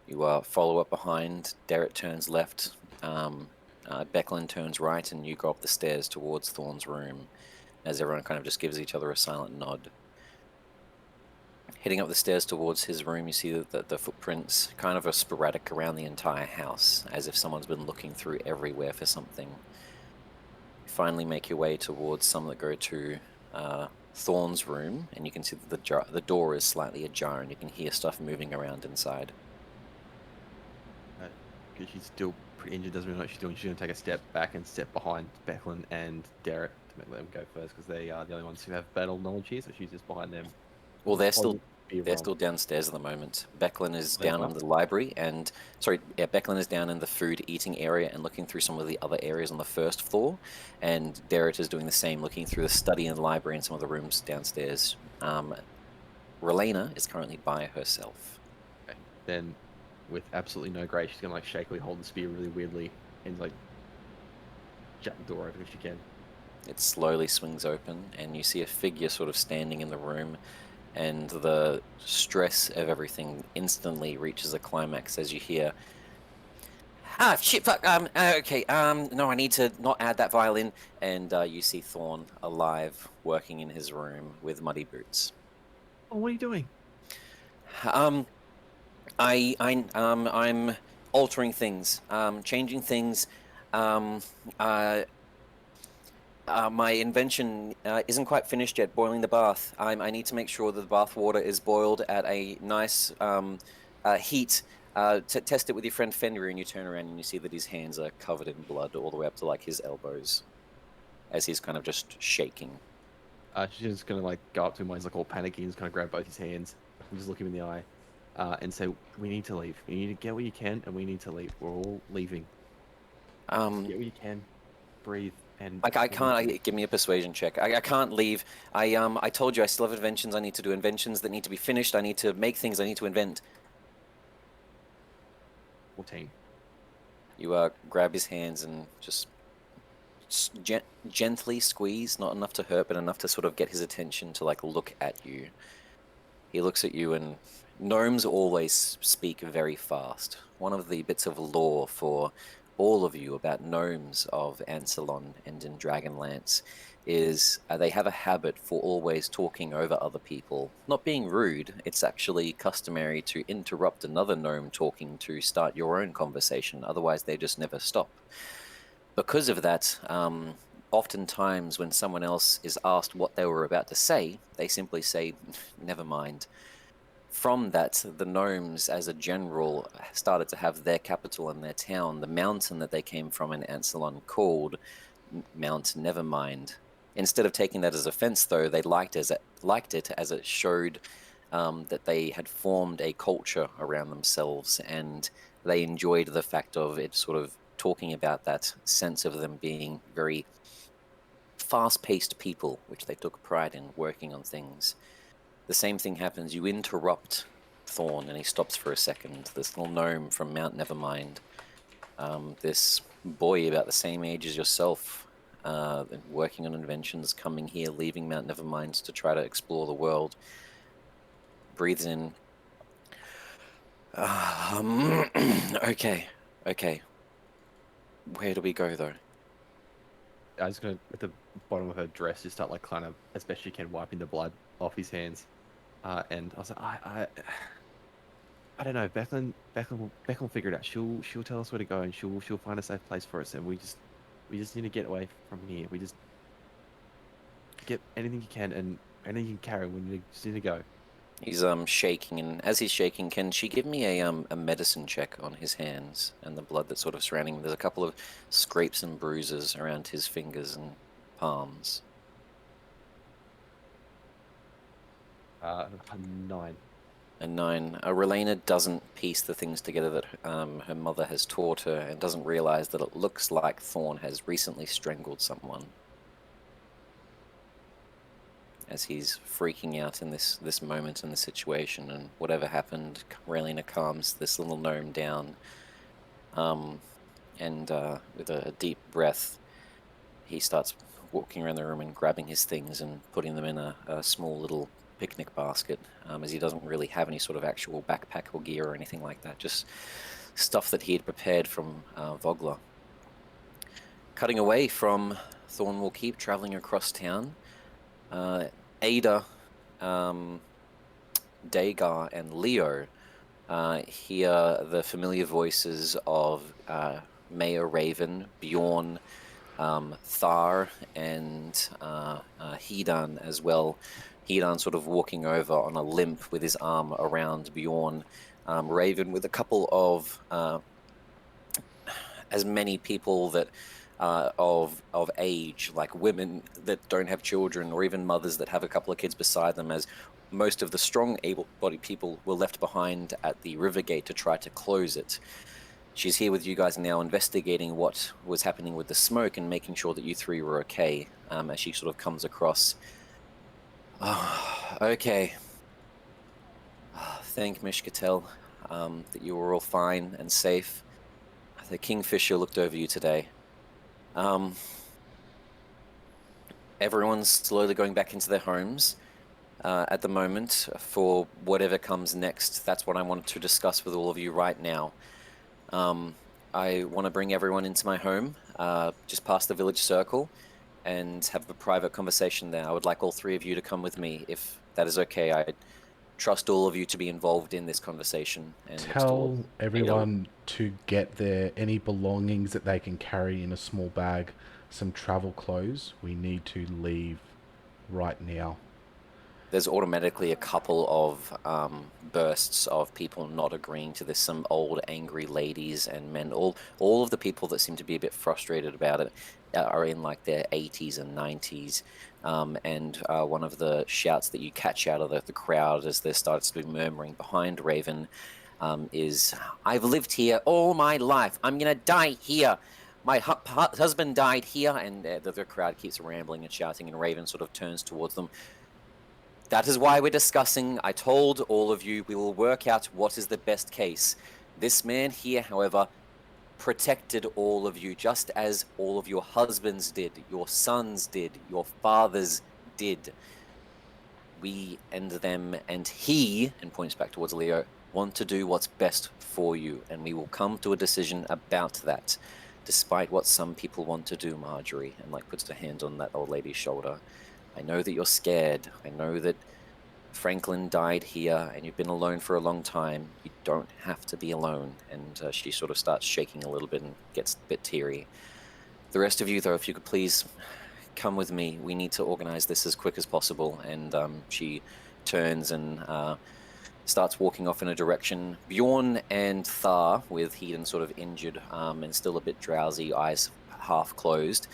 You follow up behind. Derek turns left. Becklin turns right, and you go up the stairs towards Thorn's room, as everyone kind of just gives each other a silent nod. Heading up the stairs towards his room, you see that the footprints kind of are sporadic around the entire house, as if someone's been looking through everywhere for something. You finally make your way towards some that go to Thorn's room, and you can see that the door is slightly ajar, and you can hear stuff moving around inside. Because she's still pretty injured, doesn't really know what she's doing. She's going to take a step back and step behind Becklin and Derek to let them go first, because they are the only ones who have battle knowledge here, so she's just behind them. Well, they're still downstairs at the moment. Becklin is down in the library, and Becklin is down in the food eating area and looking through some of the other areas on the first floor, and Derek is doing the same, looking through the study and library and some of the rooms downstairs. Relena is currently by herself. Okay. Then, with absolutely no grace, she's going to shakily hold the spear really weirdly and shut the door open if she can. It slowly swings open, and you see a figure sort of standing in the room, and the stress of everything instantly reaches a climax as you hear, shit, fuck, okay, no, I need to not add that violin, and you see Thorn alive, working in his room with muddy boots. Oh, what are you doing? I'm altering things, changing things. My invention isn't quite finished yet, boiling the bath. I need to make sure that the bath water is boiled at a nice heat. Test it with your friend Fenrir, and you turn around and you see that his hands are covered in blood all the way up to his elbows, as he's kind of just shaking. She's just going to go up to him while he's all panicky, and just kind of grab both his hands and just look him in the eye and say, we need to leave. You need to get what you can, and we need to leave. We're all leaving. Get what you can. Breathe. And I can't. Give me a persuasion check. I can't leave. I told you I still have inventions I need to do. Inventions that need to be finished. I need to make things. I need to invent. 14. You grab his hands and just gently squeeze, not enough to hurt, but enough to sort of get his attention to look at you. He looks at you and Gnomes always speak very fast. One of the bits of lore for all of you about gnomes of Ansalon and in Dragonlance is they have a habit for always talking over other people. Not being rude, it's actually customary to interrupt another gnome talking to start your own conversation, otherwise they just never stop. Because of that, oftentimes when someone else is asked what they were about to say, they simply say, never mind. From that, the gnomes, as a general, started to have their capital in their town, the mountain that they came from in Ansalon, called Mount Nevermind. Instead of taking that as offense, though, they liked it as it showed that they had formed a culture around themselves, and they enjoyed the fact of it sort of talking about that sense of them being very fast-paced people, which they took pride in working on things. The same thing happens. You interrupt Thorn, and he stops for a second. This little gnome from Mount Nevermind, this boy about the same age as yourself, working on inventions, coming here, leaving Mount Nevermind to try to explore the world, breathes in. Okay. Where do we go, though? I was gonna, at the bottom of her dress, just start like kind of as best she can wiping the blood off his hands. And I was like, I don't know. Becklin will figure it out. She'll tell us where to go, and she'll find a safe place for us. And we just need to get away from here. We just get anything you can and anything you can carry. We just need to go. He's shaking, and as he's shaking, can she give me a medicine check on his hands and the blood that's sort of surrounding him? There's a couple of scrapes and bruises around his fingers and palms. 9. A 9. Relena doesn't piece the things together that her mother has taught her, and doesn't realize that it looks like Thorn has recently strangled someone. As he's freaking out in this moment in the situation, and whatever happened, Relena calms this little gnome down, and with a deep breath, he starts walking around the room and grabbing his things and putting them in a small little picnic basket, as he doesn't really have any sort of actual backpack or gear or anything like that, just stuff that he had prepared from Vogler. Cutting away from Thornwall Keep, traveling across town, Ada, Dagar, and Leo hear the familiar voices of Mayor Raven, Bjorn, Thar, and Hedan as well. Hedan sort of walking over on a limp with his arm around Bjorn. Raven with a couple of as many people that of age, like women that don't have children, or even mothers that have a couple of kids beside them, as most of the strong, able-bodied people were left behind at the river gate to try to close it. She's here with you guys now, investigating what was happening with the smoke and making sure that you three were okay, as she sort of comes across. Okay. Thank Mishkatel that you were all fine and safe. The Kingfisher looked over you today. Everyone's slowly going back into their homes at the moment for whatever comes next. That's what I wanted to discuss with all of you right now. I want to bring everyone into my home, just past the village circle, and have a private conversation there. I would like all three of you to come with me, if that is okay. I trust all of you to be involved in this conversation. And Tell everyone to get any belongings that they can carry in a small bag, some travel clothes. We need to leave right now. There's automatically a couple of bursts of people not agreeing to this. Some old angry ladies and men. All of the people that seem to be a bit frustrated about it are in like their 80s and 90s. And one of the shouts that you catch out of the crowd as there starts to be murmuring behind Raven is, "I've lived here all my life. I'm going to die here. My husband died here." And the crowd keeps rambling and shouting, and Raven sort of turns towards them. "That is why we're discussing. I told all of you we will work out what is the best case. This man here, however, protected all of you, just as all of your husbands did, your sons did, your fathers did. we and them and he, and points back towards Leo, want to do what's best for you, and we will come to a decision about that, despite what some people want to do, Marjorie, and like puts her hand on that old lady's shoulder. I know that you're scared. I know that Franklin died here and you've been alone for a long time. You don't have to be alone. And she sort of starts shaking a little bit and gets a bit teary. The rest of you, though, if you could please come with me. We need to organize this as quick as possible. And she turns and starts walking off in a direction. Bjorn and Thar, with Hedon sort of injured and still a bit drowsy, eyes half closed,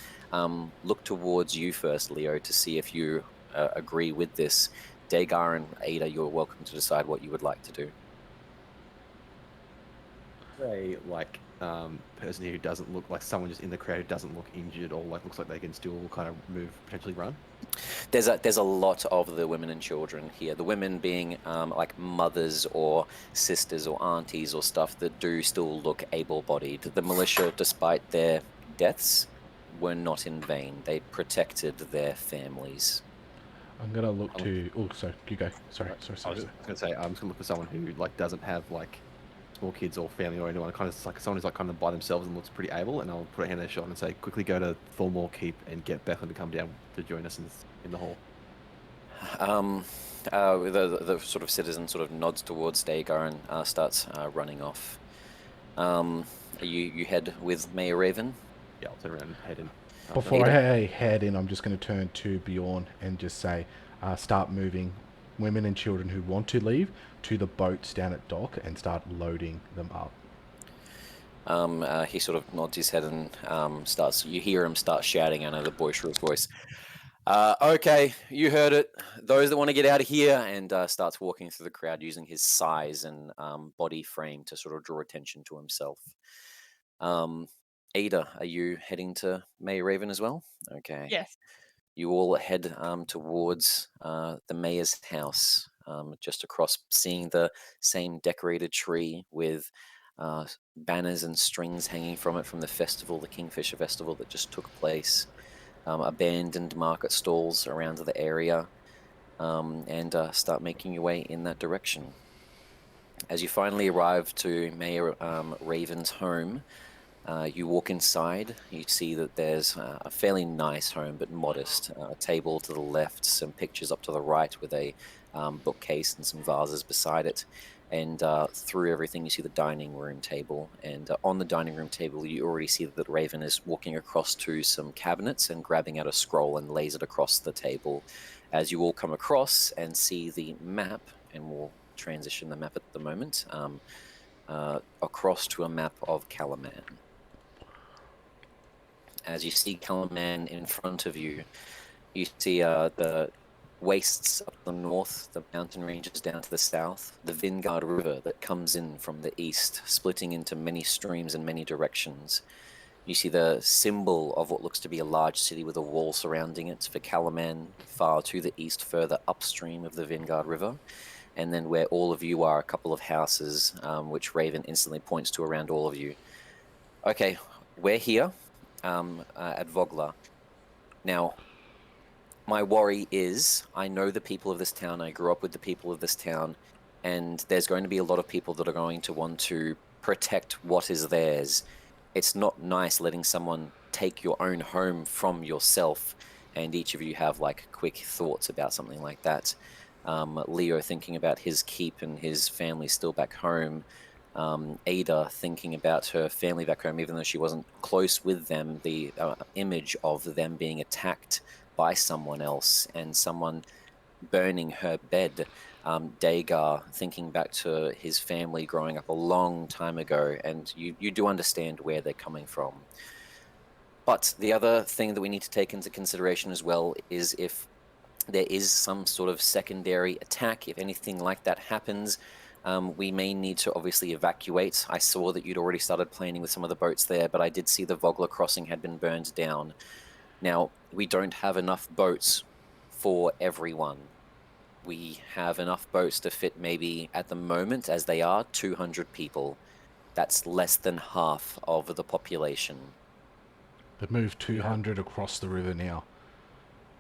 look towards you first, Leo, to see if you agree with this. Dagar and Ada, you're welcome to decide what you would like to do. A person who doesn't look like someone just in the crowd who doesn't look injured or like looks like they can still kind of move, potentially run. There's a lot of the women and children here. The women being like mothers or sisters or aunties or stuff that do still look able-bodied. The militia, despite their deaths, were not in vain. They protected their families. I'm gonna look to. Oh, sorry, you go. Sorry. I was gonna say I'm just gonna look for someone who like doesn't have like small kids or family or anyone. Kind of like someone who's like kind of by themselves and looks pretty able. And I'll put a hand on their shoulder and say, quickly go to Thormore Keep and get Becklin to come down to join us in the hall. The sort of citizen sort of nods towards Dagar and starts running off. You head with Mayor Raven? Yeah, I'll turn around and head in. Before I head in, I'm just going to turn to Bjorn and just say, start moving women and children who want to leave to the boats down at dock and start loading them up. He sort of nods his head and you hear him start shouting out of the boisterous voice. Okay, you heard it. Those that want to get out of here, and starts walking through the crowd using his size and body frame to sort of draw attention to himself. Ada, are you heading to Mayor Raven as well? Okay. Yes. You all head towards the mayor's house, just across, seeing the same decorated tree with banners and strings hanging from it from the festival, the Kingfisher Festival that just took place. Abandoned market stalls around the area, and start making your way in that direction. As you finally arrive to Mayor Raven's home, you walk inside. You see that there's a fairly nice home, but modest. A table to the left, some pictures up to the right with a bookcase and some vases beside it. And through everything, you see the dining room table. And on the dining room table, you already see that Raven is walking across to some cabinets and grabbing out a scroll and lays it across the table. As you all come across and see the map, and we'll transition the map at the moment, across to a map of Calaman. As you see Calaman in front of you, you see the wastes up the north, the mountain ranges down to the south, the Vingard River that comes in from the east, splitting into many streams in many directions. You see the symbol of what looks to be a large city with a wall surrounding it for Calaman, far to the east, further upstream of the Vingard River. And then where all of you are, a couple of houses, which Raven instantly points to around all of you. Okay, we're here at Vogler. Now, my worry is, I know the people of this town, I grew up with the people of this town, and there's going to be a lot of people that are going to want to protect what is theirs. It's not nice letting someone take your own home from yourself, and each of you have like quick thoughts about something like that. Leo thinking about his keep and his family still back home. Ada thinking about her family back home, even though she wasn't close with them, the image of them being attacked by someone else and someone burning her bed. Dagar thinking back to his family growing up a long time ago, and you do understand where they're coming from. But the other thing that we need to take into consideration as well is if there is some sort of secondary attack, if anything like that happens, we may need to obviously evacuate. I saw that you'd already started planning with some of the boats there, but I did see the Vogler crossing had been burned down. Now, we don't have enough boats for everyone. We have enough boats to fit maybe, at the moment, as they are, 200 people. That's less than half of the population. They've moved 200 across the river now.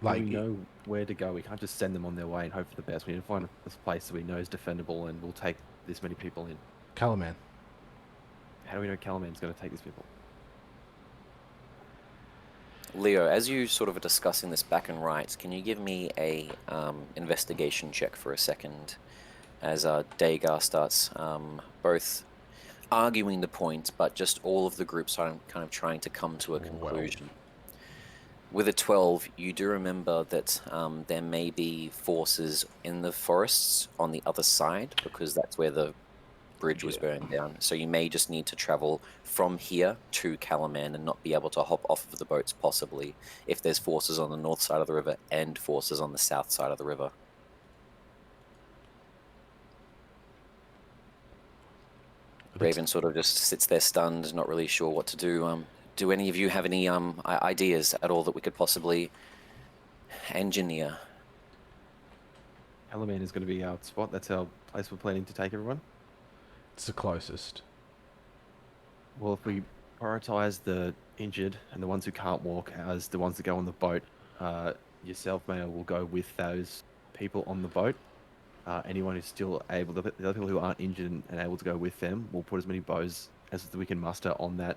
Like, we know where to go. We can't just send them on their way and hope for the best. We need to find a place that we know is defendable and will take this many people in. Calaman. How do we know Calaman's going to take these people? Leo, as you sort of are discussing this back and right, can you give me a investigation check for a second as Dagar starts both arguing the point, but just all of the groups are kind of trying to come to a conclusion. With a 12, you do remember that there may be forces in the forests on the other side, because that's where the bridge was burning down. So you may just need to travel from here to Calaman and not be able to hop off of the boats, possibly, if there's forces on the north side of the river and forces on the south side of the river. Raven sort of just sits there stunned, not really sure what to do. Do any of you have any ideas at all that we could possibly engineer? Calaman is going to be our spot. That's our place we're planning to take everyone. It's the closest. Well, if we prioritize the injured and the ones who can't walk as the ones that go on the boat, yourself, Mayor, will go with those people on the boat. Anyone who's still able, the other people who aren't injured and able to go with them, we'll put as many bows as we can muster on that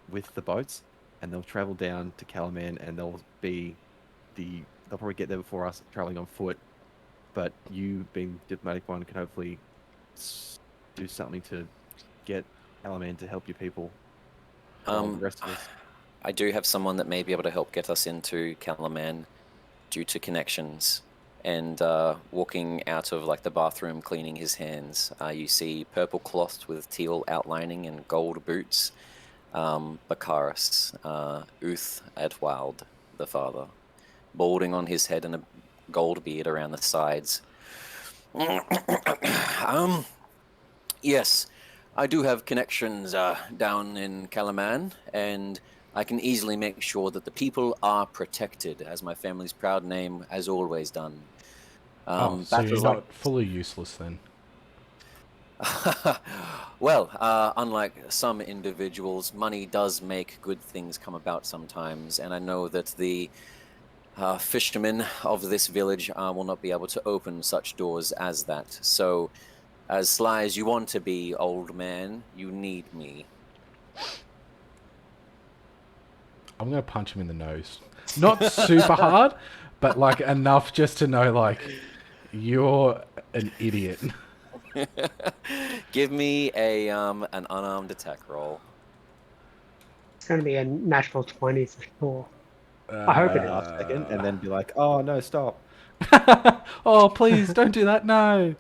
with the boats, and they'll travel down to Calaman, and they'll probably get there before us, traveling on foot. But you, being diplomatic one, can hopefully do something to get Calaman to help your people. The rest of us. I do have someone that may be able to help get us into Calaman due to connections. And walking out of like the bathroom, cleaning his hands, you see purple cloth with teal outlining and gold boots. Bakaris, Uth Edwald, the father, balding on his head and a gold beard around the sides. Yes, I do have connections down in Calaman, and I can easily make sure that the people are protected, as my family's proud name has always done. So you're not fully useless then? Well, unlike some individuals, money does make good things come about sometimes, and I know that the fishermen of this village will not be able to open such doors as that. So, as sly as you want to be, old man, you need me. I'm going to punch him in the nose. Not super hard, but like enough just to know, like, you're an idiot. Give me a an unarmed attack roll. It's going to be a natural 20 for sure. I hope it is. Last second, and then be like, "Oh no, stop!" Oh, please don't do that. No,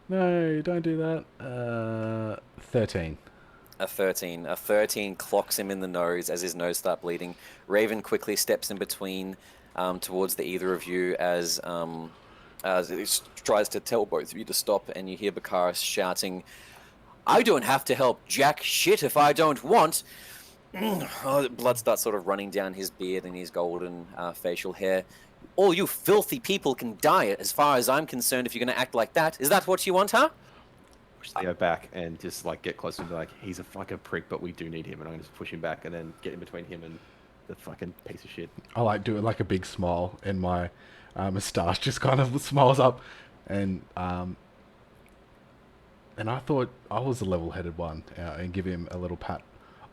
don't do that. 13. A 13. A 13 clocks him in the nose as his nose starts bleeding. Raven quickly steps in between towards the either of you as it tries to tell both of you to stop, and you hear Bakaris shouting, "I don't have to help jack shit if I don't want." Blood starts sort of running down his beard and his golden facial hair. All you filthy people can die, as far as I'm concerned, if you're going to act like that. Is that what you want, huh? Push Leo back and just like get closer and be like, "He's a fucking prick, but we do need him." And I'm gonna just push him back and then get in between him and the fucking piece of shit. I like do it like a big smile, and my moustache just kind of smiles up, and I thought I was the level-headed one, and give him a little pat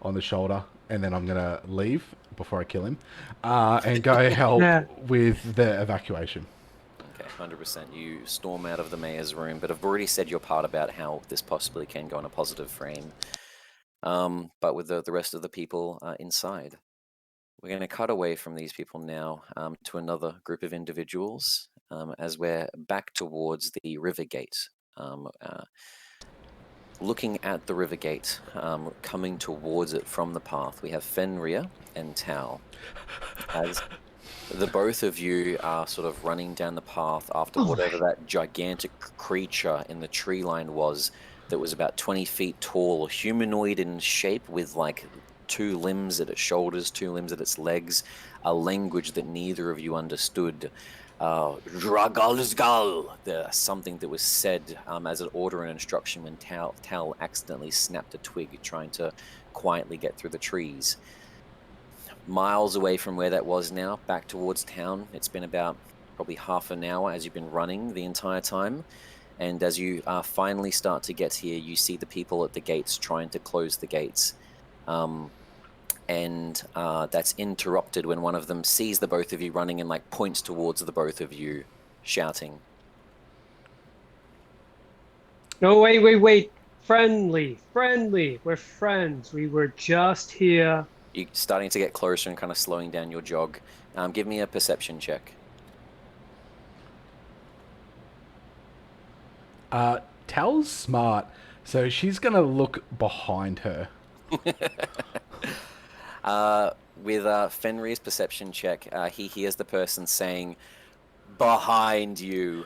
on the shoulder, and then I'm gonna leave before I kill him, and go help with the evacuation. Okay, 100%. You storm out of the mayor's room, but I've already said your part about how this possibly can go in a positive frame. But with the rest of the people inside, we're going to cut away from these people now to another group of individuals as we're back towards the river gate. Looking at the river gate, coming towards it from the path, we have Fenrir and Tau. As the both of you are sort of running down the path after whatever that gigantic creature in the tree line was that was about 20 feet tall, humanoid in shape with like 2 limbs at its shoulders, 2 limbs at its legs, a language that neither of you understood. Dragalsgal, something that was said as an order and instruction when Tal accidentally snapped a twig trying to quietly get through the trees. miles away from where that was now, back towards town. It's been about probably half an hour as you've been running the entire time. And as you finally start to get here, you see the people at the gates trying to close the gates. And that's interrupted when one of them sees the both of you running and like points towards the both of you, shouting. No, wait. Friendly. We're friends. We were just here. You're starting to get closer and kind of slowing down your jog. Give me a perception check. Tal's smart, so she's gonna look behind her. With Fenrir's perception check, he hears the person saying, "Behind you,"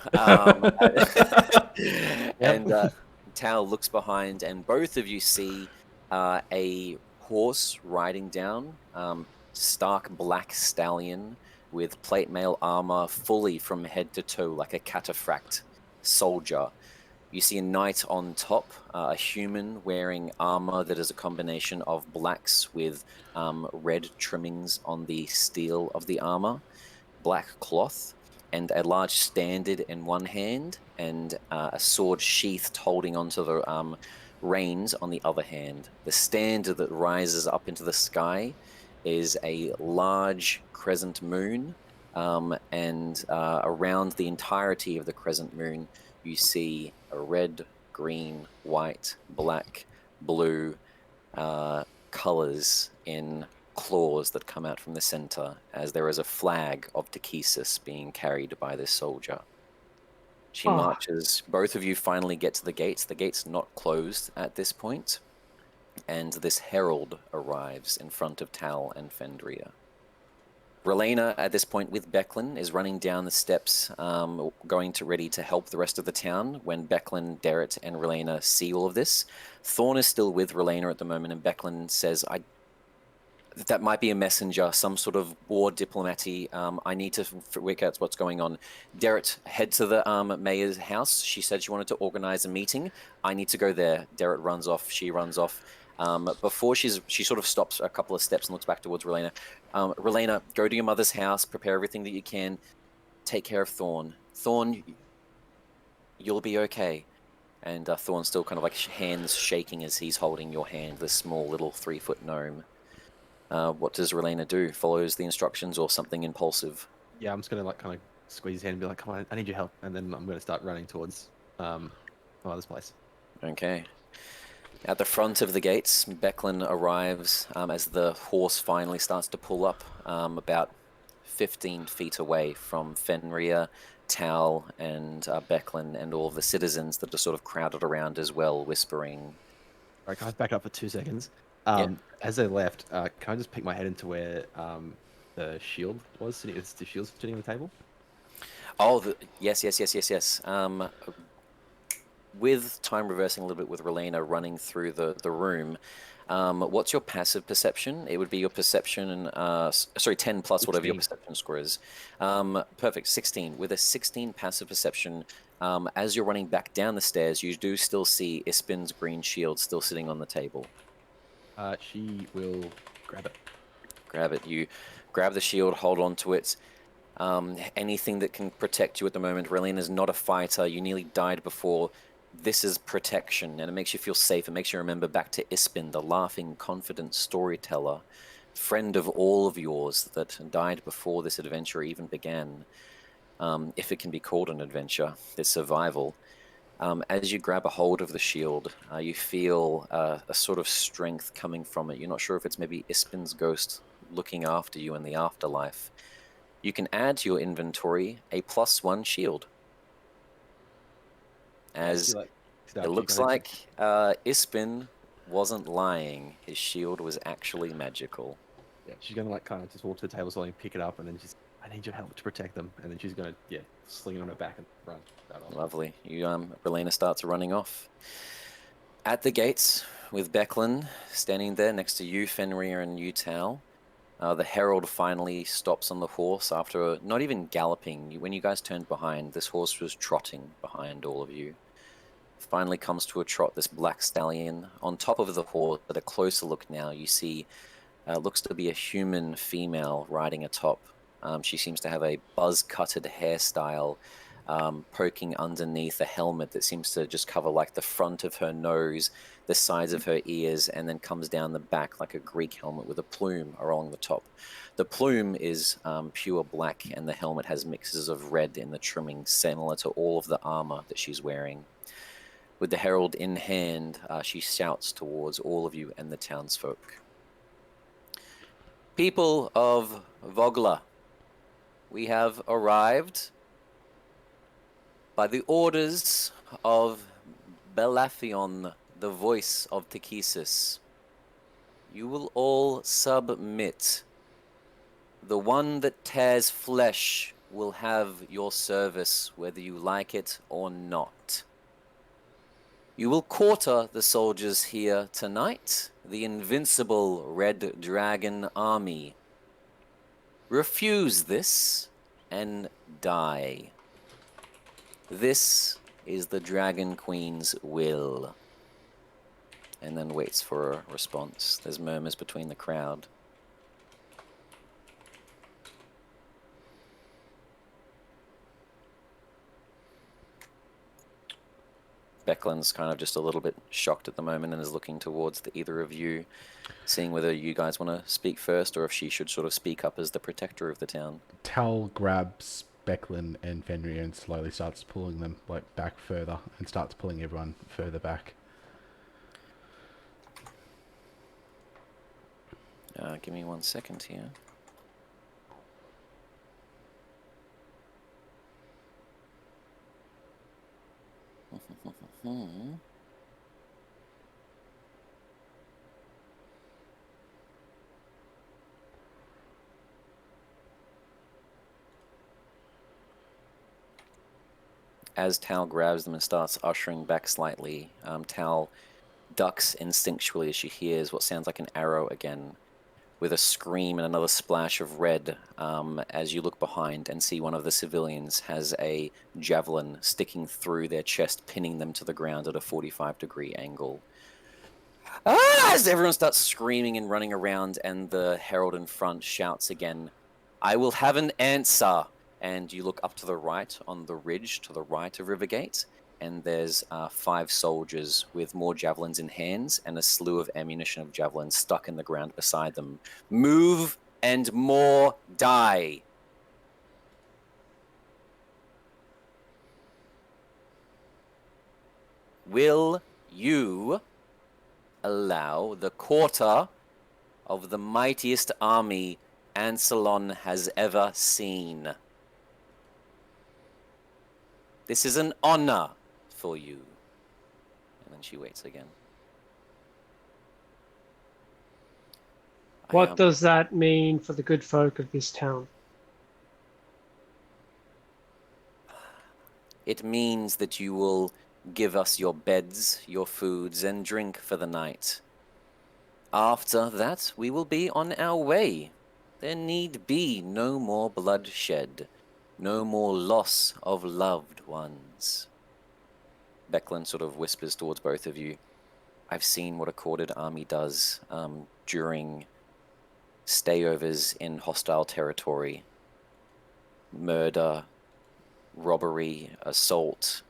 and Tal looks behind, and both of you see a horse riding down, stark black stallion with plate mail armor fully from head to toe, like a cataphract soldier. You see a knight on top, a human wearing armor that is a combination of blacks with red trimmings on the steel of the armor, black cloth, and a large standard in one hand, and a sword sheathed holding onto the reins on the other hand. The standard that rises up into the sky is a large crescent moon, and around the entirety of the crescent moon, you see a red, green, white, black, blue colors in claws that come out from the center, as there is a flag of Takesis being carried by this soldier. She marches. Both of you finally get to the gates. The gate's not closed at this point, and this herald arrives in front of Tal and Fendria. Relena, at this point, with Becklin, is running down the steps, going to ready to help the rest of the town, when Becklin, Derrit, and Relena see all of this. Thorn is still with Relena at the moment, and Becklin says, that might be a messenger, some sort of war diplomacy. I need to work out what's going on. Derrit, head to the mayor's house. She said she wanted to organize a meeting. I need to go there. Derrit runs off. She runs off. Before she sort of stops a couple of steps and looks back towards Relena. Relena, go to your mother's house. Prepare everything that you can. Take care of Thorn. Thorn, you'll be okay. And Thorn's still kind of like hands shaking as he's holding your hand, this small little 3-foot gnome. What does Relena do? Follows the instructions or something impulsive? Yeah, I'm just gonna like kind of squeeze his hand and be like, "Come on, I need your help," and then I'm gonna start running towards my mother's place. Okay. At the front of the gates, Becklin arrives as the horse finally starts to pull up, about 15 feet away from Fenrir, Tal, and Becklin, and all of the citizens that are sort of crowded around as well, whispering. All right, guys, back up for 2 seconds. Yeah. As they left, can I just peek my head into where the shield was sitting? Is the shield sitting on the table? Oh, yes. With time reversing a little bit with Relena running through the room, what's your passive perception? It would be your perception, 10 plus 16. Whatever your perception score is. Perfect, 16. With a 16 passive perception, as you're running back down the stairs, you do still see Ispin's green shield still sitting on the table. She will grab it. Grab it. You grab the shield, hold on to it. Anything that can protect you at the moment. Relena's not a fighter. You nearly died before. This is protection, and it makes you feel safe. It makes you remember back to Ispin, the laughing, confident storyteller, friend of all of yours that died before this adventure even began. If it can be called an adventure, this survival. As you grab a hold of the shield, you feel a sort of strength coming from it. You're not sure if it's maybe Ispin's ghost looking after you in the afterlife. You can add to your inventory a +1 shield. As it looks like Ispin wasn't lying. His shield was actually magical. Yeah, she's gonna like kind of just walk to the table slowly, pick it up, and then just, "I need your help to protect them." And then she's gonna sling it on her back and run. Lovely. Relena starts running off. At the gates, with Becklin standing there next to you, Fenrir, and you, Tal, the herald finally stops on the horse after not even galloping. When you guys turned behind, this horse was trotting behind all of you. Finally comes to a trot, this black stallion. On top of the horse, at a closer look now, you see looks to be a human female riding atop. She seems to have a buzz-cutted hairstyle poking underneath a helmet that seems to just cover like the front of her nose, the sides of her ears, and then comes down the back like a Greek helmet with a plume along the top. The plume is pure black, and the helmet has mixes of red in the trimming, similar to all of the armor that she's wearing. With the herald in hand, she shouts towards all of you and the townsfolk. People of Vogler, we have arrived by the orders of Belathion, the voice of Techesis. You will all submit. The one that tears flesh will have your service, whether you like it or not. You will quarter the soldiers here tonight, the invincible Red Dragon Army. Refuse this and die. This is the Dragon Queen's will. And then waits for a response. There's murmurs between the crowd. Becklin's kind of just a little bit shocked at the moment and is looking towards either of you, seeing whether you guys want to speak first or if she should sort of speak up as the protector of the town. Tal grabs Becklin and Fenrir and slowly starts pulling them like back further and starts pulling everyone further back. Give me 1 second here. As Tal grabs them and starts ushering back slightly, Tal ducks instinctually as she hears what sounds like an arrow again, with a scream and another splash of red, as you look behind and see one of the civilians has a javelin sticking through their chest, pinning them to the ground at a 45-degree angle. As everyone starts screaming and running around, and the herald in front shouts again, "I will have an answer!" And you look up to the right on the ridge to the right of Rivergate, and there's 5 soldiers with more javelins in hands and a slew of ammunition of javelins stuck in the ground beside them. Move and more die. Will you allow the quarter of the mightiest army Ansalon has ever seen? This is an honor for you. And then she waits again. What does that mean for the good folk of this town? It means that you will give us your beds, your foods, and drink for the night. After that, we will be on our way. There need be no more bloodshed, no more loss of loved ones. Becklin sort of whispers towards both of you. I've seen what a quartered army does during stayovers in hostile territory. Murder, robbery, assault.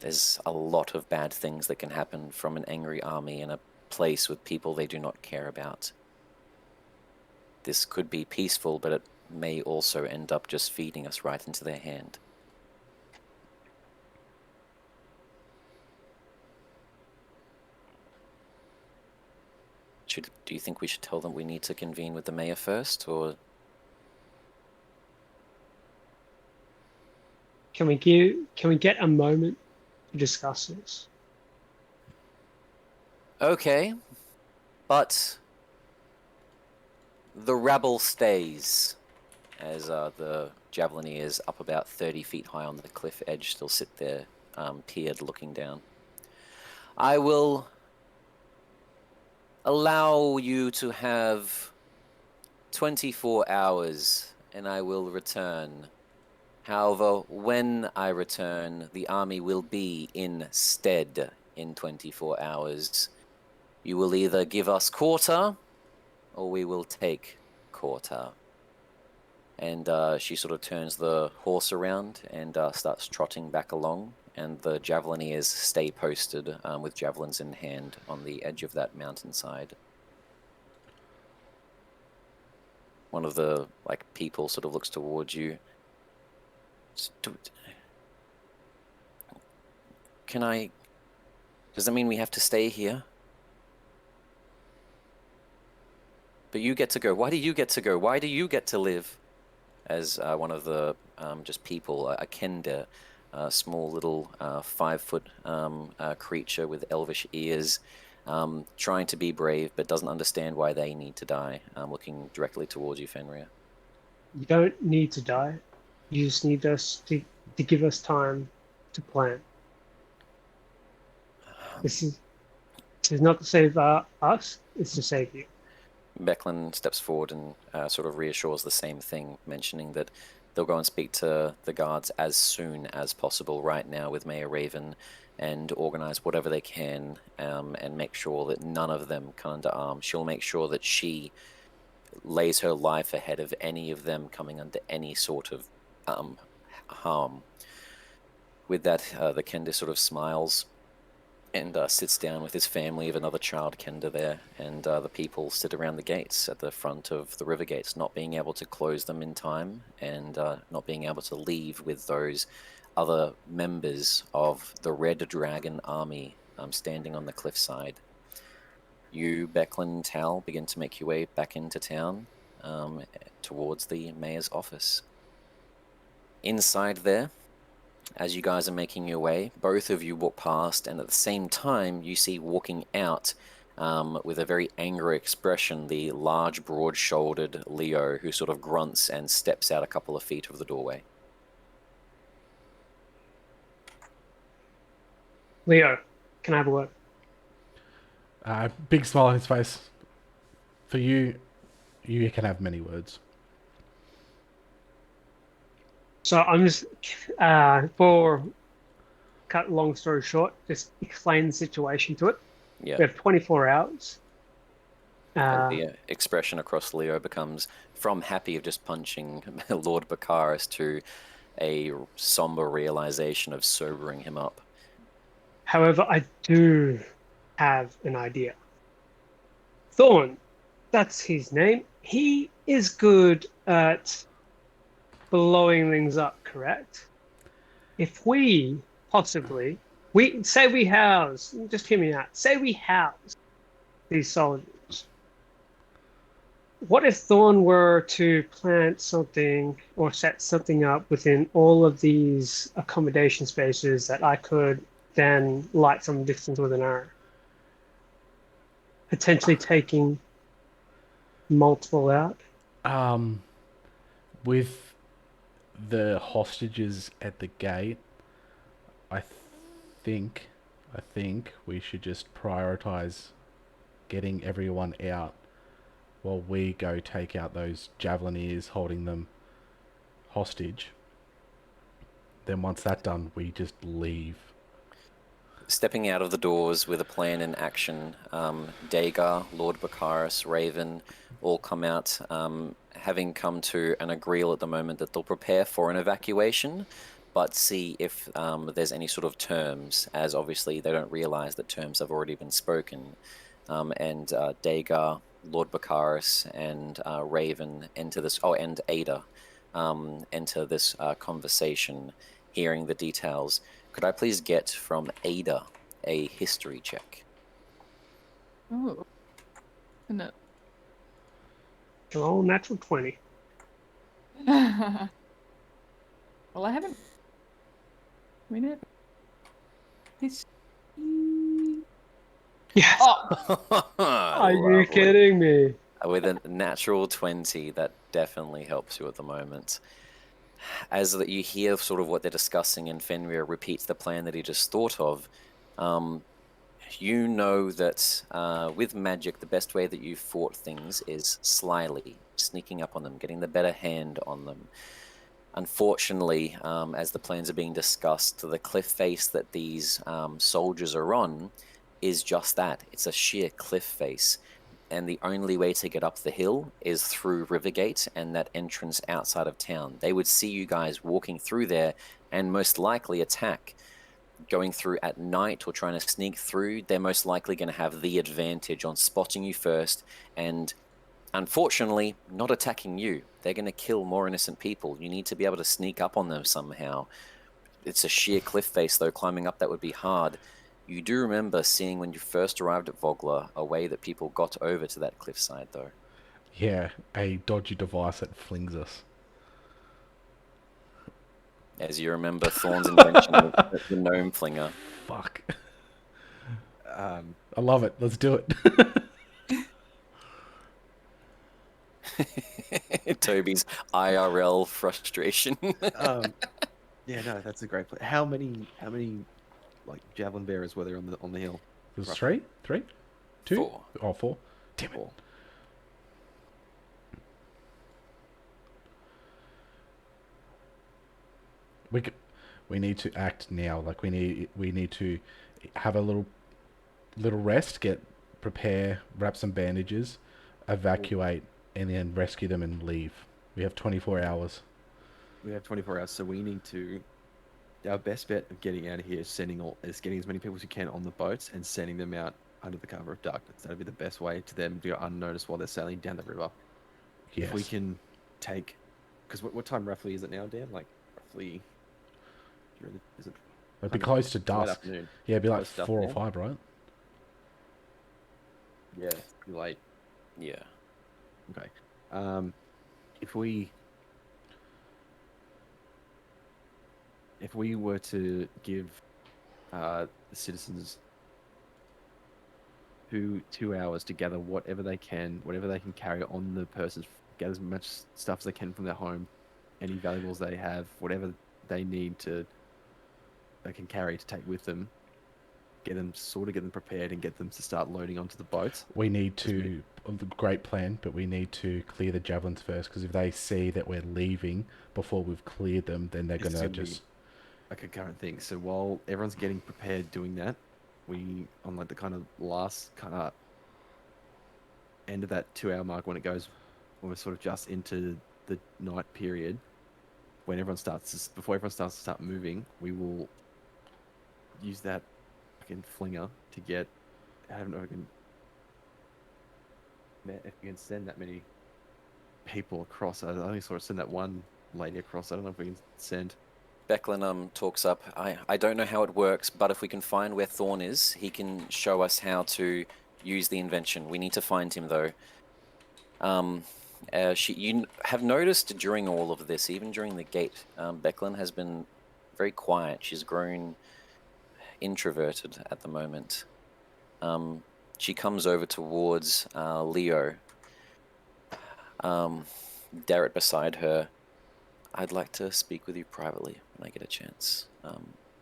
There's a lot of bad things that can happen from an angry army in a place with people they do not care about. This could be peaceful, but it may also end up just feeding us right into their hand. Do you think we should tell them we need to convene with the mayor first, or? Can we get a moment to discuss this? Okay, but the rabble stays, as the javelineers up about 30 feet high on the cliff edge still sit there, peered, looking down. I will allow you to have 24 hours, and I will return. However, when I return, the army will be instead in 24 hours. You will either give us quarter, or we will take Korta. And she sort of turns the horse around and starts trotting back along. And the javelineers stay posted with javelins in hand on the edge of that mountainside. One of the people sort of looks towards you. Can I? Does that mean we have to stay here? But you get to go. Why do you get to go? Why do you get to live? As one of the just people, a kender, a small little 5-foot creature with elvish ears, trying to be brave but doesn't understand why they need to die, looking directly towards you, Fenrir. You don't need to die. You just need us to give us time to plan. This is not to save us, it's to save you. Becklin steps forward and sort of reassures the same thing, mentioning that they'll go and speak to the guards as soon as possible right now with Mayor Raven and organize whatever they can and make sure that none of them come under arms. She'll make sure that she lays her life ahead of any of them coming under any sort of harm. With that, the Kender sort of smiles and sits down with his family of another child Kender there, and the people sit around the gates at the front of the river gates, not being able to close them in time and not being able to leave with those other members of the Red Dragon army standing on the cliffside. You, Becklin, and Tal begin to make your way back into town towards the mayor's office. Inside there, as you guys are making your way, both of you walk past, and at the same time, you see walking out with a very angry expression the large, broad-shouldered Leo, who sort of grunts and steps out a couple of feet of the doorway. Leo, can I have a word? Big smile on his face. For you, you can have many words. So I'm just, for cut long story short, just explain the situation to it. Yeah. We have 24 hours. And the expression across Leo becomes from happy of just punching Lord Baccharis to a somber realization of sobering him up. However, I do have an idea. Thorn, that's his name. He is good at blowing things up, correct? If we possibly, we house, just hear me out, say we house these soldiers. What if Thorn were to plant something or set something up within all of these accommodation spaces that I could then light some distance with an arrow? Potentially taking multiple out? With the hostages at the gate, I think we should just prioritize getting everyone out while we go take out those javelineers holding them hostage. Then once that's done, we just leave. Stepping out of the doors with a plan in action, Dagar, Lord Baccharis, Raven, all come out, having come to an agreeal at the moment that they'll prepare for an evacuation, but see if there's any sort of terms, as obviously they don't realize that terms have already been spoken. And Dagar, Lord Baccharis, and Raven enter this, and Ada enter this conversation, hearing the details. Could I please get from Ada a history check? Oh. No. Oh, natural 20. Well, I haven't. We know. It's. Yes. Oh, Are you kidding me? With a natural 20, that definitely helps you at the moment. As that you hear sort of what they're discussing, and Fenrir repeats the plan that he just thought of, you know that with magic, the best way that you fought things is slyly, sneaking up on them, getting the better hand on them. Unfortunately, as the plans are being discussed, the cliff face that these soldiers are on is just that. It's a sheer cliff face. and the only way to get up the hill is through Rivergate and that entrance outside of town. They would see you guys walking through there and most likely attack. Going through at night or trying to sneak through, they're most likely going to have the advantage on spotting you first and, unfortunately, not attacking you. They're going to kill more innocent people. You need to be able to sneak up on them somehow. It's a sheer cliff face, though. Climbing up that would be hard. You do remember seeing when you first arrived at Vogler a way that people got over to that cliffside, though. Yeah, a dodgy device that flings us. As you remember Thorn's invention of the gnome flinger. Fuck. Um, I love it. Let's do it. Toby's IRL frustration. yeah, no, that's a great play. How many like javelin bearers were there on the hill? There's Roughly. three, two, 4. oh, 4. Damn it. 4. We need to act now. Like we need to have a little rest, prepare, wrap some bandages, evacuate, and then rescue them and leave. We have 24 hours. We have 24 hours, so we need to. Our best bet of getting out of here is getting as many people as we can on the boats and sending them out under the cover of darkness. That'll be the best way to them to go unnoticed while they're sailing down the river. Yes. If we can take, because what time roughly is it now, Dan? Like roughly. Is it? It'd be close to late dusk. afternoon? Yeah, it'd be like Close to 4 or afternoon? 5, right? Yeah, it's late. Yeah. Okay. If we were to give the citizens 2 hours to gather whatever they can carry on the persons, get as much stuff as they can from their home, any valuables they have, whatever they need they can carry to take with them, get them prepared and get them to start loading onto the boats. We need to. Great plan, but we need to clear the javelins first, because if they see that we're leaving before we've cleared them, then they're This is gonna gonna be just. a concurrent thing. So while everyone's getting prepared doing that, we on like the kind of last kind of end of that 2 hour mark when we're sort of just into the night period, before everyone starts to start moving, we will use that fucking flinger to get. I don't know if we can send that many people across. I only sort of send that one lady across. I don't know if we can send. Becklin talks up. I don't know how it works, but if we can find where Thorn is, he can show us how to use the invention. We need to find him, though. You have noticed during all of this, even during the gate, Becklin has been very quiet. She's grown introverted at the moment. She comes over towards Leo. Darrett beside her. I'd like to speak with you privately when I get a chance.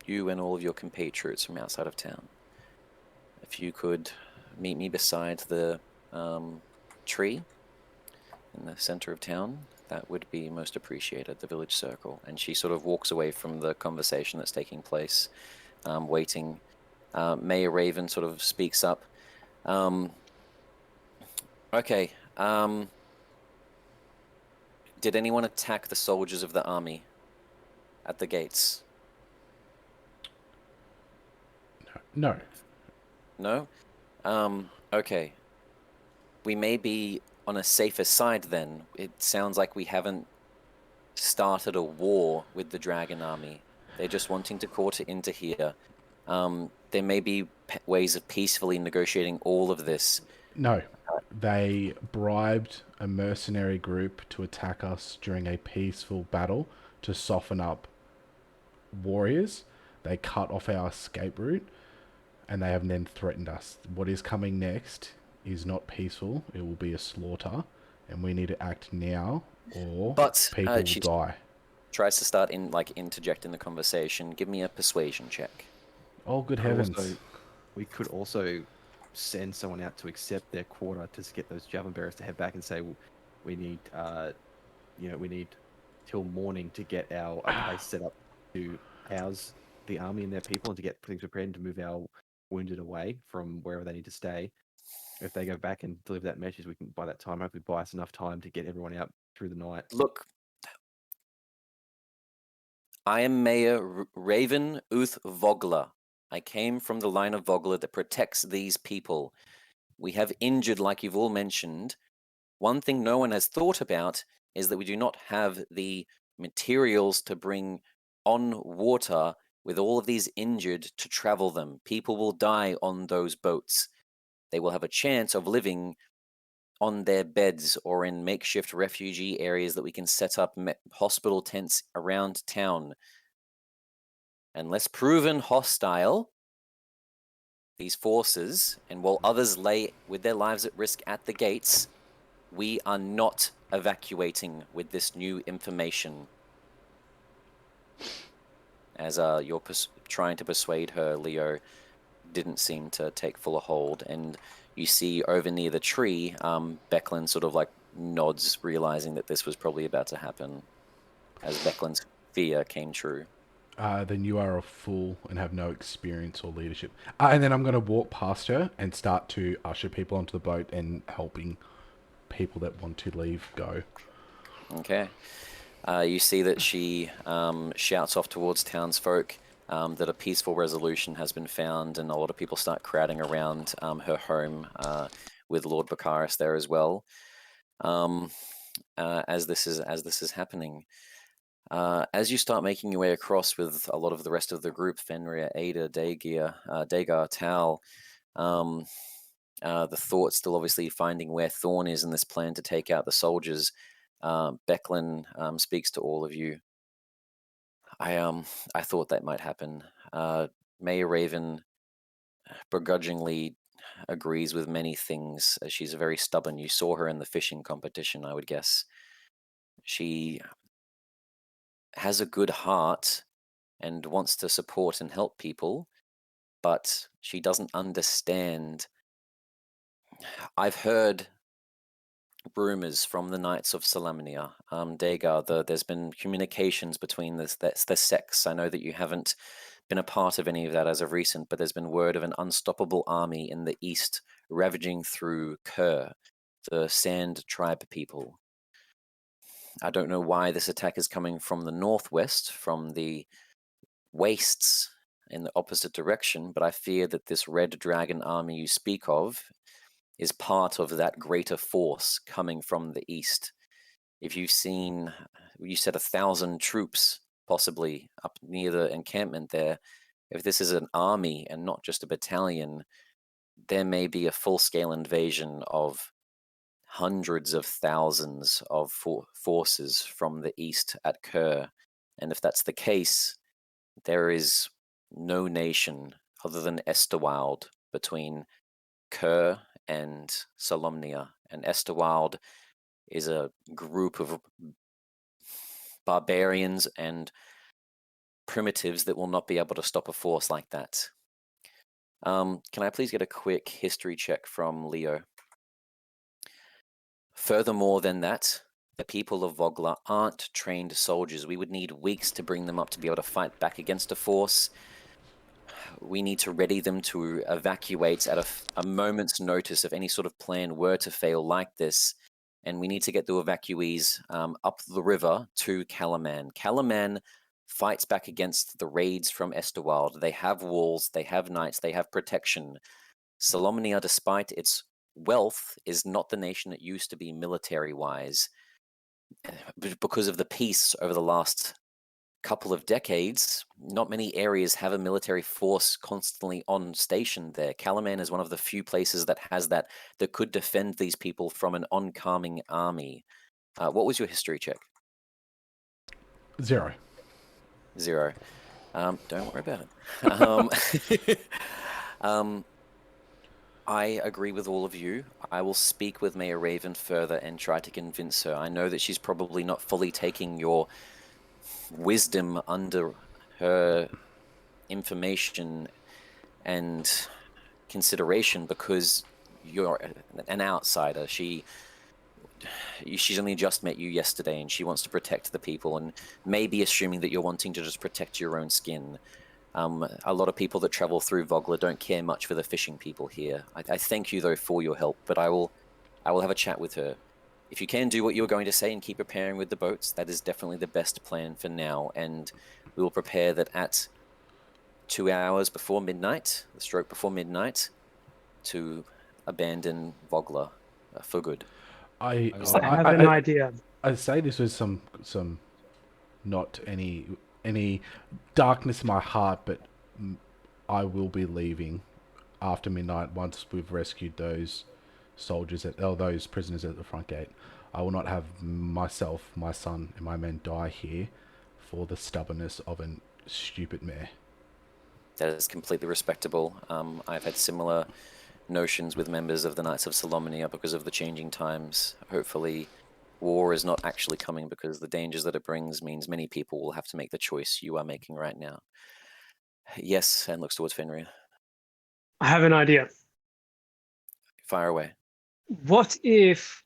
You and all of your compatriots from outside of town. If you could meet me beside the tree in the center of town, that would be most appreciated, the village circle. And she sort of walks away from the conversation that's taking place, waiting. Mayor Raven sort of speaks up. Okay. Did anyone attack the soldiers of the army at the gates? No. No? Okay. We may be on a safer side then. It sounds like we haven't started a war with the dragon army. They're just wanting to court it into here. There may be ways of peacefully negotiating all of this. No. They bribed a mercenary group to attack us during a peaceful battle to soften up warriors. They cut off our escape route, and they have then threatened us. What is coming next is not peaceful. It will be a slaughter, and we need to act now, or people will die. Tries to start interjecting the conversation. Give me a persuasion check. Oh, good heavens! We could also send someone out to accept their quota to get those javelin bearers to head back and say, we need, we need till morning to get our place set up to house the army and their people, and to get things prepared and to move our wounded away from wherever they need to stay. If they go back and deliver that message, we can by that time hopefully buy us enough time to get everyone out through the night. Look, I am Mayor Raven Uth Vogler. I came from the line of Vogler that protects these people. We have injured, like you've all mentioned. One thing no one has thought about is that we do not have the materials to bring on water with all of these injured to travel them. People will die on those boats. They will have a chance of living on their beds or in makeshift refugee areas that we can set up hospital tents around town. Unless proven hostile, these forces, and while others lay with their lives at risk at the gates, we are not evacuating with this new information. As you're trying to persuade her, Leo didn't seem to take full hold, and you see over near the tree, Becklin sort of like nods, realizing that this was probably about to happen, as Becklin's fear came true. Then you are a fool and have no experience or leadership. And then I'm going to walk past her and start to usher people onto the boat and helping people that want to leave go. Okay. You see that she shouts off towards townsfolk that a peaceful resolution has been found, and a lot of people start crowding around her home with Lord Baccharis there as well. As this is happening, as you start making your way across with a lot of the rest of the group, Fenrir, Ada, Dagar, Tal, the thought still obviously finding where Thorn is in this plan to take out the soldiers. Becklin speaks to all of you. I thought that might happen. Mayor Raven begrudgingly agrees with many things. She's very stubborn. You saw her in the fishing competition, I would guess. She has a good heart and wants to support and help people, but she doesn't understand. I've heard rumors from the Knights of Salamnia, Dagar. There's been communications between the sects. I know that you haven't been a part of any of that as of recent, but there's been word of an unstoppable army in the east ravaging through Kerr, the Sand Tribe people. I don't know why this attack is coming from the northwest, from the wastes in the opposite direction, but I fear that this Red Dragon army you speak of is part of that greater force coming from the east. If you've seen, you said 1,000 troops possibly up near the encampment there. If this is an army and not just a battalion, there may be a full-scale invasion of hundreds of thousands of forces from the east at Kerr. And if that's the case, there is no nation other than Esterwild between Kerr and Salamnia. And Esterwild is a group of barbarians and primitives that will not be able to stop a force like that. Can I please get a quick history check from Leo? Furthermore than that, the people of Vogler aren't trained soldiers. We would need weeks to bring them up to be able to fight back against a force. We need to ready them to evacuate at a moment's notice if any sort of plan were to fail like this. And we need to get the evacuees up the river to Calaman. Calaman fights back against the raids from Esterwild. They have walls, they have knights, they have protection. Salamnia, despite its wealth, is not the nation it used to be military-wise. Because of the peace over the last couple of decades, not many areas have a military force constantly on station there. Calaman is one of the few places that has that could defend these people from an oncoming army. What was your history check? 0. 0. Don't worry about it. I agree with all of you. I will speak with Mayor Raven further and try to convince her. I know that she's probably not fully taking your wisdom under her information and consideration because you're an outsider. She's only just met you yesterday and she wants to protect the people and maybe assuming that you're wanting to just protect your own skin. A lot of people that travel through Vogler don't care much for the fishing people here. I thank you though for your help, but I will have a chat with her. If you can do what you were going to say and keep preparing with the boats, that is definitely the best plan for now. And we will prepare that at 2 hours before midnight, the stroke before midnight, to abandon Vogler for good. I have an idea. I'd say this was some not any darkness in my heart, but I will be leaving after midnight once we've rescued those those prisoners at the front gate. I will not have myself, my son, and my men die here for the stubbornness of a stupid mayor. That is completely respectable. I've had similar notions with members of the Knights of Solomnia because of the changing times. Hopefully, war is not actually coming, because the dangers that it brings means many people will have to make the choice you are making right now. Yes, and looks towards Fenrir. I have an idea. Fire away. What if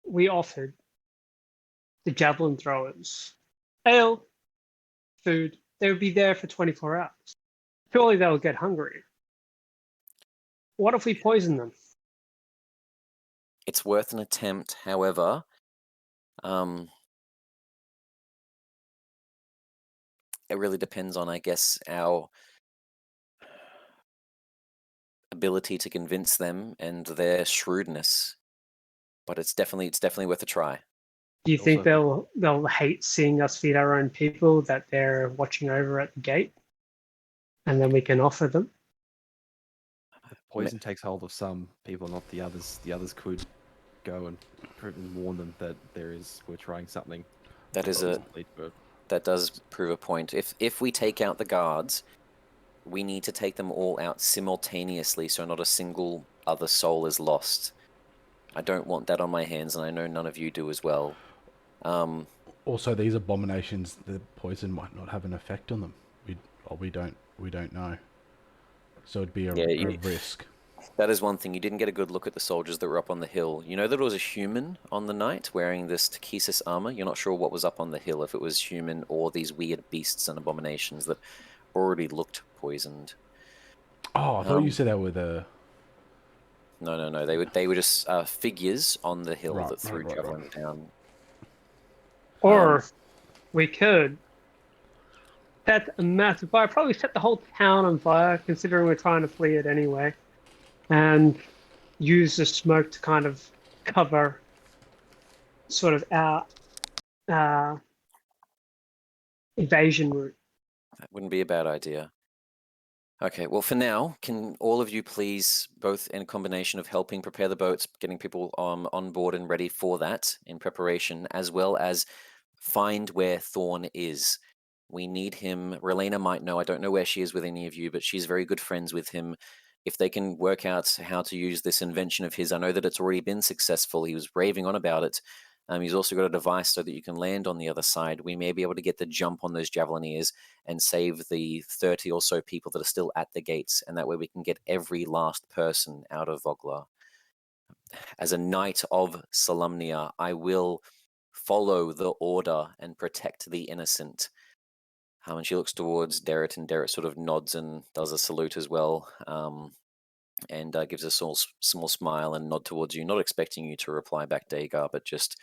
we offered the javelin throwers ale, food? They would be there for 24 hours. Surely they'll get hungry. What if we poison them? It's worth an attempt, however. It really depends on, I guess, our ability to convince them and their shrewdness. But it's definitely worth a try. Do you think Also- they'll hate seeing us feed our own people that they're watching over at the gate, and then we can offer them? Poison takes hold of some people, not the others. The others could go and warn them that we're trying something. That is Doesn't lead to that does prove a point. If we take out the guards, we need to take them all out simultaneously, so not a single other soul is lost. I don't want that on my hands, and I know none of you do as well. Also, these abominations, the poison might not have an effect on them. We don't know. So it'd be a risk. That is one thing. You didn't get a good look at the soldiers that were up on the hill. You know that it was a human on the night wearing this Takesis armor? You're not sure what was up on the hill, if it was human or these weird beasts and abominations that already looked poisoned. Oh, I thought you said that with a... No. They were just figures on the hill that threw javelins down. Or we could set a massive fire, probably set the whole town on fire, considering we're trying to flee it anyway, and use the smoke to kind of cover sort of our evasion route. That wouldn't be a bad idea. Okay, well, for now, can all of you please, both in a combination of helping prepare the boats, getting people on board and ready for that in preparation, as well as find where Thorn is. We need him. Relena might know. I don't know where she is with any of you, but she's very good friends with him. If they can work out how to use this invention of his, I know that it's already been successful. He was raving on about it. He's also got a device so that you can land on the other side. We may be able to get the jump on those javelineers and save the 30 or so people that are still at the gates, and that way we can get every last person out of Vogler. As a knight of Solomnia, I will follow the order and protect the innocent. And she looks towards Derrit, and Derrit sort of nods and does a salute as well, and gives a small smile and nod towards you, not expecting you to reply back, Dagar, but just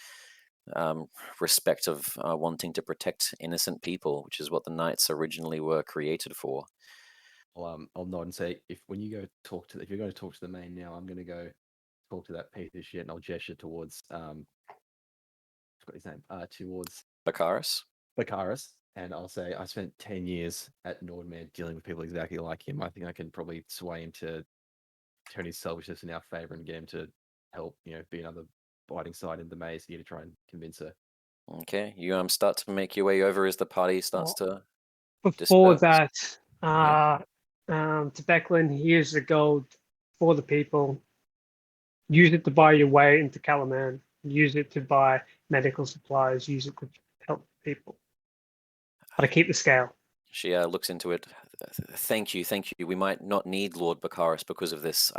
respect of wanting to protect innocent people, which is what the knights originally were created for. I'll nod and say, if you're going to talk to the main now, I'm going to go talk to that piece of shit, and I'll gesture towards I forgot his name, towards Bakaris, and I'll say, I spent 10 years at Nordman dealing with people exactly like him. I think I can probably sway him to turn his selfishness in our favor and get him to help, be another biting side in the maze here to try and convince her. Okay, you start to make your way over as the party starts to Before disperse. that, to Becklin, here's the gold for the people. Use it to buy your way into Calaman. Use it to buy medical supplies. Use it to help people. But I keep the scale. She looks into it. Thank you. We might not need Lord Bakaris because of this.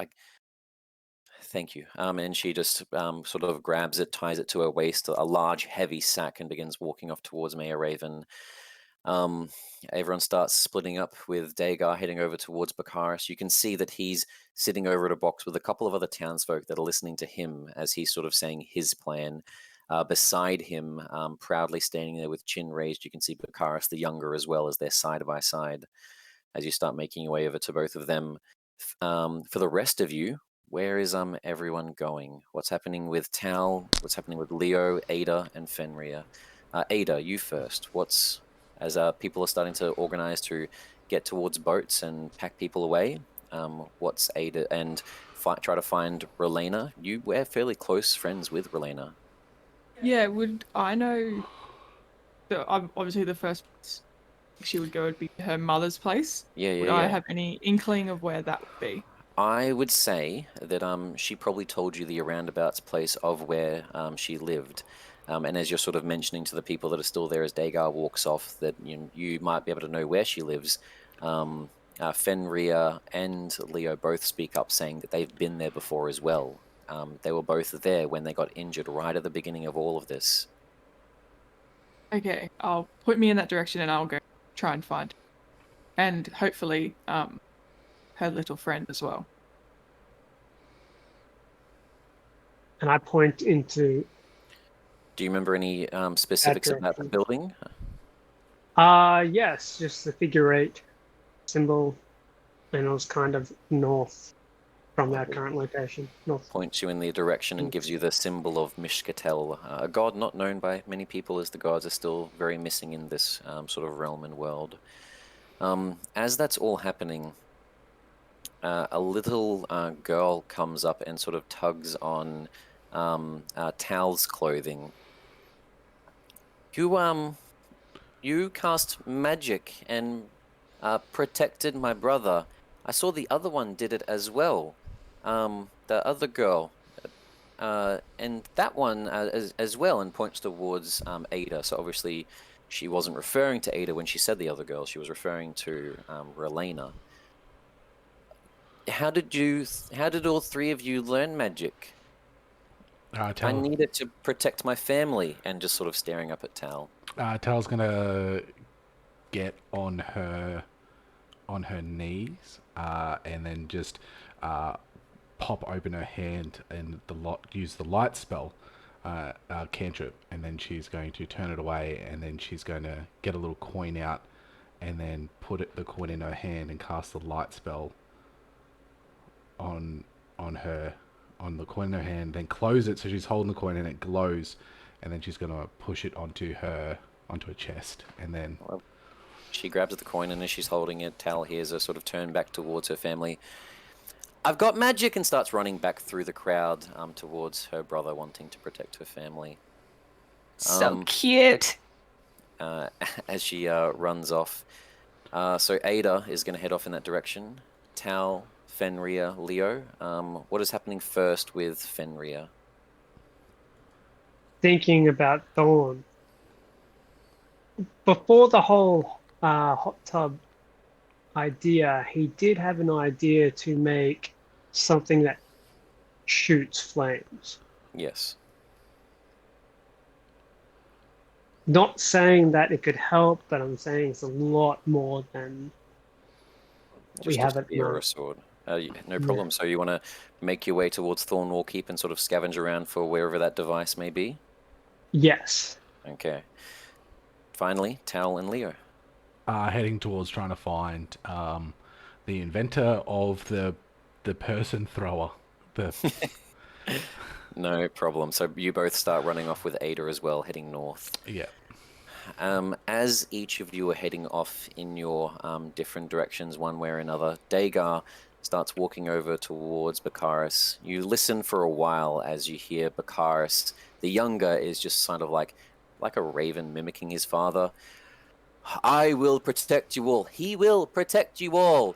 Thank you. And she just sort of grabs it, ties it to her waist, a large, heavy sack, and begins walking off towards Mayor Raven. Um, Everyone starts splitting up with Dagar heading over towards Bakaris. You can see that he's sitting over at a box with a couple of other townsfolk that are listening to him as he's sort of saying his plan. Beside him, proudly standing there with chin raised, you can see Bakaris the younger as well, as they're side by side as you start making your way over to both of them. For the rest of you, where is everyone going? What's happening with Tal? What's happening with Leo, Ada, and Fenrir? Ada, you first. What's as people are starting to organize to get towards boats and pack people away? What's Ada and try to find Relena? We're fairly close friends with Relena. Yeah, would I know? Obviously, the first place she would go would be her mother's place. Yeah, Would yeah, I yeah. have any inkling of where that would be? I would say that she probably told you the roundabouts place of where she lived. And as you're sort of mentioning to the people that are still there as Dagar walks off, that you might be able to know where she lives. Fenrir and Leo both speak up saying that they've been there before as well. They were both there when they got injured right at the beginning of all of this. Okay, I'll put me in that direction and I'll go try and find, and hopefully, her little friend as well. And I point into Do you remember any specifics about the direction. building? Yes, just the figure 8 symbol, and it was kind of north from that current location. North. Points you in the direction and gives you the symbol of Mishkatel, a god not known by many people, as the gods are still very missing in this sort of realm and world. As that's all happening, a little girl comes up and sort of tugs on Tal's clothing. You cast magic and protected my brother. I saw the other one did it as well. The other girl, and that one as well, and points towards Ada. So obviously, she wasn't referring to Ada when she said the other girl. She was referring to Relena. How did all three of you learn magic? I needed to protect my family, and just sort of staring up at Tal. Tal's gonna get on her knees, and then just pop open her hand and use the light spell, cantrip, and then she's going to turn it away, and then she's going to get a little coin out, and then put the coin in her hand and cast the light spell on the coin in her hand, then close it so she's holding the coin and it glows, and then she's going to push it onto her chest, and then she grabs the coin, and as she's holding it, Tal hears her sort of turn back towards her family. I've got magic, and starts running back through the crowd towards her brother, wanting to protect her family. So cute. As she runs off. So Ada is going to head off in that direction. Tal, Fenrir, Leo. What is happening first with Fenrir? Thinking about Thorn. Before the whole hot tub idea, he did have an idea to make something that shoots flames. Yes. Not saying that it could help, but I'm saying it's a lot more than we have at the or a moment. sword. No problem. So you want to make your way towards Thornwall Keep and sort of scavenge around for wherever that device may be? Yes. Okay. Finally, Tal and Leo. Heading towards trying to find the inventor of the person thrower. No problem. So you both start running off with Ada as well, heading north. Yeah. As each of you are heading off in your different directions, one way or another, Dagar starts walking over towards Bakaris. You listen for a while as you hear Bakaris. The younger is just sort of like a raven mimicking his father. I will protect you all. He will protect you all.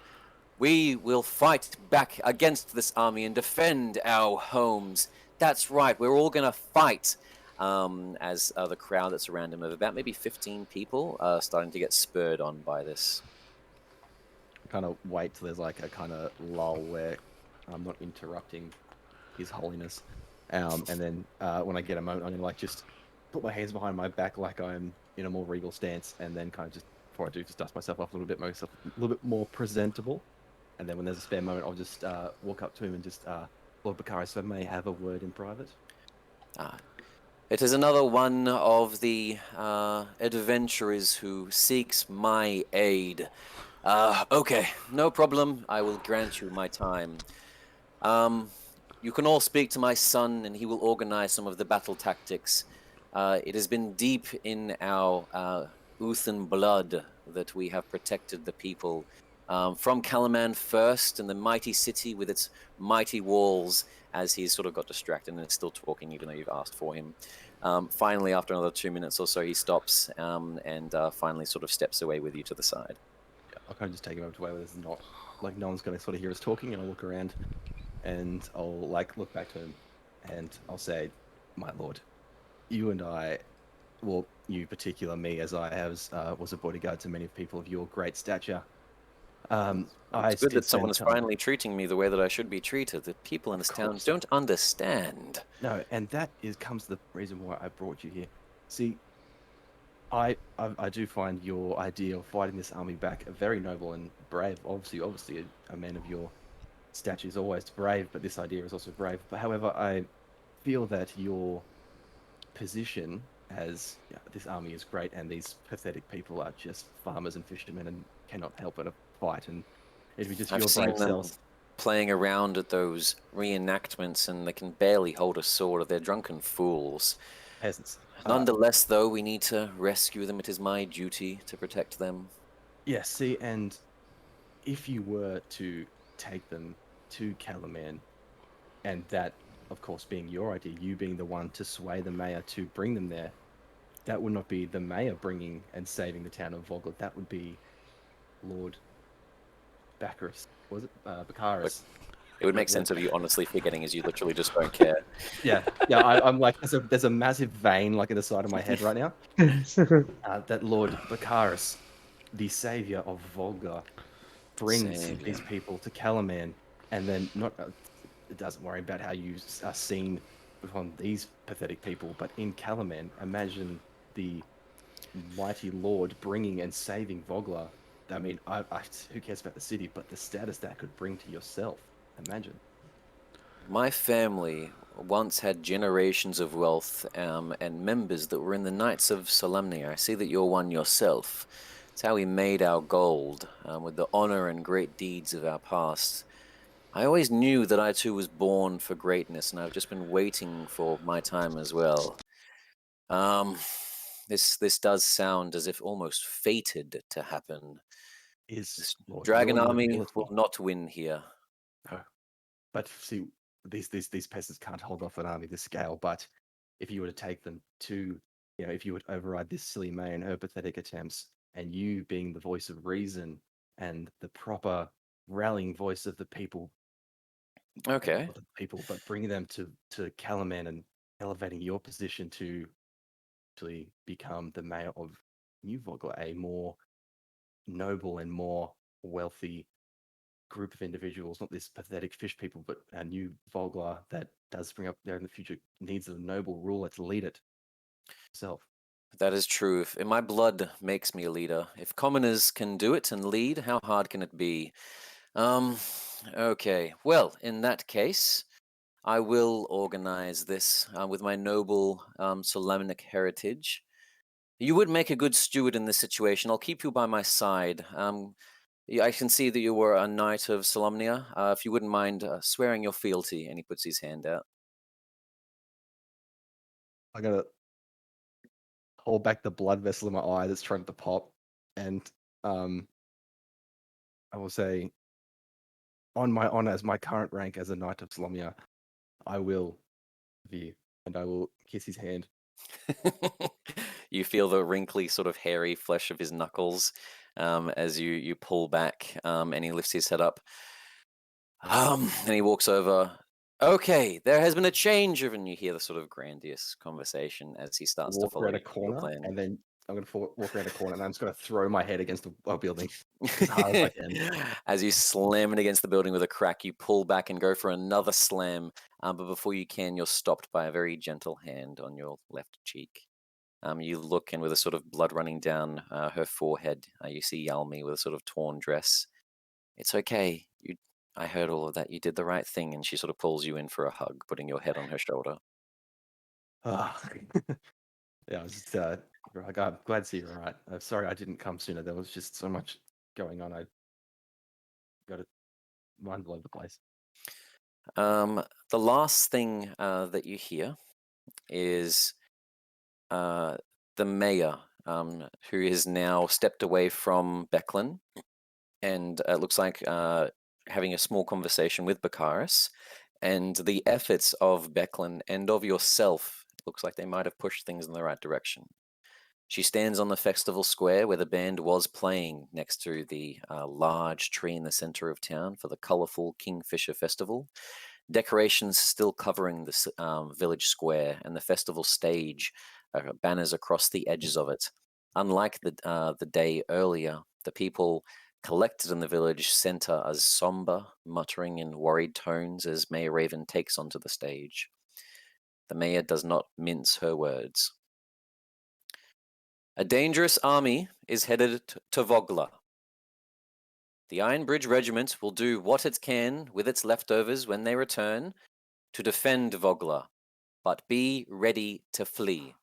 We will fight back against this army and defend our homes. That's right. We're all going to fight. As the crowd that's around him of about maybe 15 people are starting to get spurred on by this. Kind of wait till there's like a kind of lull where I'm not interrupting His Holiness. And then when I get a moment, I'm going to like just put my hands behind my back like I'm in a more regal stance, and then kind of just before I do, just dust myself off a little bit more presentable. And then when there's a spare moment, I'll just walk up to him and just, Lord Bakaris, if I may have a word in private. It is another one of the adventurers who seeks my aid. Okay, no problem. I will grant you my time. You can all speak to my son, and he will organize some of the battle tactics. It has been deep in our Uthan blood that we have protected the people from Calaman first, and the mighty city with its mighty walls, as he's sort of got distracted and is still talking, even though you've asked for him. Finally, after another 2 minutes or so, he stops and finally sort of steps away with you to the side. Yeah, I'll kind of just take him over to where there's not, like, no one's going to sort of hear us talking, and I'll look around and I'll, like, look back to him and I'll say, my lord, you and I, well, you particular, me, as I was a bodyguard to many people of your great stature. It's good that someone is finally treating me the way that I should be treated. The people in this town don't understand. No, and that comes to the reason why I brought you here. See, I do find your idea of fighting this army back very noble and brave. Obviously, a man of your stature is always brave, but this idea is also brave. But however, I feel that your position as this army is great, and these pathetic people are just farmers and fishermen and cannot help but fight, and it'd be just I've your seen brave them selves. playing around at those reenactments, and they can barely hold a sword. They're drunken fools. Peasants. Nonetheless, though, we need to rescue them. It is my duty to protect them. Yes, see, and if you were to take them to Calaman, and that, of course, being your idea, you being the one to sway the mayor to bring them there, that would not be the mayor bringing and saving the town of Vogler. That would be Lord Bakaris. Was it Bakaris? It would make sense of you honestly forgetting, as you literally just don't care. Yeah. I'm like, there's a massive vein like in the side of my head right now. That Lord Bakaris, the savior of Volga, brings these people to Calaman, and then it doesn't worry about how you are seen upon these pathetic people, but in Calaman, imagine the mighty Lord bringing and saving Vogler. I mean, who cares about the city, but the status that could bring to yourself. Imagine. My family once had generations of wealth and members that were in the Knights of Solemnia. I see that you're one yourself. It's how we made our gold, with the honor and great deeds of our past. I always knew that I too was born for greatness, and I've just been waiting for my time as well. This does sound as if almost fated to happen. This Dragon Army will not win here. No. But see, these peasants can't hold off an army this scale. But if you were to take them to, if you would override this silly May and her pathetic attempts, and you being the voice of reason and the proper rallying voice of the people, okay, but bringing them to Calaman and elevating your position to actually become the mayor of New Vogler, a more noble and more wealthy group of individuals, not this pathetic fish people, but a new Vogler that does bring up there in the future needs a noble ruler to lead it himself. That is true. If my blood makes me a leader, if commoners can do it and lead, how hard can it be? Okay. Well, in that case, I will organize this with my noble Solemnic heritage. You would make a good steward in this situation. I'll keep you by my side. I can see that you were a knight of Solemnia. If you wouldn't mind swearing your fealty, and he puts his hand out. I gotta hold back the blood vessel in my eye that's trying to pop, and I will say, on my honor as my current rank as a knight of Solemnia, I will view, and I will kiss his hand. You feel the wrinkly, sort of hairy flesh of his knuckles as you pull back, and he lifts his head up. And he walks over. Okay, there has been a change, and you hear the sort of grandiose conversation as he starts to follow around a corner, and then I'm going to walk around a corner, and I'm just going to throw my head against a building as hard as I can. As you slam it against the building with a crack, you pull back and go for another slam, but before you can, you're stopped by a very gentle hand on your left cheek. You look, and with a sort of blood running down her forehead, you see Yalmi with a sort of torn dress. It's okay. I heard all of that. You did the right thing. And she sort of pulls you in for a hug, putting your head on her shoulder. Ah. Yeah, I was just I'm glad to see you're all right. Sorry I didn't come sooner. There was just so much going on. I got it mind all over the place. The last thing that you hear is the mayor, who is now stepped away from Becklin, and it looks like having a small conversation with Bakaris, and the efforts of Becklin and of yourself, it looks like they might have pushed things in the right direction. She stands on the festival square where the band was playing next to the large tree in the center of town for the colorful Kingfisher Festival. Decorations still covering the village square, and the festival stage banners across the edges of it. Unlike the day earlier, the people collected in the village center are somber, muttering in worried tones as Mayor Raven takes onto the stage. The mayor does not mince her words. A dangerous army is headed to Vogler. The Iron Bridge Regiment will do what it can with its leftovers when they return to defend Vogler, but be ready to flee.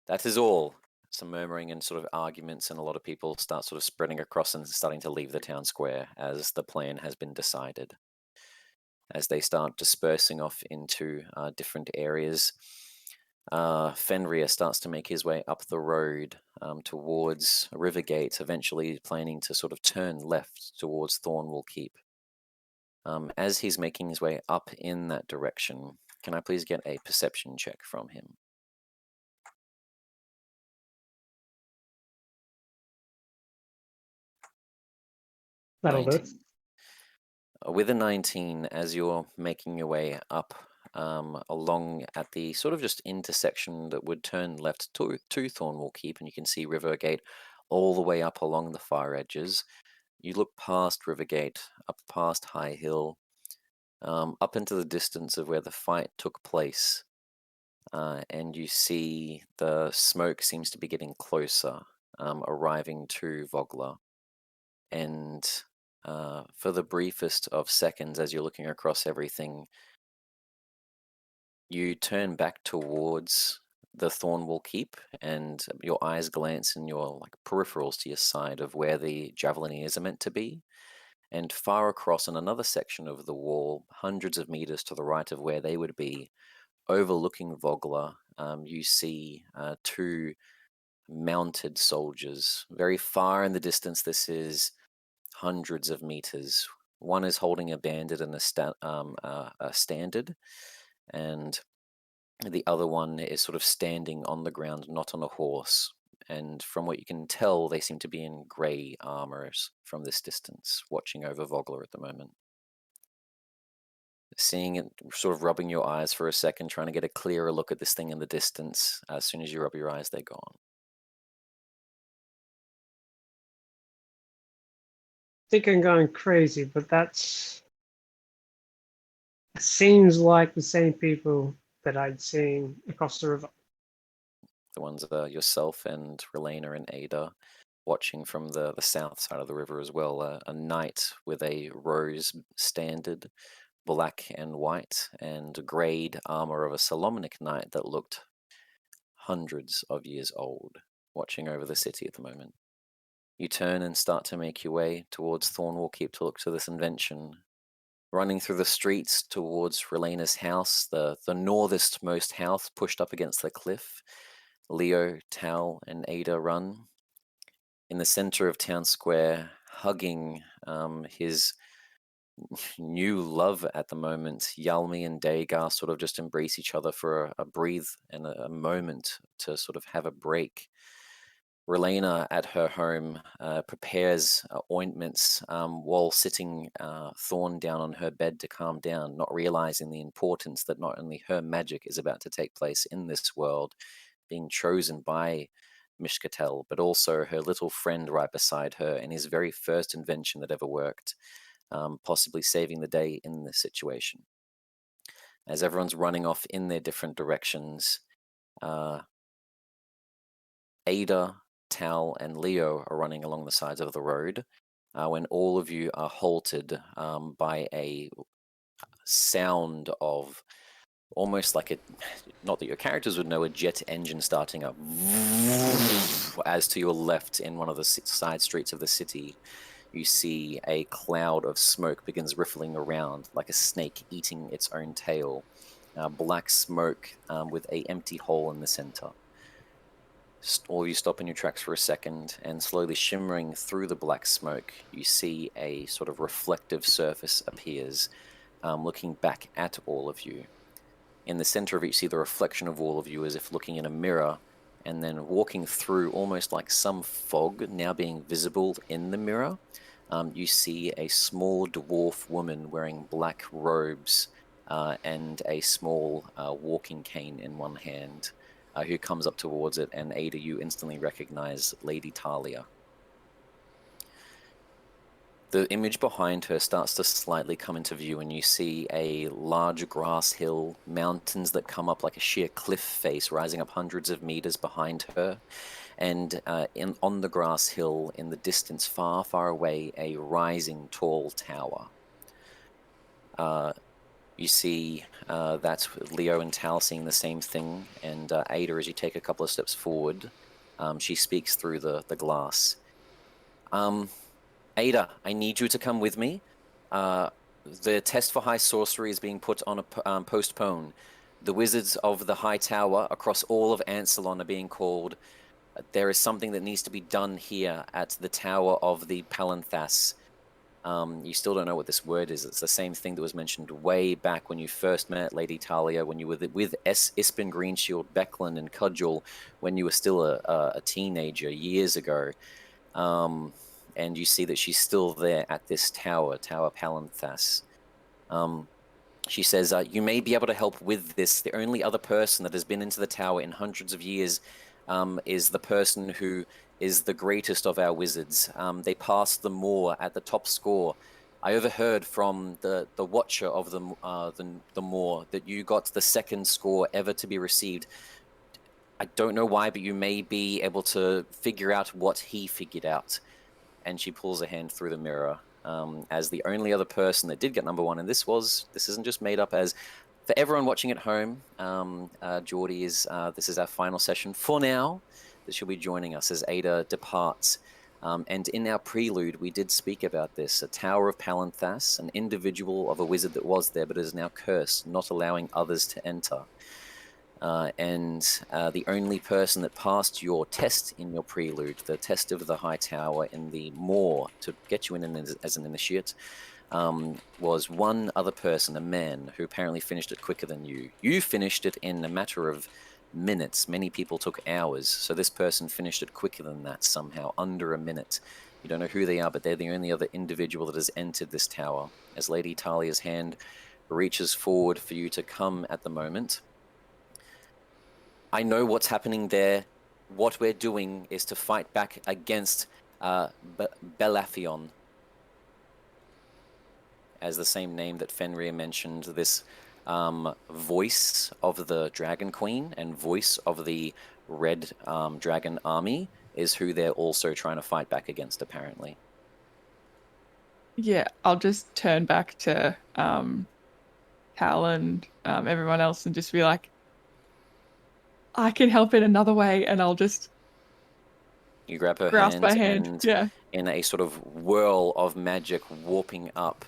That is all. Some murmuring and sort of arguments, and a lot of people start sort of spreading across and starting to leave the town square as the plan has been decided. As they start dispersing off into different areas, Fenrir starts to make his way up the road towards Rivergate, eventually planning to sort of turn left towards Thornwall Keep. As he's making his way up in that direction, can I please get a perception check from him? That'll do. 19. With a 19, as you're making your way up along at the sort of just intersection that would turn left to Thornwall Keep, and you can see Rivergate all the way up along the far edges. You look past Rivergate, up past High Hill, up into the distance of where the fight took place, and you see the smoke seems to be getting closer, arriving to Vogler. And for the briefest of seconds, as you're looking across everything, you turn back towards the Thornwall Keep, and your eyes glance in your peripherals to your side of where the Javelineers are meant to be. And far across in another section of the wall, hundreds of meters to the right of where they would be, overlooking Vogler, you see two mounted soldiers. Very far in the distance, this is hundreds of meters. One is holding a bandit and a standard, and the other one is sort of standing on the ground, not on a horse. And from what you can tell, they seem to be in grey armors from this distance, watching over Vogler at the moment. Seeing it, sort of rubbing your eyes for a second, trying to get a clearer look at this thing in the distance. As soon as you rub your eyes, they're gone. I think I'm going crazy, but it seems like the same people that I'd seen across the river. The ones that are yourself and Relena and Ada, watching from the south side of the river as well. A knight with a rose standard, black and white, and greyed armor of a Solomonic knight that looked hundreds of years old, watching over the city at the moment. You turn and start to make your way towards Thornwall Keep to look to this invention. Running through the streets towards Relena's house, the northernmost house pushed up against the cliff. Leo, Tal, and Ada run. In the center of town square, hugging his new love at the moment, Yalmi and Dagar sort of just embrace each other for a breathe and a moment to sort of have a break. Relena at her home prepares ointments while sitting Thorn down on her bed to calm down, not realizing the importance that not only her magic is about to take place in this world, being chosen by Mishkatel, but also her little friend right beside her and his very first invention that ever worked, possibly saving the day in this situation. As everyone's running off in their different directions, Ada, Tal, and Leo are running along the sides of the road when all of you are halted by a sound of almost like a, not that your characters would know, a jet engine starting up. As to your left, in one of the side streets of the city, you see a cloud of smoke begins riffling around like a snake eating its own tail. Black smoke with an empty hole in the center. All of you stop in your tracks for a second, and slowly shimmering through the black smoke, you see a sort of reflective surface appears, looking back at all of you. In the center of it, you see the reflection of all of you as if looking in a mirror, and then walking through almost like some fog now being visible in the mirror. You see a small dwarf woman wearing black robes and a small walking cane in one hand, who comes up towards it, and Ada, you instantly recognize Lady Talia. The image behind her starts to slightly come into view, and you see a large grass hill, mountains that come up like a sheer cliff face, rising up hundreds of meters behind her. And on the grass hill, in the distance, far, far away, a rising tall tower. You see that's Leo and Tal seeing the same thing, and Ada, as you take a couple of steps forward, she speaks through the glass. Ada, I need you to come with me. The test for high sorcery is being put on a postpone. The wizards of the high tower across all of Ancelon are being called. There is something that needs to be done here at the tower of the Palanthas. You still don't know what this word is. It's the same thing that was mentioned way back when you first met Lady Talia, when you were with Ispin, Greenshield, Becklin, and Cudgel, when you were still a teenager years ago. And you see that she's still there at this tower, Tower Palanthas. She says, you may be able to help with this. The only other person that has been into the tower in hundreds of years is the person who is the greatest of our wizards. They passed the Moor at the top score. I overheard from the watcher of the Moor that you got the second score ever to be received. I don't know why, but you may be able to figure out what he figured out. And she pulls a hand through the mirror. As the only other person that did get number one, and this isn't just made up as, for everyone watching at home, Geordie this is our final session for now, that she'll be joining us as Ada departs. And in our prelude, we did speak about this, a Tower of Palanthas, an individual of a wizard that was there, but is now cursed, not allowing others to enter. The only person that passed your test in your prelude, the test of the high tower in the Moor to get you in as an initiate, was one other person, a man, who apparently finished it quicker than you. You finished it in a matter of minutes. Many people took hours, so this person finished it quicker than that somehow, under a minute. You don't know who they are, but they're the only other individual that has entered this tower. As Lady Talia's hand reaches forward for you to come at the moment, I know what's happening there. What we're doing is to fight back against Belafion, as the same name that Fenrir mentioned, this voice of the Dragon Queen and voice of the Red Dragon Army is who they're also trying to fight back against, apparently. Yeah, I'll just turn back to Hal and everyone else and just be like, I can help in another way, and I'll just You grab her grasp my hand. and Yeah. in a sort of whirl of magic warping up,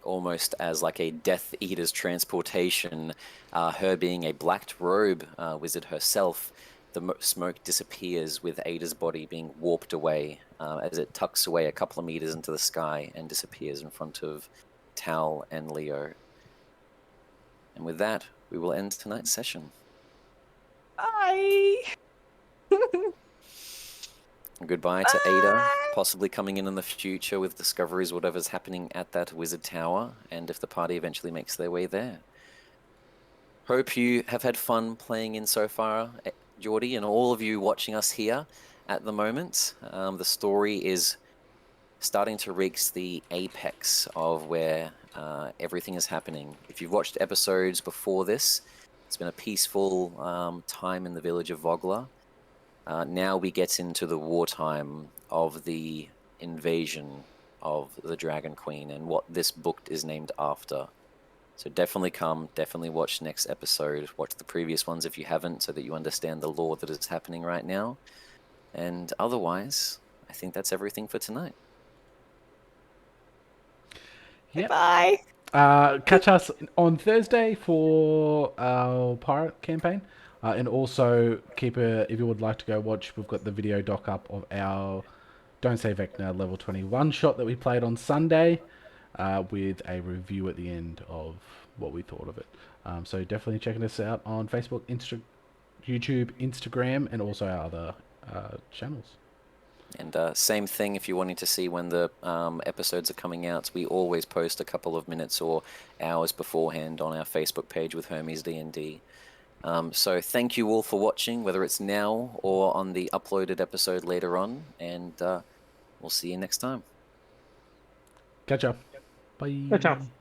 almost as like a Death Eater's transportation, her being a black robe wizard herself, the smoke disappears with Ada's body being warped away as it tucks away a couple of meters into the sky and disappears in front of Tal and Leo. And with that, we will end tonight's session. Bye. Goodbye to Ada, possibly coming in the future with discoveries, whatever's happening at that wizard tower, and if the party eventually makes their way there. Hope you have had fun playing in so far, Geordie, and all of you watching us here at the moment. The story is starting to reach the apex of where everything is happening. If you've watched episodes before this, It's been a peaceful time in the village of Vogler. Now we get into the wartime of the invasion of the Dragon Queen and what this book is named after. So definitely definitely watch next episode, watch the previous ones if you haven't, so that you understand the lore that is happening right now. And otherwise, I think that's everything for tonight. Yep. Bye. Catch us on Thursday for our pirate campaign. And also if you would like to go watch, we've got the video doc up of our Don't Say Vecna level 21 shot that we played on Sunday, with a review at the end of what we thought of it. So definitely checking us out on Facebook, YouTube, Instagram, and also our other channels. And same thing if you're wanting to see when the episodes are coming out. We always post a couple of minutes or hours beforehand on our Facebook page with Hermes D&D. So thank you all for watching, whether it's now or on the uploaded episode later on. And we'll see you next time. Catch up. Bye. Ciao, ciao.